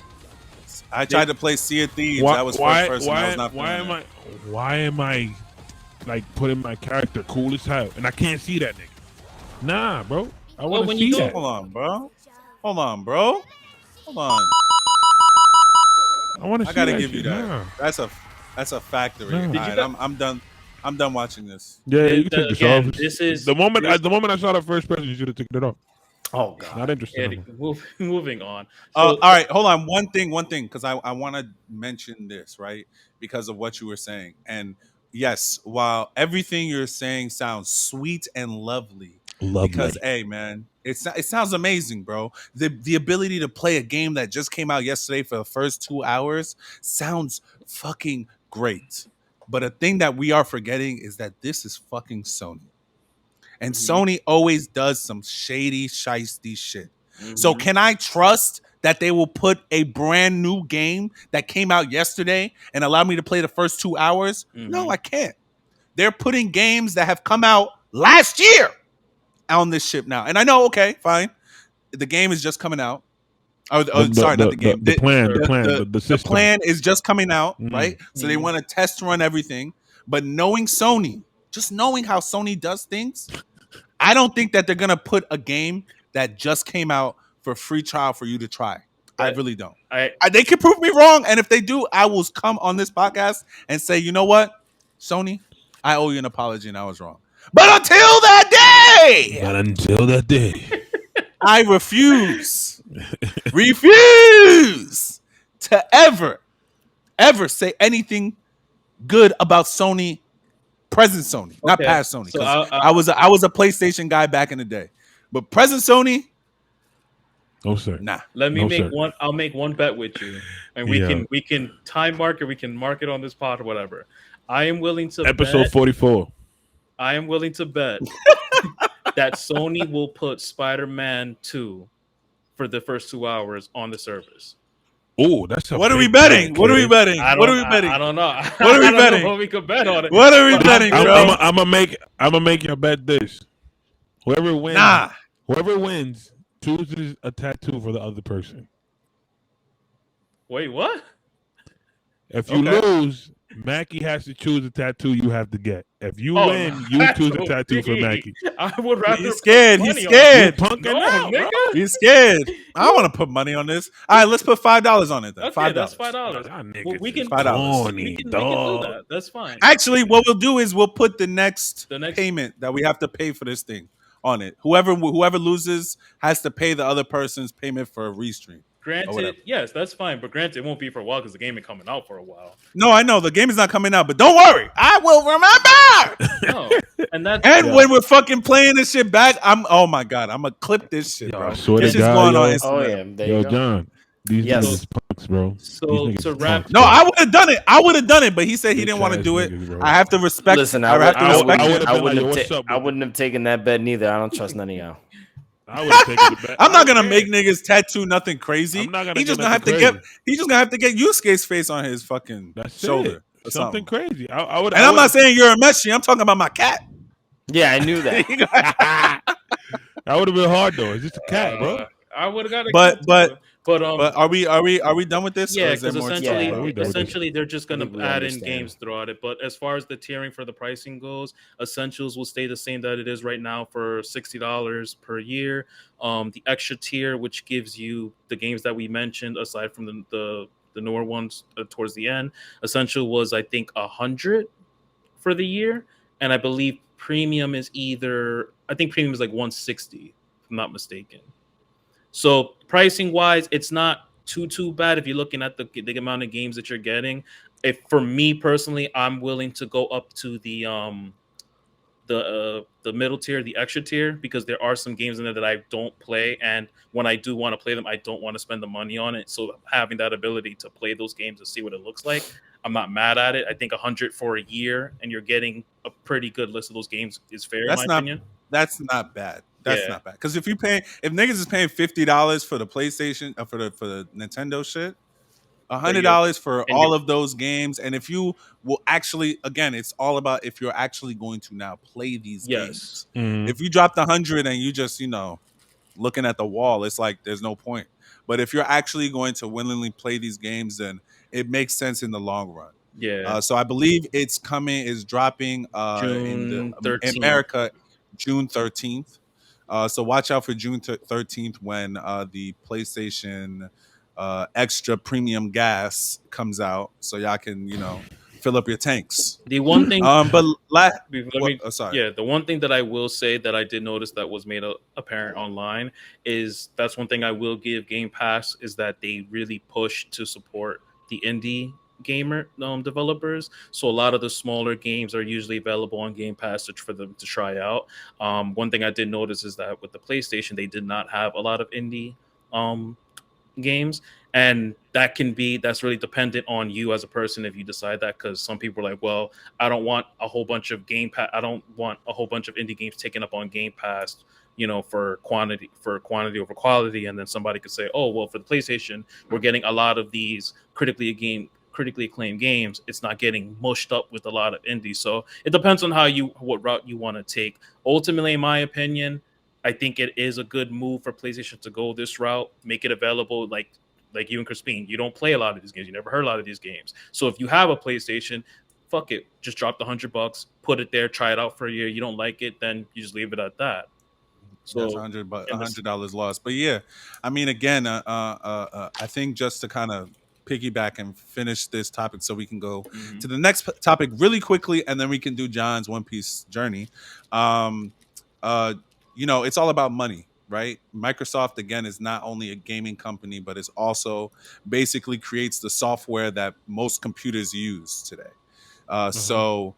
Speaker 4: I tried to play Sea of Thieves. That was first-person. I was not.
Speaker 2: Why am I like putting my character cool as hell and I can't see that nigga? Nah, bro. I want to see that.
Speaker 4: Hold on, bro. I want to. I gotta give you that. Yeah. That's a factory. Yeah. I'm done. I'm done watching this.
Speaker 2: Yeah, you can take this off. This is the moment I saw the first person, you should have taken it off.
Speaker 1: Oh god,
Speaker 2: not interested.
Speaker 3: Moving on.
Speaker 4: All right, hold on. One thing, because I want to mention this, right? Because of what you were saying, and yes, while everything you're saying sounds sweet and lovely. Because hey man, it sounds amazing, bro. The ability to play a game that just came out yesterday for the first 2 hours sounds fucking great. But a thing that we are forgetting is that this is fucking Sony. And Sony always does some shady, shiesty shit. Mm-hmm. So can I trust that they will put a brand new game that came out yesterday and allow me to play the first 2 hours? Mm-hmm. No, I can't. They're putting games that have come out last year on this ship now. And I know, okay, fine. The game is just coming out. Not the game. The plan is just coming out, right? So they want to test run everything. But knowing Sony, just knowing how Sony does things, I don't think that they're going to put a game that just came out for a free trial for you to try. I really don't. They can prove me wrong. And if they do, I will come on this podcast and say, you know what, Sony, I owe you an apology and I was wrong. But until that day, I refuse to ever say anything good about Sony, present Sony, not past Sony. So I was a PlayStation guy back in the day, but present Sony,
Speaker 2: no sir.
Speaker 4: Nah.
Speaker 3: I'll make one bet with you, and we can time mark it. We can mark it on this pod or whatever. I am willing to
Speaker 2: Episode 44.
Speaker 3: I am willing to bet that Sony will put Spider-Man 2 for the first 2 hours on the service.
Speaker 2: Oh, that's a
Speaker 4: what are we
Speaker 2: big
Speaker 4: betting?
Speaker 2: bet,
Speaker 4: What are we
Speaker 2: kid.
Speaker 4: betting? What are we
Speaker 3: I
Speaker 4: betting?
Speaker 3: don't know.
Speaker 4: What are we
Speaker 3: I don't
Speaker 4: betting?
Speaker 3: know what we could bet on it.
Speaker 4: What are we betting, bro?
Speaker 2: I'm gonna make your bet this. Whoever wins chooses a tattoo for the other person.
Speaker 3: Wait, what?
Speaker 2: If you lose, Macky has to choose a tattoo you have to get. If you win, you choose a tattoo for Macky.
Speaker 3: I would rather.
Speaker 4: He's scared. He's scared. He's scared. I don't want to put money on this. All right, let's put $5 on it then.
Speaker 3: Okay,
Speaker 4: $5.
Speaker 3: that's $5. We can
Speaker 4: $5.
Speaker 3: We can do that. That's fine.
Speaker 4: Actually, what we'll do is we'll put the next payment that we have to pay for this thing on it. Whoever loses has to pay the other person's payment for a restream.
Speaker 3: Granted, yes, that's fine. But granted, it won't be for a while because the game ain't coming out for a while.
Speaker 4: No, I know the game is not coming out, but don't worry, I will remember. When we're fucking playing this shit back, oh my god, I'm gonna clip this shit, bro. This is going on Instagram.
Speaker 1: Oh yeah, there you go.
Speaker 2: John. These niggas punks, bro.
Speaker 3: So to wrap,
Speaker 4: no, I would have done it. I would have done it, but he said he didn't want to do it. I have to respect.
Speaker 1: Listen, I wouldn't have taken that bet neither. I don't trust none of y'all.
Speaker 2: I would have taken the bet.
Speaker 4: I'm not gonna make niggas tattattoo nothing crazy. He's just gonna have to get Yusuke's face on his fucking shoulder. Or something crazy. I'm not saying you're a Messi. I'm talking about my cat.
Speaker 1: Yeah, I knew that.
Speaker 2: That would have been hard though. It's just a cat, bro.
Speaker 3: I would have got
Speaker 4: a But are we done with this?
Speaker 3: Yeah, because essentially they're just going to add in games throughout it. But as far as the tiering for the pricing goes, Essentials will stay the same that it is right now for $60 per year. The extra tier, which gives you the games that we mentioned, aside from the newer ones towards the end, Essential was I think $100 for the year, and I believe premium is like $160, if I'm not mistaken. So pricing wise, it's not too bad if you're looking at the amount of games that you're getting. If for me personally, I'm willing to go up to the middle tier, the extra tier, because there are some games in there that I don't play, and when I do want to play them, I don't want to spend the money on it. So having that ability to play those games and see what it looks like, I'm not mad at it. I think $100 for a year, and you're getting a pretty good list of those games is fair. In my opinion.
Speaker 4: That's not bad. That's not bad. Because if niggas is paying $50 for the PlayStation, for the Nintendo shit, $100 for all of those games, and if you will actually, again, it's all about if you're actually going to now play these games. Mm-hmm. If you drop the $100 and you just looking at the wall, it's like there's no point. But if you're actually going to willingly play these games, then it makes sense in the long run.
Speaker 3: Yeah.
Speaker 4: So I believe it's dropping in America June 13th. So watch out for June 13th when the PlayStation extra premium gas comes out, so y'all can fill up your tanks.
Speaker 3: The one thing,
Speaker 4: the
Speaker 3: one thing that I will say that I did notice that was made apparent online is that's one thing I will give Game Pass is that they really push to support the indie gamer developers. So a lot of the smaller games are usually available on Game Pass for them to try out. One thing I did notice is that with the PlayStation, they did not have a lot of indie games, and that's really dependent on you as a person if you decide that, because some people are like, well, I don't want a whole bunch of indie games taken up on Game Pass, for quantity over quality, and then somebody could say, oh, well, for the PlayStation, we're getting a lot of these critically acclaimed games. It's not getting mushed up with a lot of indies. So it depends on what route you want to take. Ultimately, in my opinion, I think it is a good move for PlayStation to go this route, make it available like you and Crispin. You don't play a lot of these games. You never heard a lot of these games. So if you have a PlayStation, fuck it. Just drop the $100, put it there, try it out for a year. You don't like it, then you just leave it at that.
Speaker 4: So that's $100 lost. But yeah, I mean, again, I think just to kind of piggyback and finish this topic so we can go to the next topic really quickly, and then we can do John's One Piece journey. It's all about money, right? Microsoft, again, is not only a gaming company, but it's also basically creates the software that most computers use today. So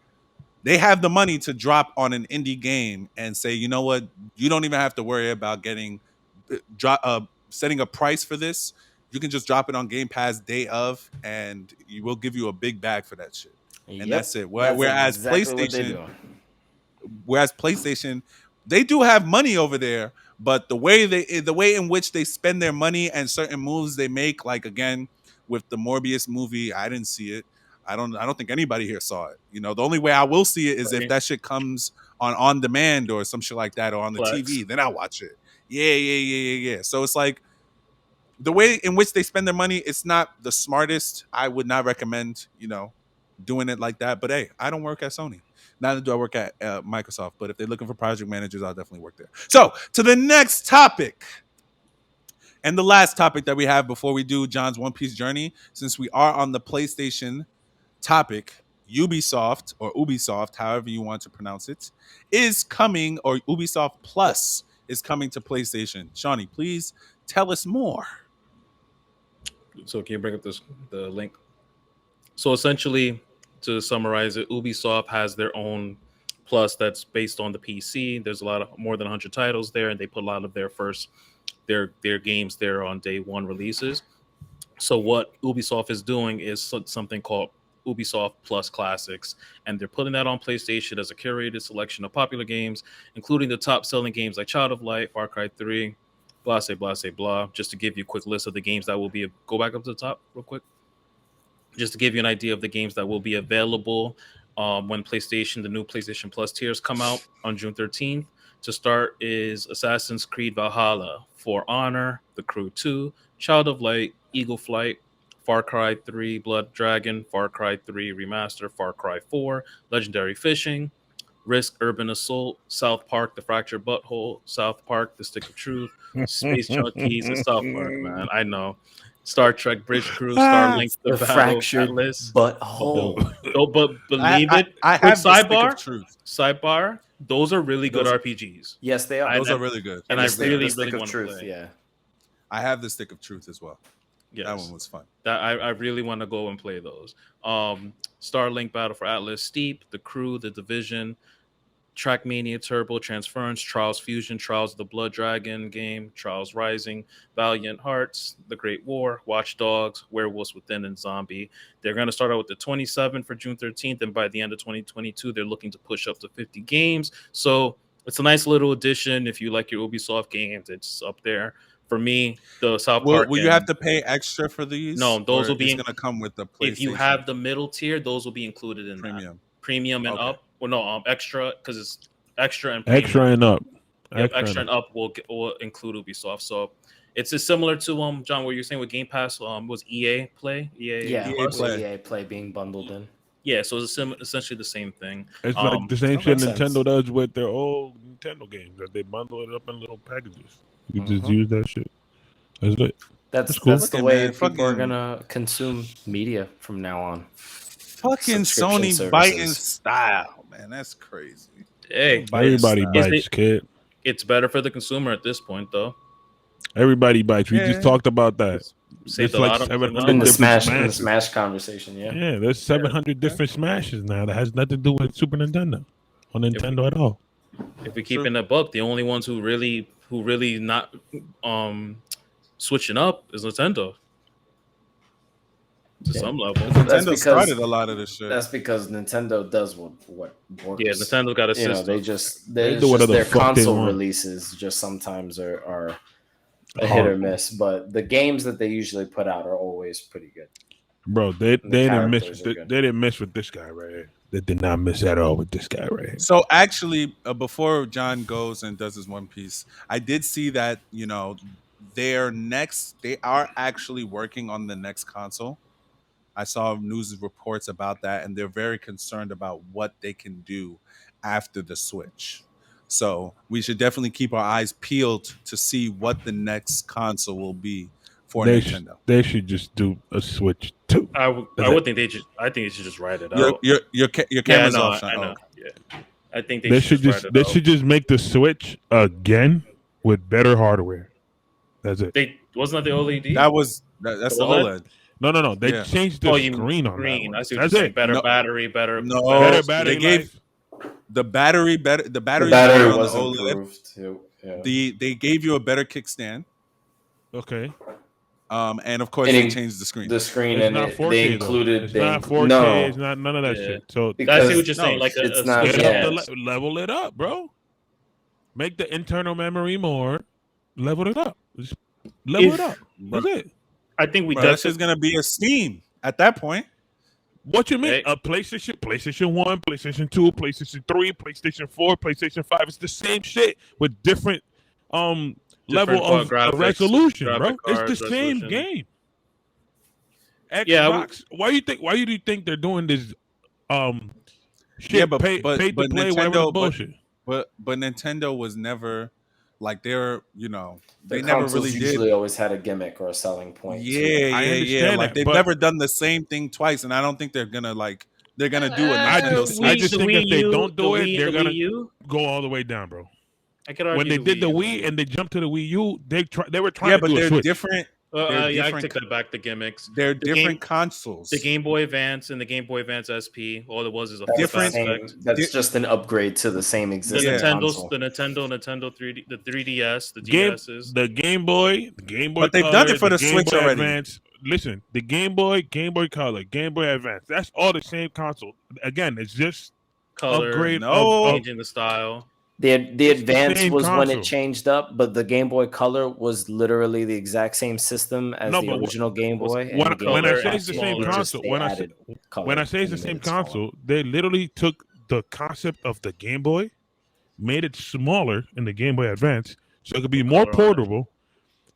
Speaker 4: they have the money to drop on an indie game and say, you know what, you don't even have to worry about setting a price for this. You can just drop it on Game Pass day of, and we'll give you a big bag for that shit. and that's it.
Speaker 1: That's
Speaker 4: Whereas
Speaker 1: exactly what they're doing.
Speaker 4: PlayStation, they do have money over there, but the way in which they spend their money and certain moves they make, like again with the Morbius movie, I didn't see it. I don't think anybody here saw it. You know, the only way I will see it is if that shit comes on demand or some shit like that, or on the TV, then I'll watch it. Yeah. So it's like the way in which they spend their money, it's not the smartest. I would not recommend, doing it like that. But hey, I don't work at Sony. Neither do I work at Microsoft. But if they're looking for project managers, I'll definitely work there. So to the next topic. And the last topic that we have before we do John's One Piece journey, since we are on the PlayStation topic, Ubisoft, however you want to pronounce it, is coming, or Ubisoft Plus is coming to PlayStation. Shawny, please tell us more.
Speaker 3: So can you bring up the link? So essentially, to summarize it, Ubisoft has their own Plus that's based on the PC. There's more than 100 titles there, and they put a lot of their games there on day one releases. So what Ubisoft is doing is something called Ubisoft Plus Classics, and they're putting that on PlayStation as a curated selection of popular games, including the top-selling games like Child of Light, Far Cry 3, blah, blah. Just to give you a quick list of the games that will be... Go back up to the top real quick. Just to give you an idea of the games that will be available when the new PlayStation Plus tiers come out on June 13th. To start is Assassin's Creed Valhalla, For Honor, The Crew 2, Child of Light, Eagle Flight, Far Cry 3, Blood Dragon, Far Cry 3 Remaster, Far Cry 4, Legendary Fishing, Risk Urban Assault, South Park, The Fractured Butthole, South Park, The Stick of Truth, Space Junkies, and South Park, man. I know. Star Trek Bridge Crew, Starlink, The Battle,
Speaker 1: Fractured
Speaker 3: Atlas.
Speaker 1: Butthole.
Speaker 3: But believe it.
Speaker 4: I have
Speaker 3: Sidebar. Those are really good RPGs.
Speaker 1: Yes, they are.
Speaker 4: Those are really good.
Speaker 3: And I really want to
Speaker 1: play.
Speaker 3: Yeah.
Speaker 4: I have the Stick of Truth as well.
Speaker 3: Yes.
Speaker 4: That one was fun.
Speaker 3: I really want to go and play those. Starlink Battle for Atlas, Steep, The Crew, The Division, Trackmania Turbo, Transference, Trials Fusion, Trials of the Blood Dragon game, Trials Rising, Valiant Hearts, The Great War, Watch Dogs, Werewolves Within, and Zombie. They're going to start out with the 27 for June 13th, and by the end of 2022, they're looking to push up to 50 games. So it's a nice little addition. If you like your Ubisoft games, it's up there. For me, the South Park.
Speaker 4: Will you have to pay extra for these?
Speaker 3: No, those will be
Speaker 4: going to come with the PlayStation.
Speaker 3: If you have the middle tier, those will be included in premium and up. Well, no, extra, because it's extra and premium.
Speaker 2: Extra and up.
Speaker 3: Extra and up will include Ubisoft. So it's similar to John, what you're saying with Game Pass. Was EA Play?
Speaker 1: EA Play being bundled in.
Speaker 3: Yeah, so it's essentially the same thing.
Speaker 2: It's like the same shit Nintendo does with their old Nintendo games, that they bundle it up in little packages. You just use that shit. That's it.
Speaker 1: That's
Speaker 2: cool.
Speaker 1: That's the way people are gonna consume media from now on.
Speaker 4: Fucking Sony biting style, man. That's crazy.
Speaker 3: Hey,
Speaker 2: everybody bites, kid.
Speaker 3: It's better for the consumer at this point, though.
Speaker 2: Everybody bites. We just talked about that.
Speaker 3: It's
Speaker 2: like 700
Speaker 1: in the Smash conversation. Yeah,
Speaker 2: there's 700 different Smashes now that has nothing to do with Super Nintendo or Nintendo at all.
Speaker 3: If we keep in the book, the only ones who really not switching up is Nintendo. To some level,
Speaker 4: Nintendo started a lot of this shit.
Speaker 1: That's because Nintendo does what works.
Speaker 3: Yeah, Nintendo got a system.
Speaker 1: They do their console releases just sometimes are a hit or miss, but the games that they usually put out are always pretty good.
Speaker 2: Bro, they didn't miss. They didn't miss with this guy right here. They did not miss at all with this guy right here.
Speaker 4: So actually, before John goes and does his One Piece, I did see that they are actually working on the next console. I saw news reports about that, and they're very concerned about what they can do after the Switch. So we should definitely keep our eyes peeled to see what the next console will be for Nintendo.
Speaker 2: They should just do a Switch 2.
Speaker 3: I would think they should. I think they should just write it out.
Speaker 4: Your camera's off.
Speaker 3: I know. Yeah, I think
Speaker 2: they should just make the Switch again with better hardware. That's it.
Speaker 3: Wasn't that the OLED?
Speaker 4: That's the OLED.
Speaker 2: No. They changed the screen on
Speaker 3: green.
Speaker 2: That.
Speaker 3: That's it. Better battery, better.
Speaker 4: No,
Speaker 2: better battery.
Speaker 4: They gave the battery better. The battery
Speaker 1: was improved.
Speaker 4: They gave you a better kickstand.
Speaker 2: Okay.
Speaker 4: And of course, they changed the screen.
Speaker 1: The screen,
Speaker 2: it's
Speaker 1: and
Speaker 2: not 4K,
Speaker 1: they included.
Speaker 2: It's not 4K.
Speaker 1: No.
Speaker 2: It's not none of that shit. So
Speaker 3: I see what you're saying. Like
Speaker 1: it's
Speaker 3: a
Speaker 1: not.
Speaker 2: level it up, bro. Make the internal memory more. Level it up. Just level it up. That's it.
Speaker 3: I think
Speaker 4: that's just gonna be a Steam at that point.
Speaker 2: What you mean? A PlayStation 1, PlayStation 2, PlayStation 3, PlayStation 4, PlayStation 5. It's the same shit with different level of graphics, resolution, bro. It's the same game. Xbox. Why do you think they're doing this shit
Speaker 4: but
Speaker 2: pay to play
Speaker 4: Nintendo,
Speaker 2: bullshit?
Speaker 4: But Nintendo was never like they
Speaker 1: The
Speaker 4: never really
Speaker 1: usually always had a gimmick or a selling point.
Speaker 4: Yeah. Like they've never done the same thing twice, and I don't think they're gonna do a Nintendo Switch.
Speaker 2: I just think if they don't do it, they're gonna go all the way down, bro.
Speaker 3: I could argue
Speaker 2: when they did the Wii and they jumped to the Wii U, they were trying to do a Switch.
Speaker 4: Yeah, but they're different.
Speaker 3: I take that back. The gimmicks.
Speaker 4: They're different consoles.
Speaker 3: The Game Boy Advance and the Game Boy Advance SP. All it was is a
Speaker 1: different. That's just an upgrade to the same existing console.
Speaker 3: The Nintendo 3D, the 3DS, the DSs,
Speaker 2: the Game Boy.
Speaker 4: But they've done it for the Switch already.
Speaker 2: Advance. Listen, the Game Boy Color, Game Boy Advance. That's all the same console. Again, it's just
Speaker 3: color,
Speaker 2: upgrade
Speaker 3: changing the style.
Speaker 1: The Advance was when it changed up, but the Game Boy Color was literally the exact same system as the original Game Boy.
Speaker 2: When I say it's the same console, when I say it's the same console, they literally took the concept of the Game Boy, made it smaller in the Game Boy Advance, so it could be more portable.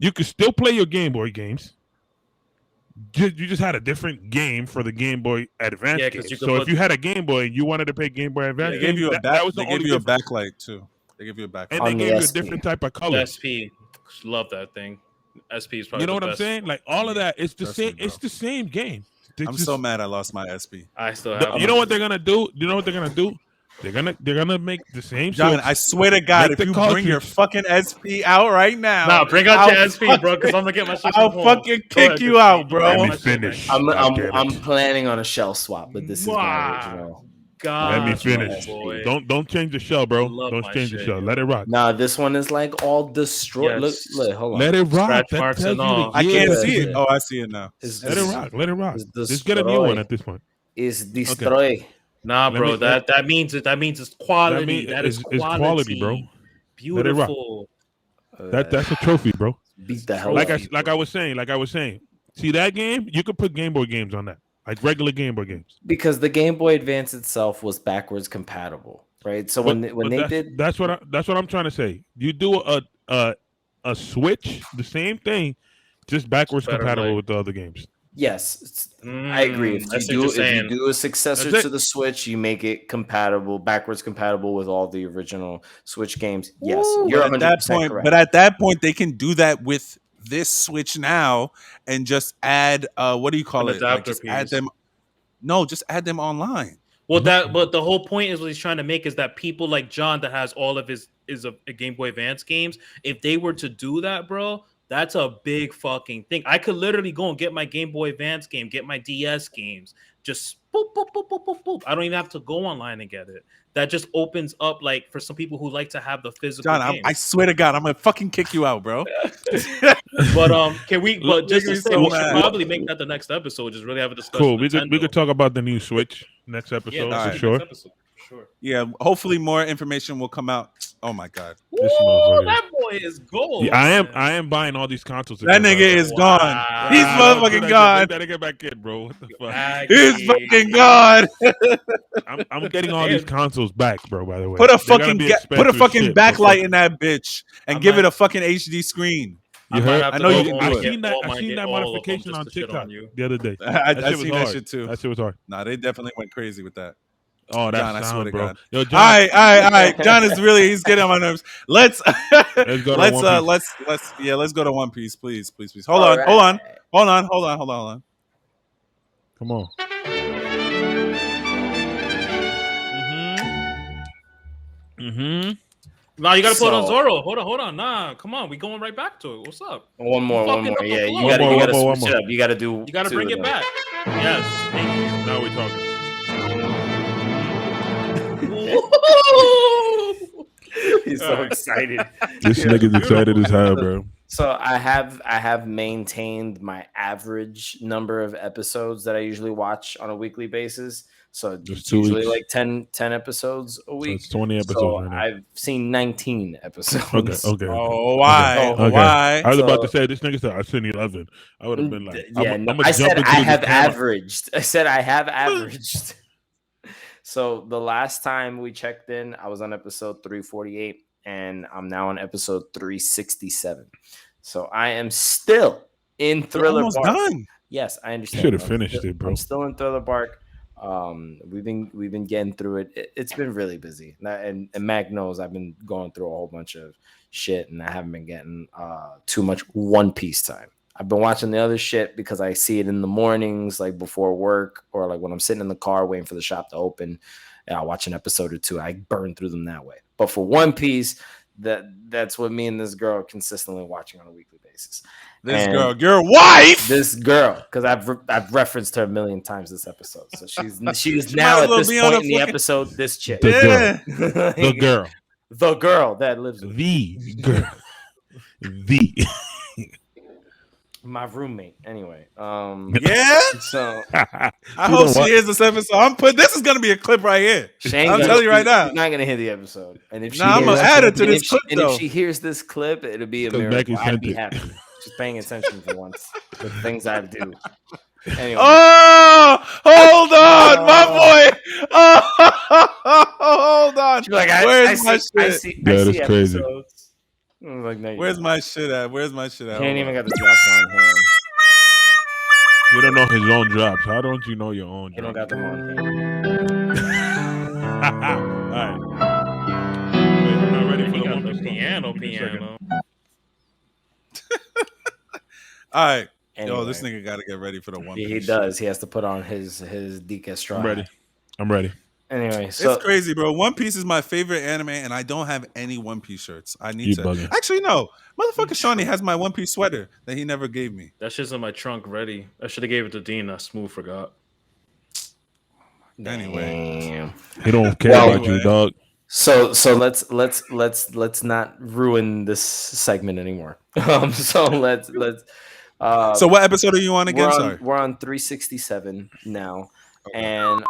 Speaker 2: You could still play your Game Boy games. You just had a different game for the Game Boy Advance. Yeah, so if you had a Game Boy and you wanted to play Game Boy Advance,
Speaker 4: they gave you a backlight too. They give you a backlight,
Speaker 2: and they gave you a different type of color.
Speaker 3: SP, love that thing. SP is probably.
Speaker 2: You know what I'm saying? Like all of that, it's the same. It's the same game.
Speaker 4: I'm so mad I lost my SP.
Speaker 3: I still have.
Speaker 2: You know what they're gonna do? You know what they're gonna do? They're gonna make the same.
Speaker 4: John, I swear to God, if you bring your fucking SP out right now,
Speaker 3: nah, bring out your SP, bro, because I'm gonna get my shit.
Speaker 4: I'll fucking kick you out, bro.
Speaker 2: Let me finish.
Speaker 1: I'm planning on a shell swap, but this is my original.
Speaker 3: God,
Speaker 2: let me finish. Don't change the shell, bro. Don't change the shell. Let it rock.
Speaker 1: Nah, this one is like all destroyed. Yes. Look, hold on.
Speaker 2: Let it rock.
Speaker 4: I can't see it. Oh, I see it now.
Speaker 2: Let it rock. Let it rock. Just get a new one at this point.
Speaker 1: Is destroy.
Speaker 3: Okay. Nah, bro. That means it's quality. That is quality,
Speaker 2: bro.
Speaker 3: Beautiful.
Speaker 2: That's a trophy, bro.
Speaker 1: Beat the hell.
Speaker 2: Like I was saying. See that game? You could put Game Boy games on that, like regular Game Boy games.
Speaker 1: Because the Game Boy Advance itself was backwards compatible, right? So when they did,
Speaker 2: that's what I'm trying to say. You do a Switch, the same thing, just backwards compatible with the other games.
Speaker 1: Yes, I agree. If you do a successor to the Switch, you make it backwards compatible with all the original Switch games. Yes, you're at that
Speaker 4: point.
Speaker 1: Correct.
Speaker 4: But at that point, they can do that with this Switch now and just add what do you call it? Like just add them. No, just add them online.
Speaker 3: Well, but the whole point is what he's trying to make is that people like John that has all of his a Game Boy Advance games, if they were to do that, bro. That's a big fucking thing. I could literally go and get my Game Boy Advance game, get my DS games, just boop, boop, boop, boop, boop, boop. I don't even have to go online and get it. That just opens up, like, for some people who like to have the physical
Speaker 4: John, I swear to God, I'm going to fucking kick you out, bro.
Speaker 3: But can we, but just to say, we should probably make that the next episode, just really have a discussion.
Speaker 2: Cool. We could talk about the new Switch next episode, for sure.
Speaker 3: Sure.
Speaker 4: Yeah, hopefully more information will come out. Oh my God,
Speaker 3: that boy is gold.
Speaker 2: Yeah, I am buying all these consoles.
Speaker 4: That nigga is gone. He's motherfucking gone.
Speaker 2: That nigga back in, bro. What the fuck?
Speaker 4: He's fucking gone.
Speaker 2: I'm getting all these consoles back, bro. By the way,
Speaker 4: put a fucking backlight in that bitch and give it a fucking HD screen.
Speaker 2: You heard?
Speaker 4: I know you can do
Speaker 2: it. I seen that modification on TikTok the other day.
Speaker 4: I seen that shit too.
Speaker 2: That shit was hard.
Speaker 4: Nah, they definitely went crazy with that.
Speaker 2: Oh, that's
Speaker 4: John, I swear to
Speaker 2: bro.
Speaker 4: God.
Speaker 2: Yo, John,
Speaker 4: all right. John is he's getting on my nerves. Let's go to One Piece, please. Hold on.
Speaker 2: Come on.
Speaker 3: Nah, you gotta put on Zoro. Hold on. Nah, come on. We going right back to it. What's up?
Speaker 1: One more. Yeah, you gotta switch it up. You gotta
Speaker 3: bring it back. Yes.
Speaker 2: Now we're talking.
Speaker 1: He's so excited.
Speaker 2: This nigga's excited as hell, bro.
Speaker 1: So I have maintained my average number of episodes that I usually watch on a weekly basis. So
Speaker 2: Just
Speaker 1: it's
Speaker 2: 2
Speaker 1: usually
Speaker 2: weeks.
Speaker 1: like 10 episodes a
Speaker 2: So
Speaker 1: week.
Speaker 2: it's 20 episodes
Speaker 1: So
Speaker 2: right now.
Speaker 1: I've seen 19
Speaker 2: Okay,
Speaker 1: episodes.
Speaker 2: okay.
Speaker 4: Oh, why?
Speaker 1: So,
Speaker 4: Oh, why?
Speaker 2: I was about to
Speaker 1: so
Speaker 2: say this nigga said I seen 11. I would have been like,
Speaker 1: yeah,
Speaker 2: I'm
Speaker 1: no,
Speaker 2: gonna
Speaker 1: I
Speaker 2: jump
Speaker 1: said
Speaker 2: into
Speaker 1: I
Speaker 2: this
Speaker 1: have
Speaker 2: camera.
Speaker 1: averaged. I said I have averaged. So the last time we checked in, I was on episode 348, and I'm now on episode 367. So I am still in
Speaker 4: You're
Speaker 1: Thriller
Speaker 4: almost
Speaker 1: Bark.
Speaker 4: done.
Speaker 1: Yes, I
Speaker 2: Should
Speaker 1: understand.
Speaker 2: have finished it, bro.
Speaker 1: I'm still in Thriller Bark. We've been getting through it. It's been really busy, and Mac knows I've been going through a whole bunch of shit, and I haven't been getting too much One Piece time. I've been watching the other shit because I see it in the mornings, like before work, or like when I'm sitting in the car waiting for the shop to open, and I watch an episode or two. I burn through them that way. But for One Piece, that's what me and this girl are consistently watching on a weekly basis.
Speaker 4: This
Speaker 1: And
Speaker 4: girl, your wife.
Speaker 1: this girl, because I've referenced her a million times this episode, so she's
Speaker 4: She
Speaker 1: now
Speaker 4: might as
Speaker 1: at
Speaker 4: well
Speaker 1: this
Speaker 4: be on
Speaker 1: point
Speaker 4: a
Speaker 1: in the
Speaker 4: fucking.
Speaker 1: episode this chick,
Speaker 2: The girl.
Speaker 4: Yeah.
Speaker 2: The girl.
Speaker 1: the girl that lives with
Speaker 2: The girl. The.
Speaker 1: my roommate. Anyway,
Speaker 4: Yeah.
Speaker 1: so
Speaker 4: I hope she hears this episode. This is gonna be a clip right here. I'm telling you right now.
Speaker 1: she's not gonna hear the episode, and if she
Speaker 4: I'm gonna add it to this clip
Speaker 1: and
Speaker 4: though.
Speaker 1: if she hears this clip, it'll be a
Speaker 2: 'Cause
Speaker 1: miracle.
Speaker 2: Macky
Speaker 1: I'd
Speaker 2: sent
Speaker 1: be
Speaker 2: it.
Speaker 1: happy. She's paying attention for once. The things I do. Anyway.
Speaker 4: Oh, hold on, my boy. Oh, hold on.
Speaker 1: She'd be like,
Speaker 4: Where's my
Speaker 1: I
Speaker 4: shit?
Speaker 1: see
Speaker 2: That is crazy.
Speaker 1: episodes. I'm like, no, you
Speaker 4: Where's
Speaker 1: don't.
Speaker 4: my shit at? Where's my shit at?
Speaker 1: He ain't
Speaker 4: Hold
Speaker 1: even
Speaker 4: on.
Speaker 1: got the drops on him.
Speaker 2: You don't know his own drops. How don't you know your own
Speaker 1: He don't
Speaker 2: drops?
Speaker 1: got them on him.
Speaker 2: All right. Wait, I'm not ready for
Speaker 3: He
Speaker 2: the
Speaker 3: got
Speaker 2: One
Speaker 3: the
Speaker 2: Piece song.
Speaker 3: piano,
Speaker 2: Give me a second.
Speaker 3: piano.
Speaker 4: All right.
Speaker 1: Anyway,
Speaker 4: Yo, this nigga got to get ready for the One Piece.
Speaker 1: he does. He has to put on his Decastron.
Speaker 2: I'm ready.
Speaker 1: Anyway, so
Speaker 4: It's crazy, bro. One Piece is my favorite anime, and I don't have any One Piece shirts. I need
Speaker 2: You
Speaker 4: to.
Speaker 2: bugging.
Speaker 4: Actually, no. Motherfucker Shawny has my One Piece sweater that he never gave me.
Speaker 3: That shit's in my trunk ready. I should have gave it to Dean. I smooth forgot.
Speaker 4: Anyway.
Speaker 1: damn.
Speaker 2: He don't care
Speaker 1: Well,
Speaker 2: about you, dog.
Speaker 1: So let's not ruin this segment anymore. So let's
Speaker 4: So what episode are you on again? Sorry.
Speaker 1: we're on 367 now. And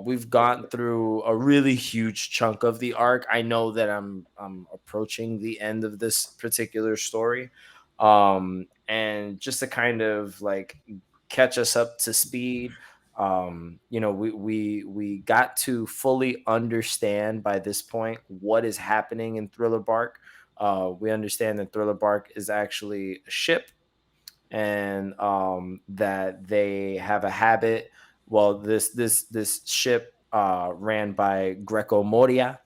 Speaker 1: we've gone through a really huge chunk of the arc. I know that I'm approaching the end of this particular story, and just to kind of like catch us up to speed. We got to fully understand by this point what is happening in Thriller Bark. We understand that Thriller Bark is actually a ship, and that they have a habit. Well, this ship ran by Greco Moria.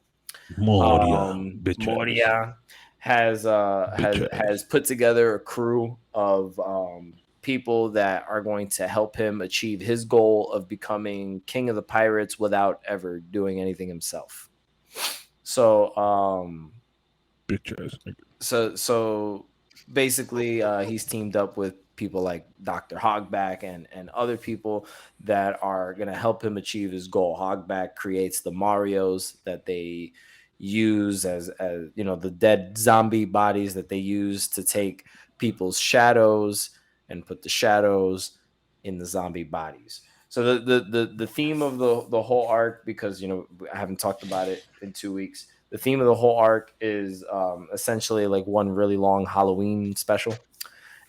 Speaker 1: Moria has put together a crew of people that are going to help him achieve his goal of becoming king of the pirates without ever doing anything himself. So so basically he's teamed up with people like Dr. Hogback and other people that are going to help him achieve his goal. Hogback creates the Marios that they use as the dead zombie bodies that they use to take people's shadows and put the shadows in the zombie bodies. So the theme of the whole arc, because I haven't talked about it in 2 weeks, the theme of the whole arc is essentially like one really long Halloween special.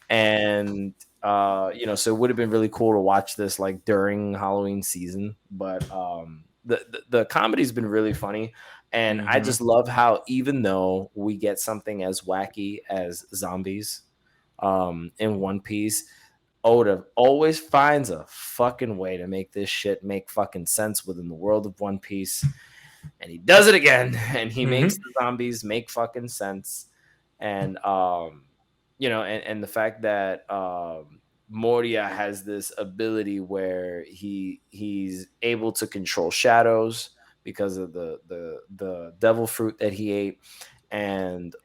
Speaker 1: And so it would have been really cool to watch this like during Halloween season, but the comedy's been really funny. And I just love how, even though we get something as wacky as zombies in One Piece, Oda always finds a fucking way to make this shit make fucking sense within the world of One Piece. And he does it again, and he makes the zombies make fucking sense. And and the fact that Moria has this ability where he's able to control shadows because of the devil fruit that he ate. And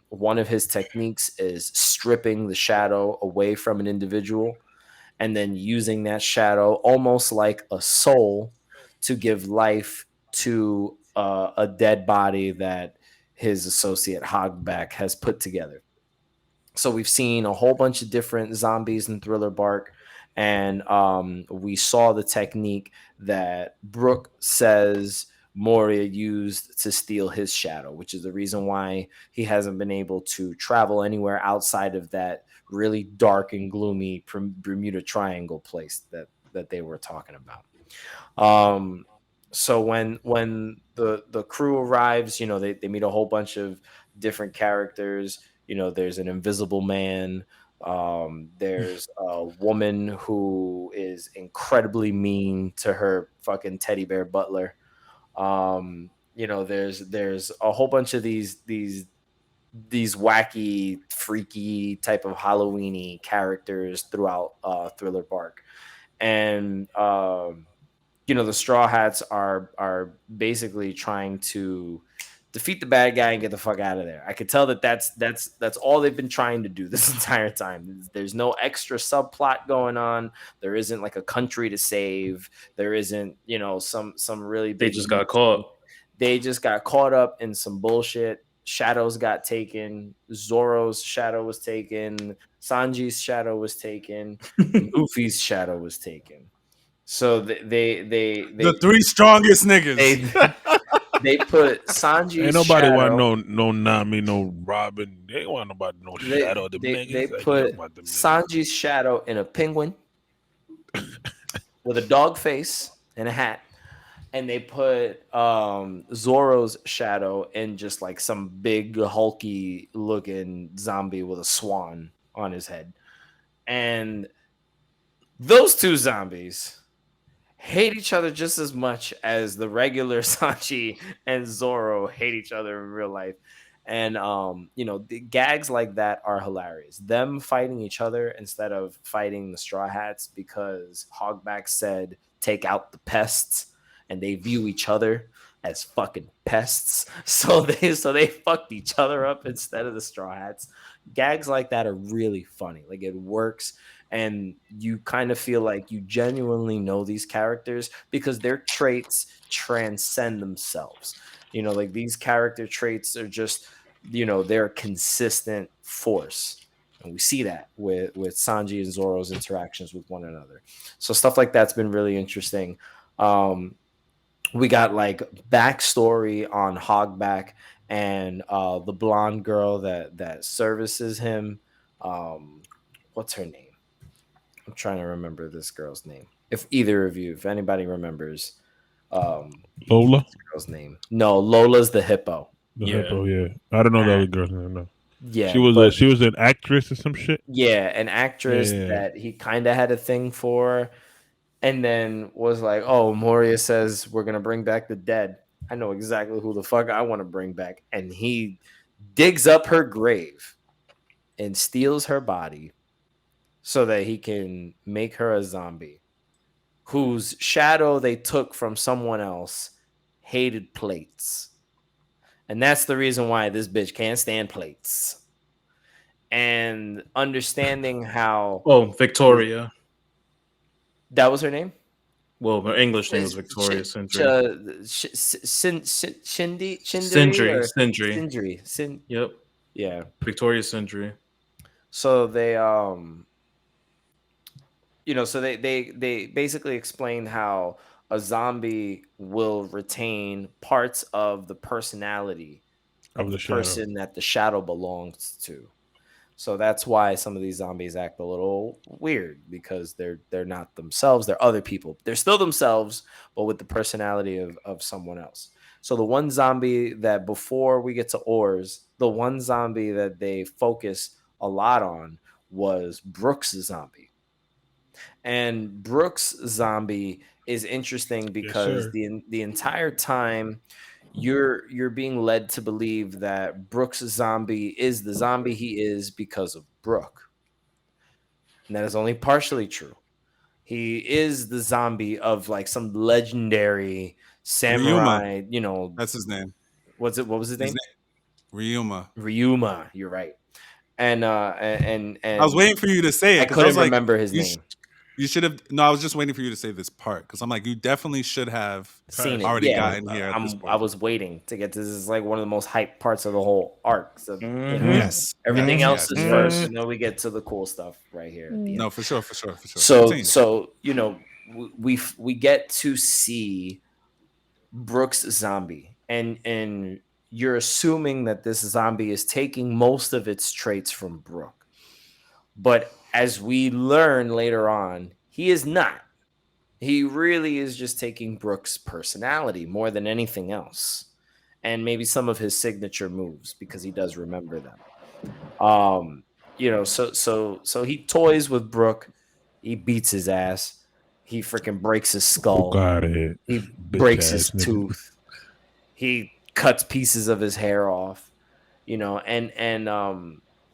Speaker 1: one of his techniques is stripping the shadow away from an individual and then using that shadow almost like a soul to give life to a dead body that his associate Hogback has put together. So we've seen a whole bunch of different zombies in Thriller Bark, and we saw the technique that Brooke says Moria used to steal his shadow, which is the reason why he hasn't been able to travel anywhere outside of that really dark and gloomy Bermuda Triangle place that they were talking about. So when the crew arrives, they meet a whole bunch of different characters. There's an invisible man. There's a woman who is incredibly mean to her fucking teddy bear butler. There's a whole bunch of these wacky, freaky type of Halloweeny characters throughout Thriller Bark, and the Straw Hats are basically trying to defeat the bad guy and get the fuck out of there. I could tell that's all they've been trying to do this entire time. There's no extra subplot going on. There isn't like a country to save. There isn't, some really big.
Speaker 3: They just got caught.
Speaker 1: They just got caught up in some bullshit. Shadows got taken. Zoro's shadow was taken. Sanji's shadow was taken. Luffy's shadow was taken. So they
Speaker 4: the three strongest niggas.
Speaker 1: They put Sanji's
Speaker 2: ain't nobody
Speaker 1: shadow,
Speaker 2: want no Nami, no Robin. They ain't want nobody no shadow.
Speaker 1: They put Sanji's shadow in a penguin with a dog face and a hat, and they put Zoro's shadow in just like some big hulky looking zombie with a swan on his head, and those two zombies hate each other just as much as the regular Sanji and Zoro hate each other in real life. And the gags like that are hilarious. Them fighting each other instead of fighting the Straw Hats because Hogback said take out the pests, and they view each other as fucking pests. So they fucked each other up instead of the Straw Hats. Gags like that are really funny. Like, it works. And you kind of feel like you genuinely know these characters because their traits transcend themselves. Like, these character traits are just, they're a consistent force. And we see that with Sanji and Zoro's interactions with one another. So stuff like that's been really interesting. We got like backstory on Hogback and the blonde girl that services him. What's her name? I'm trying to remember this girl's name. If anybody remembers,
Speaker 2: Lola,
Speaker 1: this girl's name. No, Lola's the hippo.
Speaker 2: Hippo, yeah. I don't know the other girl's name. No.
Speaker 1: Yeah,
Speaker 2: she was an actress or some shit.
Speaker 1: Yeah, an actress that he kind of had a thing for, and then was like, "Oh, Moria says we're gonna bring back the dead. I know exactly who the fuck I want to bring back," and he digs up her grave and steals her body so that he can make her a zombie whose shadow they took from someone else hated plates. And that's the reason why this bitch can't stand plates. And understanding how...
Speaker 3: Oh, Victoria.
Speaker 1: That was her name?
Speaker 3: Well, her English name was Victoria Sindri.
Speaker 1: Sindri.
Speaker 3: Yep.
Speaker 1: Yeah.
Speaker 3: Victoria Sindri.
Speaker 1: So they so they basically explained how a zombie will retain parts of the personality of the person that the shadow belongs to. So that's why some of these zombies act a little weird, because they're not themselves. They're other people. They're still themselves, but with the personality of someone else. So the one zombie that, before we get to Oars, the one zombie that they focus a lot on was Brooks' zombie. And Brooks' zombie is interesting because the entire time you're being led to believe that Brooks' zombie is the zombie he is because of Brooke. And that is only partially true. He is the zombie of like some legendary samurai,
Speaker 4: Ryuma. That's his name.
Speaker 1: What was his name?
Speaker 4: Ryuma.
Speaker 1: You're right. And I
Speaker 4: was waiting for you to say it.
Speaker 1: I couldn't remember his name.
Speaker 4: You should have. No, I was just waiting for you to say this part because I'm like, you definitely should have
Speaker 1: seen it.
Speaker 4: already gotten here at this point.
Speaker 1: I was waiting to get to this. Is like one of the most hyped parts of the whole arc. So
Speaker 4: Yes,
Speaker 1: everything else is first, and then we get to the cool stuff right here. At the end.
Speaker 4: No, for sure.
Speaker 1: So we get to see Brooks zombie, and you're assuming that this zombie is taking most of its traits from Brooke, but as we learn later on, he is not. He really is just taking Brooke's personality more than anything else, and maybe some of his signature moves because he does remember them. So he toys with Brooke. He beats his ass. He freaking breaks his skull. He breaks his tooth. He cuts pieces of his hair off.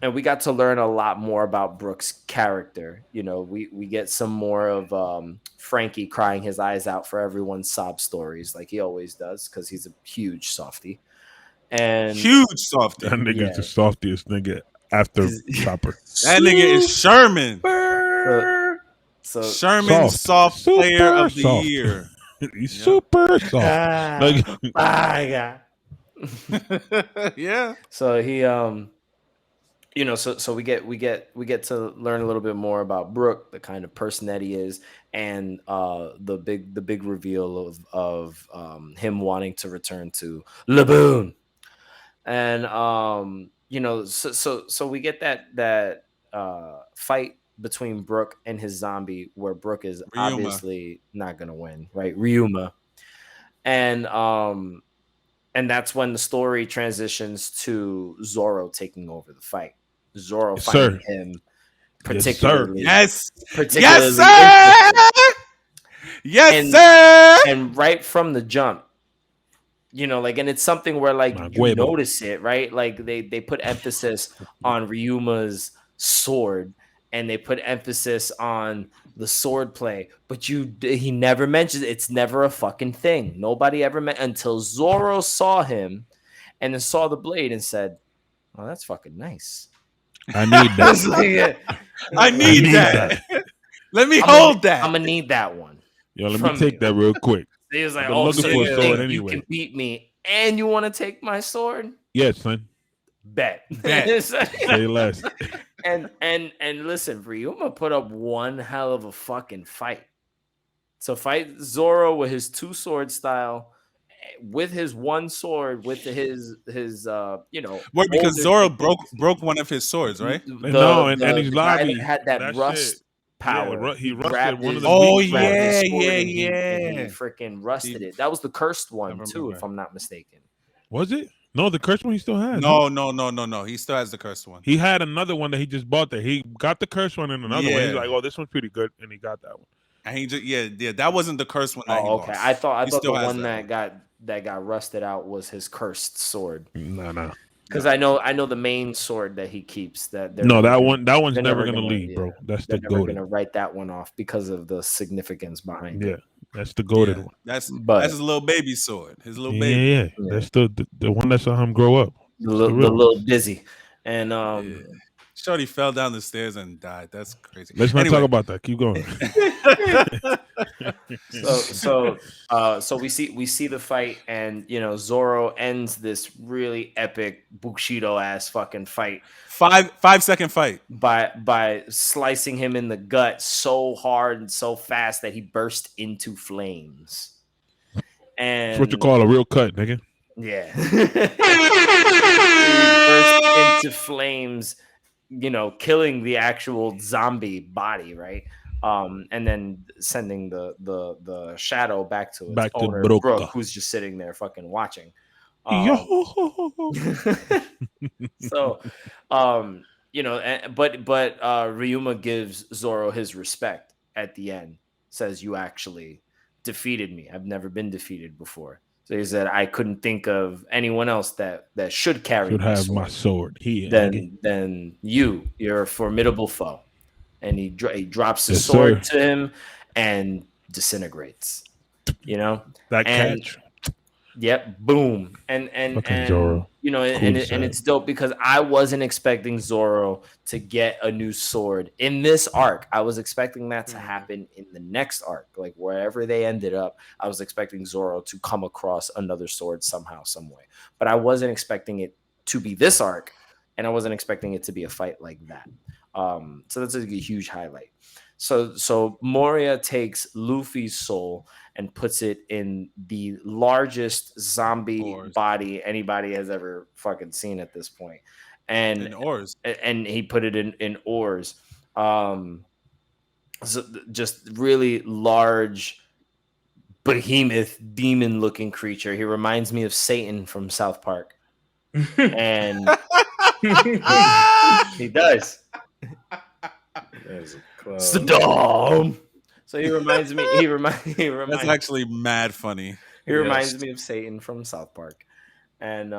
Speaker 1: And we got to learn a lot more about Brooke's character. We get some more of Frankie crying his eyes out for everyone's sob stories, like he always does, because he's a huge softie. And
Speaker 4: huge softie.
Speaker 2: That nigga's the softiest nigga after Chopper.
Speaker 4: That nigga is Sherman.
Speaker 1: So
Speaker 4: Sherman soft player of the year.
Speaker 2: He's super soft.
Speaker 4: Yeah.
Speaker 1: So he so we get to learn a little bit more about Brooke, the kind of person that he is, and the big reveal of him wanting to return to Laboon. And so we get that fight between Brooke and his zombie, where Brooke is obviously not gonna win, right? Ryuma. And that's when the story transitions to Zoro taking over the fight. Zoro finding him particularly,
Speaker 4: yes,
Speaker 1: sir. Yes, sir. And right from the jump, and it's something where you notice it, right? Like they put emphasis on Ryuma's sword, and they put emphasis on the sword play, but he never mentions it. It's never a fucking thing. Nobody ever met until Zoro saw him and then saw the blade and said, "Oh, that's fucking nice.
Speaker 2: I need that.
Speaker 4: I need that. Let me hold that.
Speaker 1: I'm gonna need that one."
Speaker 2: Yo, let me take that real quick.
Speaker 1: He was like, "Oh, so you think you can beat me and you want to take my sword?"
Speaker 2: Yes, son.
Speaker 1: Bet.
Speaker 2: Say less.
Speaker 1: And listen, Ryuma put up one hell of a fucking fight. So fight Zoro with his two sword style, with his one sword, with his
Speaker 4: Wait, because Zoro broke one of his swords, right?
Speaker 2: And he's lobby
Speaker 1: had that rust
Speaker 2: shit.
Speaker 1: power.
Speaker 2: Yeah, he rusted one of the
Speaker 1: he freaking rusted it. That was the cursed one too, if I'm not mistaken.
Speaker 2: Was it? No, the cursed one he still has.
Speaker 4: No. He still has the cursed one.
Speaker 2: He had another one that he just bought there. He got the cursed one and another one. He's like, "Oh, this one's pretty good," and he got that one.
Speaker 4: And he just that wasn't the cursed one. That he lost.
Speaker 1: I thought the one that got rusted out was his cursed sword.
Speaker 2: No.
Speaker 1: Because I know the main sword that he keeps. That
Speaker 2: one's never gonna leave, bro. That's the
Speaker 1: goated. They're never gonna write that one off because of the significance behind it.
Speaker 2: That's the goated one.
Speaker 4: That's his little baby sword. His little baby.
Speaker 2: Yeah. That's the one that saw him grow up.
Speaker 1: The little Dizzy. And
Speaker 4: Shawty fell down the stairs and died. That's crazy.
Speaker 2: Let's not talk about that. Keep going.
Speaker 1: So we see the fight, and Zoro ends this really epic Bushido ass fucking fight.
Speaker 4: 5-second fight
Speaker 1: by slicing him in the gut so hard and so fast that he burst into flames. And
Speaker 2: that's what you call a real cut, nigga.
Speaker 1: Yeah. He burst into flames, killing the actual zombie body, right? And then sending the shadow back to its owner, Brooke, who's just sitting there fucking watching. So, but Ryuma gives Zoro his respect at the end. Says, "You actually defeated me. I've never been defeated before." So he said, "I couldn't think of anyone else that should carry
Speaker 2: my sword.
Speaker 1: Then you're a formidable foe." And he drops the sword to him and disintegrates.
Speaker 2: That catch.
Speaker 1: Yep, boom, and you know, and it's dope because I wasn't expecting Zoro to get a new sword in this arc. I was expecting that to happen in the next arc, like wherever they ended up. I was expecting Zoro to come across another sword somehow, some way, but I wasn't expecting it to be this arc, and I wasn't expecting it to be a fight like that. So that's a huge highlight. So Moria takes Luffy's soul and puts it in the largest zombie body anybody has ever fucking seen at this point. And
Speaker 4: in ores.
Speaker 1: And he put it in ores. So just really large behemoth demon looking creature. He reminds me of Satan from South Park. And he does. Saddam. So he reminds me.
Speaker 4: That's actually mad funny.
Speaker 1: He reminds me of Satan from South Park, and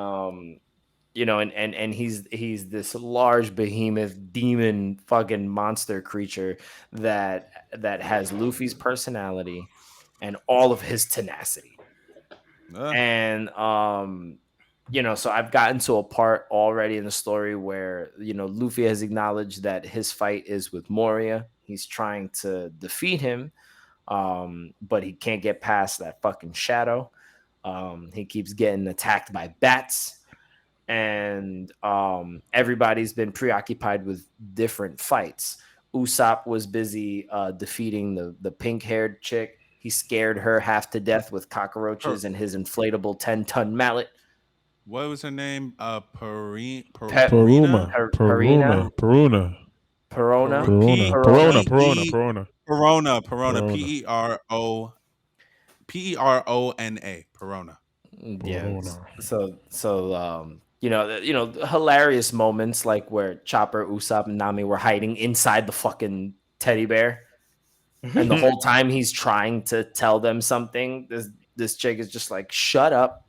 Speaker 1: you know, and he's this large behemoth demon fucking monster creature that has Luffy's personality and all of his tenacity, and you know, so I've gotten to a part already in the story where, you know, Luffy has acknowledged that his fight is with Moria. He's trying to defeat him, but he can't get past that fucking shadow. He keeps getting attacked by bats, and everybody's been preoccupied with different fights. Usopp was busy defeating the pink-haired chick. He scared her half to death with cockroaches and his inflatable 10-ton mallet.
Speaker 4: What was her name?
Speaker 2: Peruna.
Speaker 4: Perona. Perona.
Speaker 1: Yeah. So you know, hilarious moments like where Chopper, Usopp, and Nami were hiding inside the fucking teddy bear, and the whole time he's trying to tell them something, this chick is just like, "Shut up,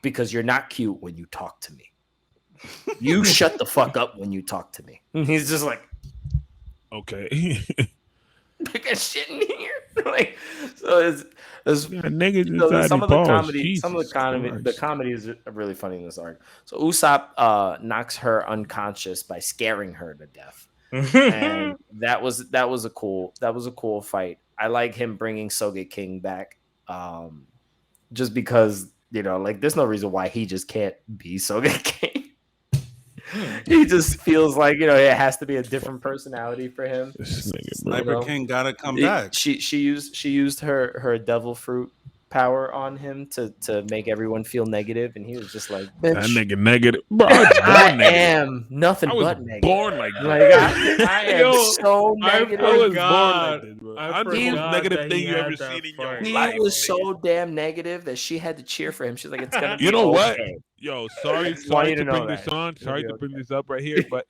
Speaker 1: because you're not cute when you talk to me. You shut the fuck up when you talk to me." And he's just like,
Speaker 2: okay.
Speaker 1: Pick a shit in here. Like, so it's
Speaker 2: niggas
Speaker 1: you know,
Speaker 2: inside
Speaker 1: some
Speaker 2: the
Speaker 1: of the
Speaker 2: balls.
Speaker 1: comedy,
Speaker 2: Jesus
Speaker 1: some of the
Speaker 2: Christ.
Speaker 1: comedy is really funny in this arc. So Usopp knocks her unconscious by scaring her to death. And that was a cool fight. I like him bringing Sogeking back, just because, you know, like, there's no reason why he just can't be Sogeking. He just feels like, you know, it has to be a different personality for him.
Speaker 4: Sniper King gotta come back.
Speaker 1: She used her devil fruit power on him to make everyone feel negative, and he was just like,
Speaker 2: that nigga negative. Bro, I
Speaker 1: am nothing but negative.
Speaker 2: Born like that.
Speaker 1: Like, I am so negative.
Speaker 2: I was born like this, bro. I'm the most negative thing you ever seen in your life.
Speaker 1: He was so damn negative that she had to cheer for him. She's like, it's gonna be
Speaker 2: you know what?
Speaker 1: Okay.
Speaker 2: Yo, sorry to bring this on. Sorry to bring this up right here, but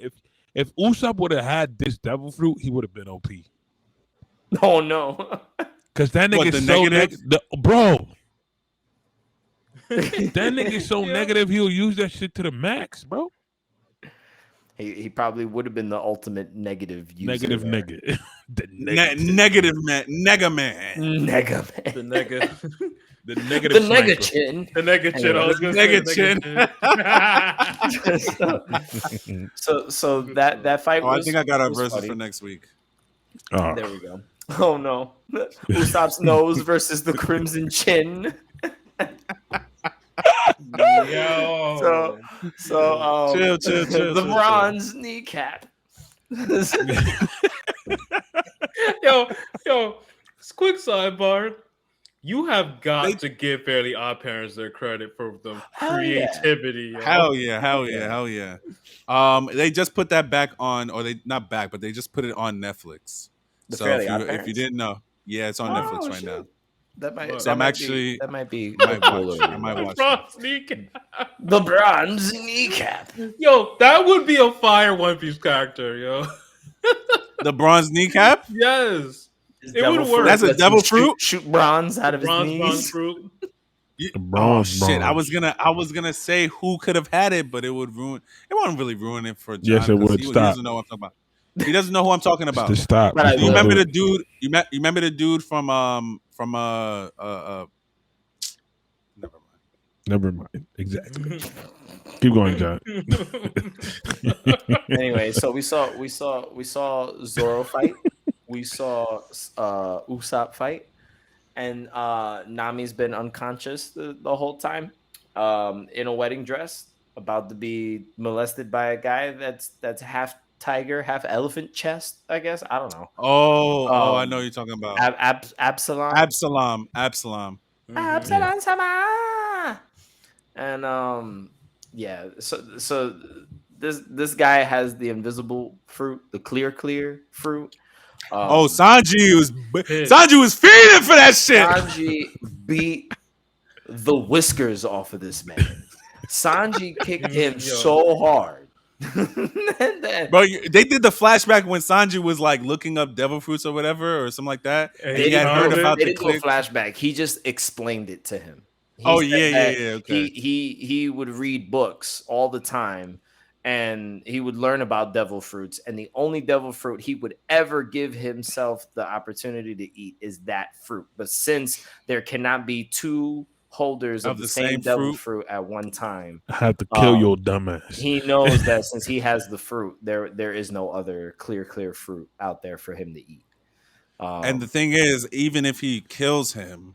Speaker 2: if Usopp would have had this devil fruit, he would have been OP.
Speaker 1: Oh no.
Speaker 2: Because that nigga is so negative. Bro. That nigga is so negative, he'll use that shit to the max, bro.
Speaker 1: He probably would have been the ultimate negative user.
Speaker 2: Negative nigga.
Speaker 4: Negative man. Nega man.
Speaker 1: Nega man.
Speaker 3: The negative.
Speaker 2: The negative
Speaker 1: the nega chin.
Speaker 3: The nega chin. I was going
Speaker 4: to say
Speaker 3: chin.
Speaker 1: So that fight was,
Speaker 4: I think I got our verses for next week.
Speaker 1: Oh. There we go. Oh no. Usopp's nose versus the crimson chin.
Speaker 3: Yo.
Speaker 1: So
Speaker 4: chill,
Speaker 1: the bronze kneecap.
Speaker 3: yo, quick sidebar. You have got to give Fairly Odd Parents their credit for the creativity.
Speaker 4: Yeah. Hell yeah. They just put that back on, or they not back, but they just put it on Netflix. So if you didn't know, yeah, it's on Netflix right now.
Speaker 1: That might.
Speaker 4: So
Speaker 1: that might be.
Speaker 4: I might watch.
Speaker 1: The bronze kneecap.
Speaker 3: Yo, that would be a fire One Piece character, yo.
Speaker 4: The bronze kneecap?
Speaker 3: Yes. It would work.
Speaker 4: That's a devil fruit.
Speaker 1: Shoot bronze out of his knees.
Speaker 3: Bronze fruit.
Speaker 4: Shit! I was gonna say who could have had it, but it would ruin. It won't really ruin it for John.
Speaker 2: Yes, it would.
Speaker 4: He doesn't know what I'm talking about. He doesn't know who I'm talking about.
Speaker 2: Just stop.
Speaker 1: But
Speaker 4: you remember the dude? You remember the dude from never mind.
Speaker 2: Never mind. Exactly. Keep going, John.
Speaker 1: Anyway, so we saw Zoro fight. We saw Usopp fight, and Nami's been unconscious the whole time, in a wedding dress, about to be molested by a guy that's half tiger, half elephant chest. I guess I don't know.
Speaker 4: I know what you're talking about.
Speaker 1: Absalom.
Speaker 4: Absalom.
Speaker 1: Absalom sama. And yeah, so this guy has the invisible fruit, the clear fruit.
Speaker 4: Sanji was feeding for that shit.
Speaker 1: Sanji beat the whiskers off of this man. Sanji kicked him so hard.
Speaker 4: Bro, they did the flashback when Sanji was like looking up devil fruits or whatever or something like that.
Speaker 1: They didn't do a flashback. He just explained it to him.
Speaker 4: Okay.
Speaker 1: He would read books all the time, and he would learn about devil fruits, and the only devil fruit he would ever give himself the opportunity to eat is that fruit. But since there cannot be two holders of the same devil fruit at one time,
Speaker 2: I have to kill your dumbass.
Speaker 1: He knows that since he has the fruit, there is no other clear fruit out there for him to eat.
Speaker 4: And the thing is, even if he kills him,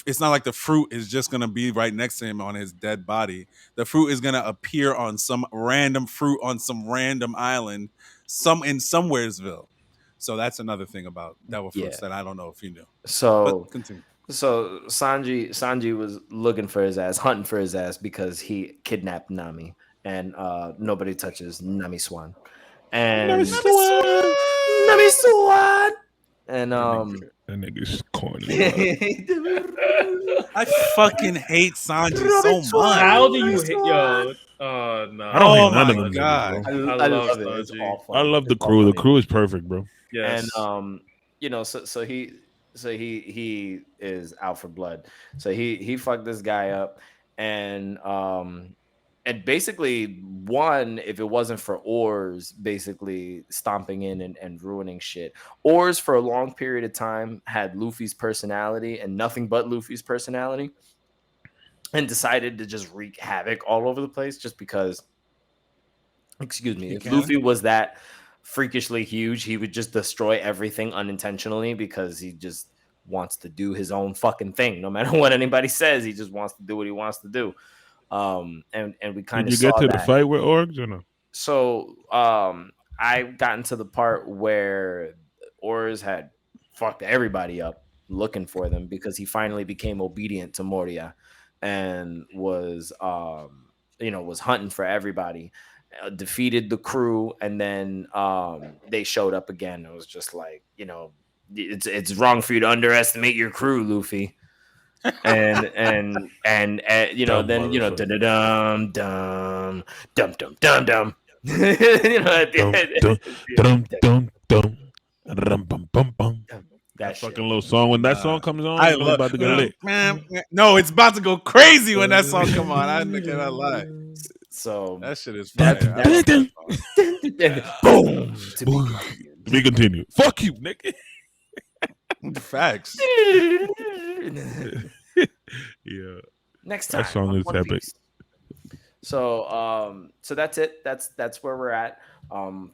Speaker 4: it's not like the fruit is just gonna be right next to him on his dead body. The fruit is gonna appear on some random fruit on some random island, in somewheresville. So that's another thing about devil fruits that I don't know if you knew.
Speaker 1: So Sanji was looking for his ass, hunting for his ass, because he kidnapped Nami, and nobody touches Nami Swan. And Nami Swan. And
Speaker 2: that nigga's corny.
Speaker 4: I fucking hate Sanji so much.
Speaker 3: How do you hate yo? No.
Speaker 2: I don't hate none of them.
Speaker 4: God.
Speaker 1: I love it. It's awful.
Speaker 2: I love the crew. The crew is perfect, bro.
Speaker 3: Yes.
Speaker 1: And so he is out for blood. So he fucked this guy up, and basically won if it wasn't for Oars basically stomping in and ruining shit. Oars for a long period of time had Luffy's personality and nothing but Luffy's personality, and decided to just wreak havoc all over the place just because, if Luffy was that freakishly huge, he would just destroy everything unintentionally because he just wants to do his own fucking thing. No matter what anybody says, he just wants to do what he wants to do. And we kind of
Speaker 2: saw that. Did you get to the fight with Orgs or no?
Speaker 1: So I gotten to the part where Oars had fucked everybody up looking for them because he finally became obedient to Moria and was hunting for everybody. Defeated the crew, and then they showed up again. It was just like, it's wrong for you to underestimate your crew, Luffy. And then dum dum dum.
Speaker 2: That fucking little song. When that song comes on,
Speaker 4: I love about to go lit. No, it's about to go crazy when that song come on. I cannot lie.
Speaker 1: So
Speaker 4: that shit is fire.
Speaker 1: Boom.
Speaker 2: To be continued. Fuck you, nigga.
Speaker 4: Facts.
Speaker 2: Yeah.
Speaker 1: Next time.
Speaker 2: That song is epic.
Speaker 1: So that's it. That's where we're at.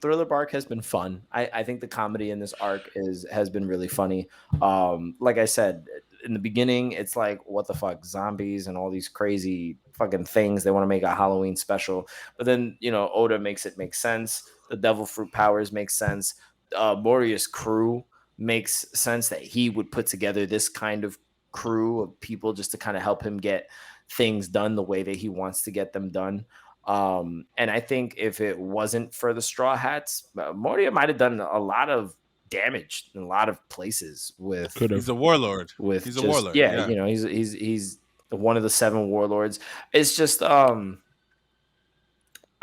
Speaker 1: Thriller Bark has been fun. I think the comedy in this arc has been really funny. Like I said in the beginning, it's like, what the fuck, zombies and all these crazy fucking things. They want to make a Halloween special, but then Oda makes it make sense. The devil fruit powers make sense. Moria's crew makes sense, that he would put together this kind of crew of people just to kind of help him get things done the way that he wants to get them done. And I think if it wasn't for the Straw Hats, Moria might have done a lot of damage in a lot of places.
Speaker 4: He's a warlord.
Speaker 1: He's a warlord. Yeah, he's one of the 7 warlords. It's just I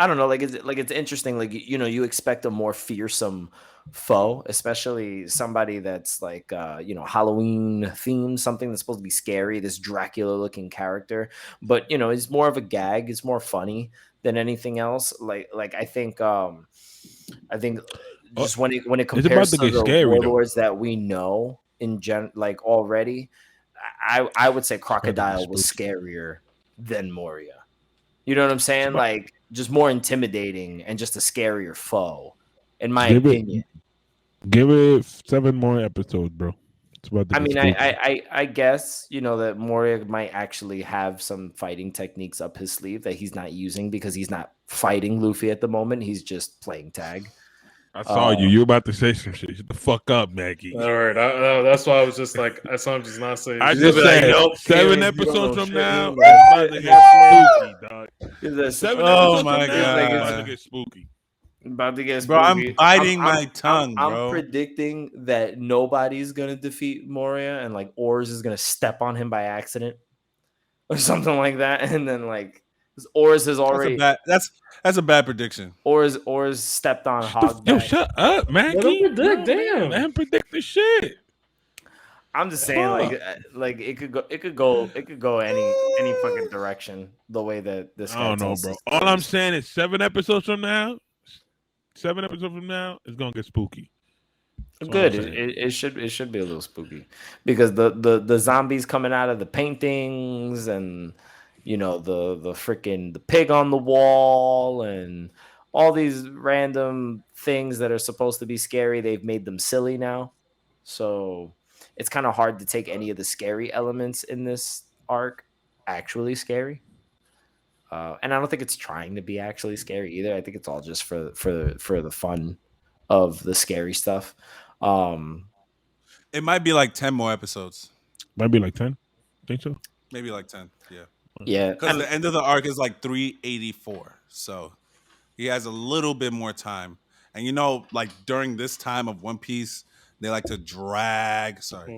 Speaker 1: don't know, it's interesting. You expect a more fearsome foe, especially somebody that's like Halloween themed, something that's supposed to be scary, this Dracula looking character, but it's more of a gag. It's more funny than anything else. I think just when it compares to the warlords that we know in already, I would say Crocodile was scarier than Moria. You know what I'm saying? Like just more intimidating and just a scarier foe, in my opinion.
Speaker 2: Give it 7 more episodes, bro.
Speaker 1: I mean, I guess, you know, that Moria might actually have some fighting techniques up his sleeve that he's not using because he's not fighting Luffy at the moment. He's just playing tag.
Speaker 2: I saw you. You about to say some shit. Shut the fuck up, Macky.
Speaker 3: All right. That's why I was just like, I saw him just not saying.
Speaker 2: I just said
Speaker 3: like,
Speaker 2: 7 episodes from now.
Speaker 1: Oh
Speaker 2: my god. About to get spooky.
Speaker 1: About to get spooky.
Speaker 4: Bro, I'm biting my tongue,
Speaker 1: I'm
Speaker 4: bro.
Speaker 1: predicting that nobody's gonna defeat Moria and like Oars is gonna step on him by accident or something like that, and then like Oars has already
Speaker 4: that's a bad prediction.
Speaker 1: Oars stepped on Hog.
Speaker 2: Yo, shut up, Macky.
Speaker 3: Damn,
Speaker 2: man, predict the shit.
Speaker 1: I'm just saying, like it could go any fucking direction the way that this.
Speaker 2: I don't know, bro. All I'm saying is 7 episodes from now. 7 episodes from now, it's gonna get spooky.
Speaker 1: Good. It should be a little spooky because the zombies coming out of the paintings and you know the freaking the pig on the wall and all these random things that are supposed to be scary, they've made them silly now. So it's kind of hard to take any of the scary elements in this arc actually scary. And I don't think it's trying to be actually scary either. I think it's all just for the fun of the scary stuff.
Speaker 4: It might be like 10 more episodes.
Speaker 2: Might be like 10. Think so?
Speaker 4: Maybe like 10. Yeah.
Speaker 1: Yeah.
Speaker 4: Because the end of the arc is like 384. So he has a little bit more time. And you know, like during this time of One Piece, they like to drag. Sorry.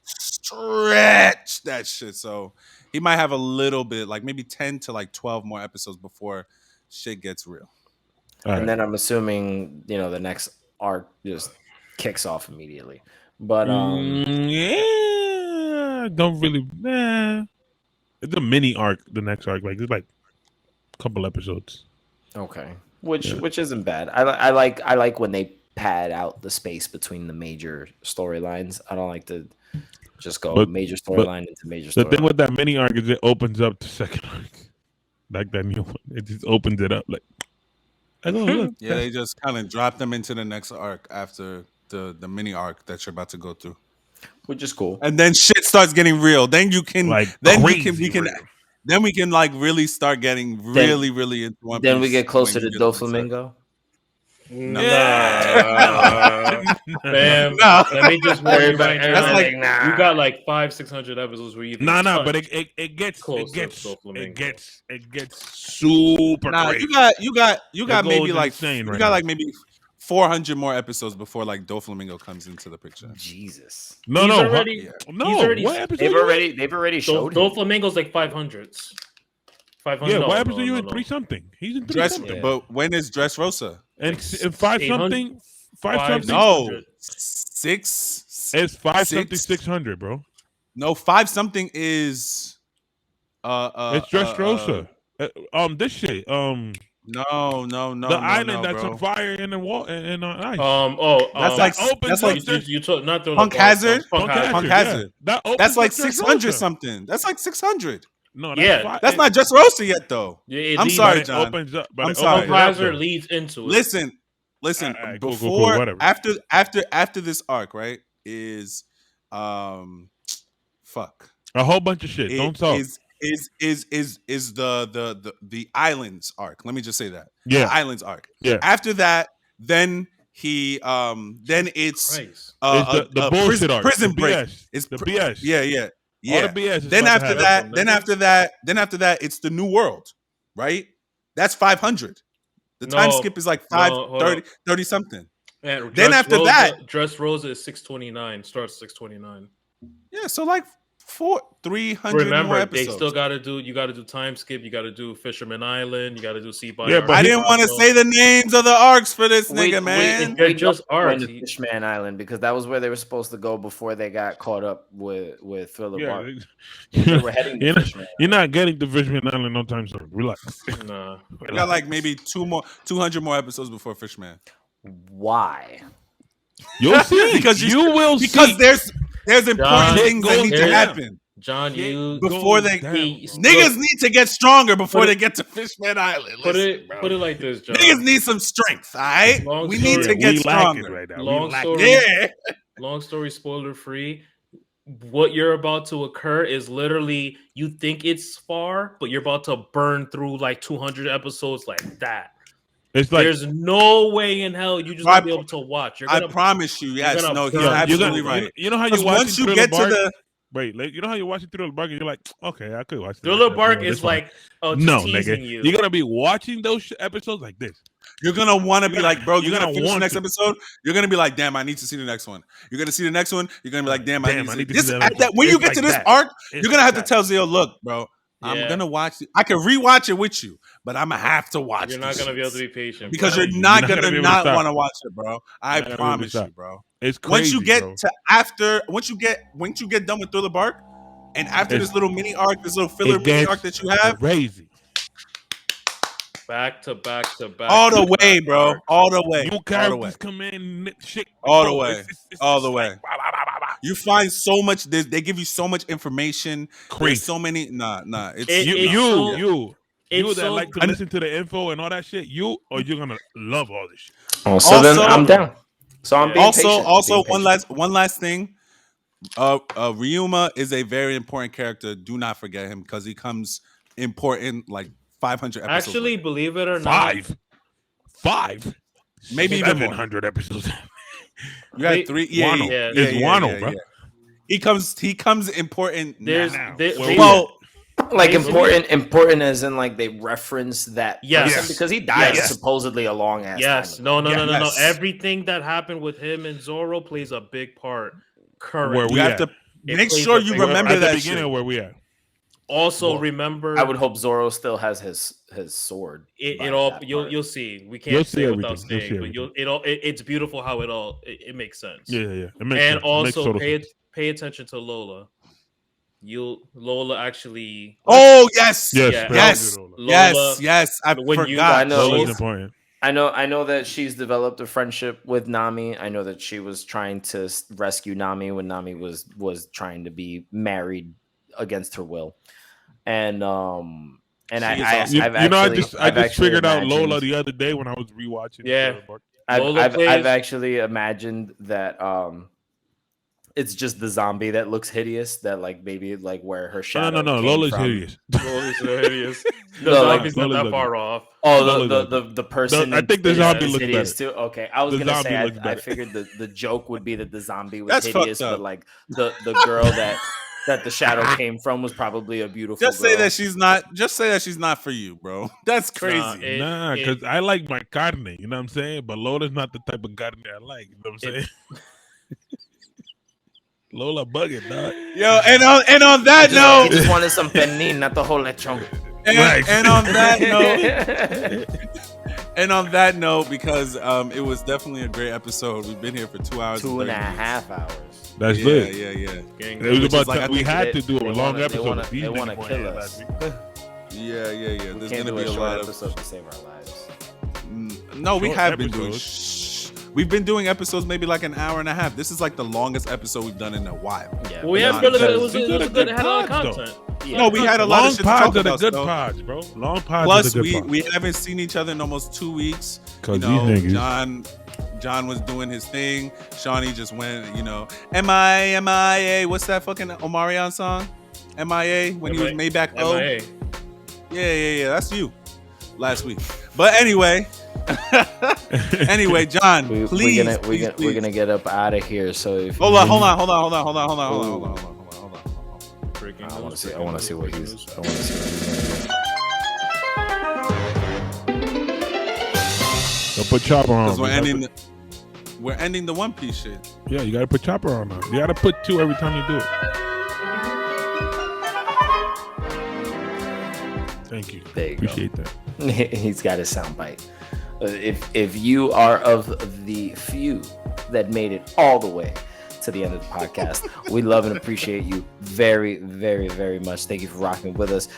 Speaker 4: Stretch that shit. So he might have a little bit, like maybe 10 to like 12 more episodes before shit gets real.
Speaker 1: And then I'm assuming, you know, the next arc just kicks off immediately. But
Speaker 2: yeah, don't really. It's a mini arc. The next arc, like it's like a couple episodes.
Speaker 1: Okay, which isn't bad. I like when they pad out the space between the major storylines. I don't like to just go major storyline into major storyline.
Speaker 2: The thing with that mini arc is it opens up the second arc. Like that new one. It just opens it up. Like, I don't know.
Speaker 4: Yeah, they just kind of drop them into the next arc after the mini arc that you're about to go through.
Speaker 1: Which is cool.
Speaker 4: And then shit starts getting real. Then you can
Speaker 2: like
Speaker 4: then we can like really start getting really into One Piece.
Speaker 1: Then we get closer to Doflamingo.
Speaker 3: No. Man, let me just warn you right now.
Speaker 4: That's like,
Speaker 3: you got like 500-600 episodes where you
Speaker 2: but it gets super crazy.
Speaker 4: You got maybe like insane you got like maybe 400 more episodes before like Doflamingo comes into the picture.
Speaker 1: Jesus.
Speaker 2: No. What episode?
Speaker 1: They've already showed
Speaker 3: Doflamingo's like 500s. 500.
Speaker 2: Yeah, what episode are you in? 3-something. He's in 3-something.
Speaker 1: Yeah.
Speaker 4: But when is Dressrosa?
Speaker 2: And 5-something. 5-something.
Speaker 4: No, 6.
Speaker 2: It's 5-something 600, bro.
Speaker 4: No, 5-something is.
Speaker 2: It's Dressrosa. This shit. No. The island that's on fire in the wall and on ice.
Speaker 4: That's like
Speaker 3: you took not the
Speaker 4: Punk Hazard.
Speaker 2: Punk
Speaker 4: Hazard.
Speaker 2: Yeah.
Speaker 4: That's like 600 something. That's like 600.
Speaker 2: No,
Speaker 4: that's not Dressrosa yet though.
Speaker 3: Yeah,
Speaker 4: I'm sorry, John.
Speaker 2: Opens up,
Speaker 4: I'm sorry.
Speaker 3: Punk Hazard leads into it.
Speaker 4: Listen.
Speaker 2: Right,
Speaker 4: before
Speaker 2: cool,
Speaker 4: after this arc, right? Is fuck
Speaker 2: a whole bunch of shit. Don't talk.
Speaker 4: Is the islands arc? Let me just say that.
Speaker 2: Yeah,
Speaker 4: the islands arc.
Speaker 2: Yeah.
Speaker 4: After that, then he then it's
Speaker 2: the bullshit arc.
Speaker 4: Prison break.
Speaker 2: It's the BS.
Speaker 4: Yeah.
Speaker 2: All the BS.
Speaker 4: Then after that, it's the new world, right? That's 500. The time skip is like 30 something.
Speaker 3: And
Speaker 4: then after that,
Speaker 3: Dressrosa is 629. Starts 629.
Speaker 4: Yeah, so like 300
Speaker 3: Remember,
Speaker 4: more episodes.
Speaker 3: they still got to do. You got to do time skip. You got to do Fisherman Island. You got to do Sea Body.
Speaker 2: Yeah, but
Speaker 4: I didn't want to say the names of the arcs for this nigga, man.
Speaker 3: They're just arcs.
Speaker 1: Fishman Island because that was where they were supposed to go before they got caught up with Thriller Bark. They were heading to Fishman.
Speaker 2: You're not getting to Fishman Island no time soon. Relax.
Speaker 3: Nah,
Speaker 4: we got like maybe 200 more episodes before Fishman.
Speaker 1: Why?
Speaker 2: You'll see.
Speaker 4: Because
Speaker 2: you will see.
Speaker 4: Because there's important things that need to happen.
Speaker 3: John,
Speaker 4: niggas need to get stronger before they get to Fishman Island.
Speaker 3: Put it like this, John.
Speaker 4: Niggas need some strength, all right? We need to get stronger.
Speaker 2: Right now.
Speaker 3: Long story, spoiler free. What you're about to occur is literally you think it's far, but you're about to burn through like 200 episodes like that.
Speaker 2: It's like
Speaker 3: there's no way in hell you just gonna be able to watch.
Speaker 4: I promise you, yes, no, he's absolutely right.
Speaker 2: You know how you watch
Speaker 4: once you get to the
Speaker 2: you know how you're watching Thriller Bark and you're like, okay, I could watch
Speaker 3: Thriller Bark is like,
Speaker 2: no, nigga, you're gonna be watching those episodes like this.
Speaker 4: You're gonna want to be like, bro, you're gonna finish the next episode. You're gonna be like, damn, I need to see the next one. You're gonna see the next one. You're gonna be like, damn, I need to see that. When you get to this arc, you're gonna have to tell Zio, look, bro, I'm gonna watch it. I can rewatch it with you, but I'm gonna have to watch it.
Speaker 3: You're not gonna be able to be patient
Speaker 4: because you're not gonna not want to watch it, bro. I promise you, bro.
Speaker 2: It's crazy.
Speaker 4: Once you get once you get done with Thriller Bark, and after this little mini arc, this little filler mini arc that you have,
Speaker 2: crazy.
Speaker 3: Back to back.
Speaker 4: All the way, bro. All the way.
Speaker 2: New characters come in, shit.
Speaker 4: All the way. All the way. You find so much. They give you so much information. There's so many. Nah. It's
Speaker 2: you that like to listen to the info and all that shit. You're gonna love all this shit.
Speaker 1: Oh, so then I'm down. So I'm being patient.
Speaker 4: Also, one last thing. Ryuma is a very important character. Do not forget him because he comes important like 500 episodes.
Speaker 3: Actually, believe it or not,
Speaker 2: five, maybe even 100 episodes.
Speaker 4: You had 3.
Speaker 2: It's Wano, bro.
Speaker 4: He comes important now.
Speaker 1: Important as in like they reference that person because he died supposedly a long ass time ago.
Speaker 3: No. Everything that happened with him and Zoro plays a big part. Currently,
Speaker 4: where we have to make sure you remember that
Speaker 2: beginning where we at.
Speaker 3: Also, remember.
Speaker 1: I would hope Zoro still has his sword.
Speaker 3: You'll see. We can't say it without saying, but it's beautiful how it makes sense.
Speaker 2: Yeah.
Speaker 3: And also pay attention to Lola. Lola actually.
Speaker 4: Oh yes.
Speaker 3: Lola,
Speaker 4: yes. I forgot.
Speaker 1: I know that she's developed a friendship with Nami. I know that she was trying to rescue Nami when Nami was trying to be married against her will. And I
Speaker 2: just figured out Lola the other day when I was rewatching.
Speaker 3: Yeah,
Speaker 1: I've actually imagined that it's just the zombie that looks hideous. That like maybe like where her shadow.
Speaker 2: No. Lola's hideous.
Speaker 3: Lola's hideous. The zombie's not that far off.
Speaker 1: Oh, the person.
Speaker 2: I think the zombie looks
Speaker 1: hideous
Speaker 2: better
Speaker 1: too. Okay, I was gonna say I figured the joke would be that the zombie was hideous, but like the girl that the shadow came from was probably a beautiful girl.
Speaker 4: Say that she's not. Just say that she's not for you, bro. That's crazy.
Speaker 2: Nah, because I like my carne. You know what I'm saying? But Lola's not the type of carne I like. You know what I'm saying? Lola bugging, dog.
Speaker 4: Yo, and on that note,
Speaker 1: he just wanted some penin, not the whole lechon.
Speaker 4: And on that note, because it was definitely a great episode. We've been here for 2 hours,
Speaker 1: 2.5 hours.
Speaker 2: That's good.
Speaker 4: Yeah.
Speaker 2: It was about time we had to do a long episode.
Speaker 1: They want to kill us.
Speaker 4: Yeah. There's
Speaker 1: going
Speaker 4: to be a
Speaker 1: lot of episodes to save our lives.
Speaker 4: No, we have been doing. We've been doing episodes maybe like an hour and a half. This is like the longest episode we've done in a while.
Speaker 3: Yeah, well, we had it was good. It had a lot of content.
Speaker 4: Yeah. No, we had a lot of shit to talk about.
Speaker 2: Good pods, bro. Long pods.
Speaker 4: Plus, we haven't seen each other in almost 2 weeks. John was doing his thing. Shawny just went, MIA. What's that fucking Omarion song? MIA when he was made back.
Speaker 3: MIA.
Speaker 4: Yeah. That's you. Last week. But anyway, John, please,
Speaker 1: we're gonna get up out of here. So if
Speaker 4: hold on.
Speaker 1: I want to see what he's.
Speaker 2: Don't put Chopper on.
Speaker 4: Because we're ending the One Piece shit.
Speaker 2: Yeah, you gotta put Chopper on now. You gotta put 2 every time you do it. Thank you.
Speaker 1: There you
Speaker 2: Appreciate that.
Speaker 1: He's got his soundbite. If you are of the few that made it all the way to the end of the podcast, we love and appreciate you very, very, very much. Thank you for rocking with us.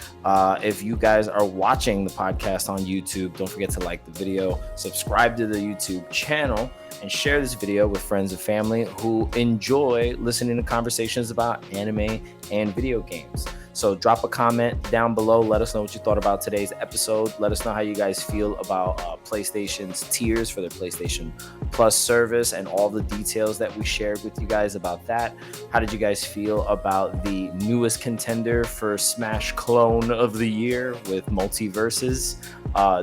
Speaker 1: If you guys are watching the podcast on YouTube, don't forget to like the video, subscribe to the YouTube channel, and share this video with friends and family who enjoy listening to conversations about anime and video games. So drop a comment down below. Let us know what you thought about today's episode. Let us know how you guys feel about PlayStation's tiers for their PlayStation Plus service and all the details that we shared with you guys about that. How did you guys feel about the newest contender for Smash Clone of the Year with Multiverses?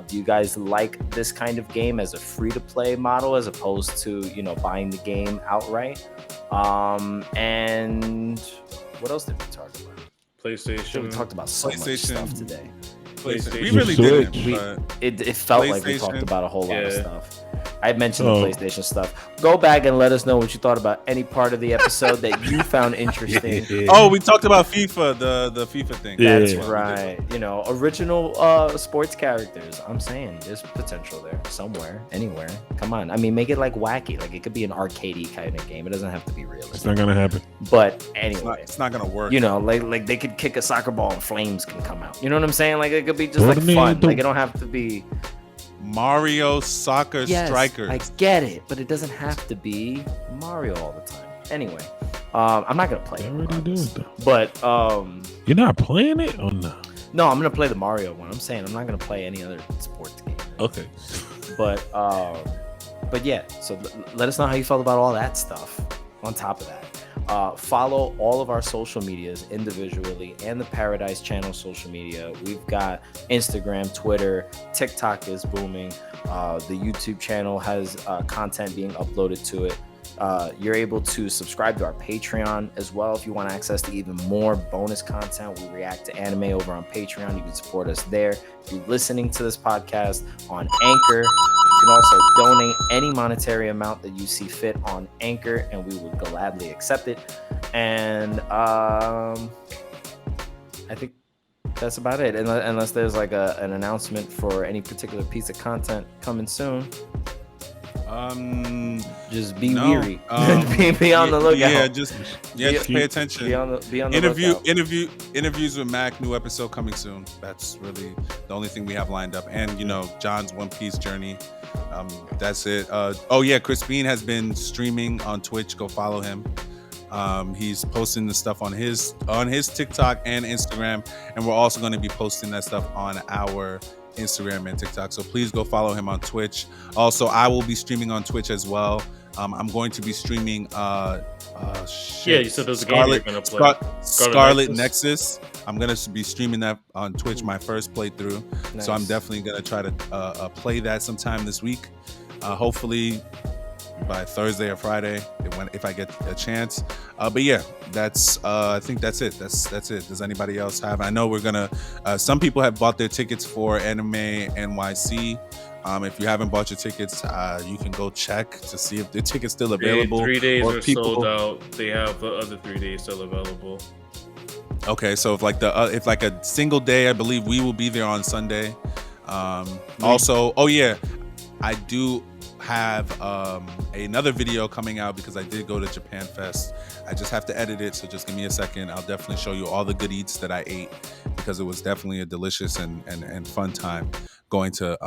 Speaker 1: Do you guys like this kind of game as a free-to-play model as opposed to, buying the game outright? And what else did we talk about?
Speaker 3: PlayStation.
Speaker 1: We talked about so much stuff today.
Speaker 3: PlayStation.
Speaker 4: We really didn't.
Speaker 1: It felt like we talked about a whole lot of stuff. I mentioned the PlayStation stuff. Go back and let us know what you thought about any part of the episode that you found interesting.
Speaker 4: Oh, we talked about FIFA, the FIFA thing.
Speaker 1: That's right. Original sports characters. I'm saying there's potential there somewhere, anywhere. Come on. I mean, make it like wacky. Like it could be an arcadey kind of game. It doesn't have to be realistic.
Speaker 2: It's not gonna happen.
Speaker 1: But anyway,
Speaker 4: it's not gonna work.
Speaker 1: Like they could kick a soccer ball and flames can come out. You know what I'm saying? Like it could be just like fun. Like it don't have to be
Speaker 4: Mario Soccer Strikers.
Speaker 1: I get it, but it doesn't have to be Mario all the time. Anyway, I'm not gonna play it. But
Speaker 2: you're not playing it or no?
Speaker 1: No, I'm gonna play the Mario one. I'm saying I'm not gonna play any other sports game.
Speaker 2: Okay.
Speaker 1: But yeah. So let us know how you felt about all that stuff. On top of that. Follow all of our social medias individually and the Paradise Channel social media. We've got Instagram, Twitter, TikTok is booming. The YouTube channel has content being uploaded to it. You're able to subscribe to our Patreon as well if you want access to even more bonus content. We react to anime over on Patreon. You can support us there. If you're listening to this podcast on Anchor, you can also donate any monetary amount that you see fit on Anchor, and we will gladly accept it. And I think that's about it. Unless there's like an announcement for any particular piece of content coming soon. Just be weary. Be on the lookout.
Speaker 4: Yeah, just pay attention. Be on the lookout. Interviews with Mac, new episode coming soon. That's really the only thing we have lined up. And John's One Piece journey. That's it. Crispin has been streaming on Twitch. Go follow him. He's posting the stuff on his TikTok and Instagram, and we're also going to be posting that stuff on our Instagram and TikTok. So please go follow him on Twitch. Also, I will be streaming on Twitch as well. I'm going to be streaming
Speaker 3: you said there's a game you're gonna play.
Speaker 4: Scarlet Nexus. I'm gonna be streaming that on Twitch, my first playthrough. Nice. So I'm definitely gonna try to play that sometime this week. Hopefully by Thursday or Friday if I get a chance. But yeah, that's I think that's it. That's it. Does anybody else have? I know we're gonna some people have bought their tickets for Anime NYC. If you haven't bought your tickets, you can go check to see if the ticket's still available.
Speaker 3: 3 days are sold out. They have the other 3 days still available.
Speaker 4: Okay, so if like a single day, I believe we will be there on Sunday. Also, I do have another video coming out because I did go to Japan Fest. I just have to edit it, so just give me a second. I'll definitely show you all the good eats that I ate because it was definitely a delicious and fun time going to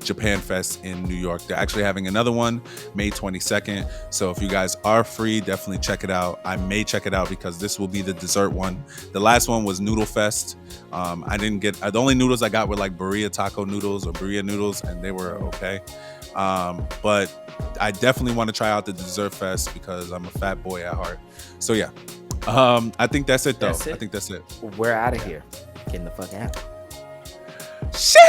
Speaker 4: Japan Fest in New York. They're actually having another one May 22nd. So if you guys are free, definitely check it out. I may check it out because this will be the dessert one. The last one was Noodle Fest. I didn't get the only noodles I got were like burrito taco noodles or burrito noodles, and they were okay. But I definitely want to try out the dessert fest because I'm a fat boy at heart. So yeah, I think that's it though. I think that's it.
Speaker 1: We're out of here. Getting the fuck out.
Speaker 4: Shit.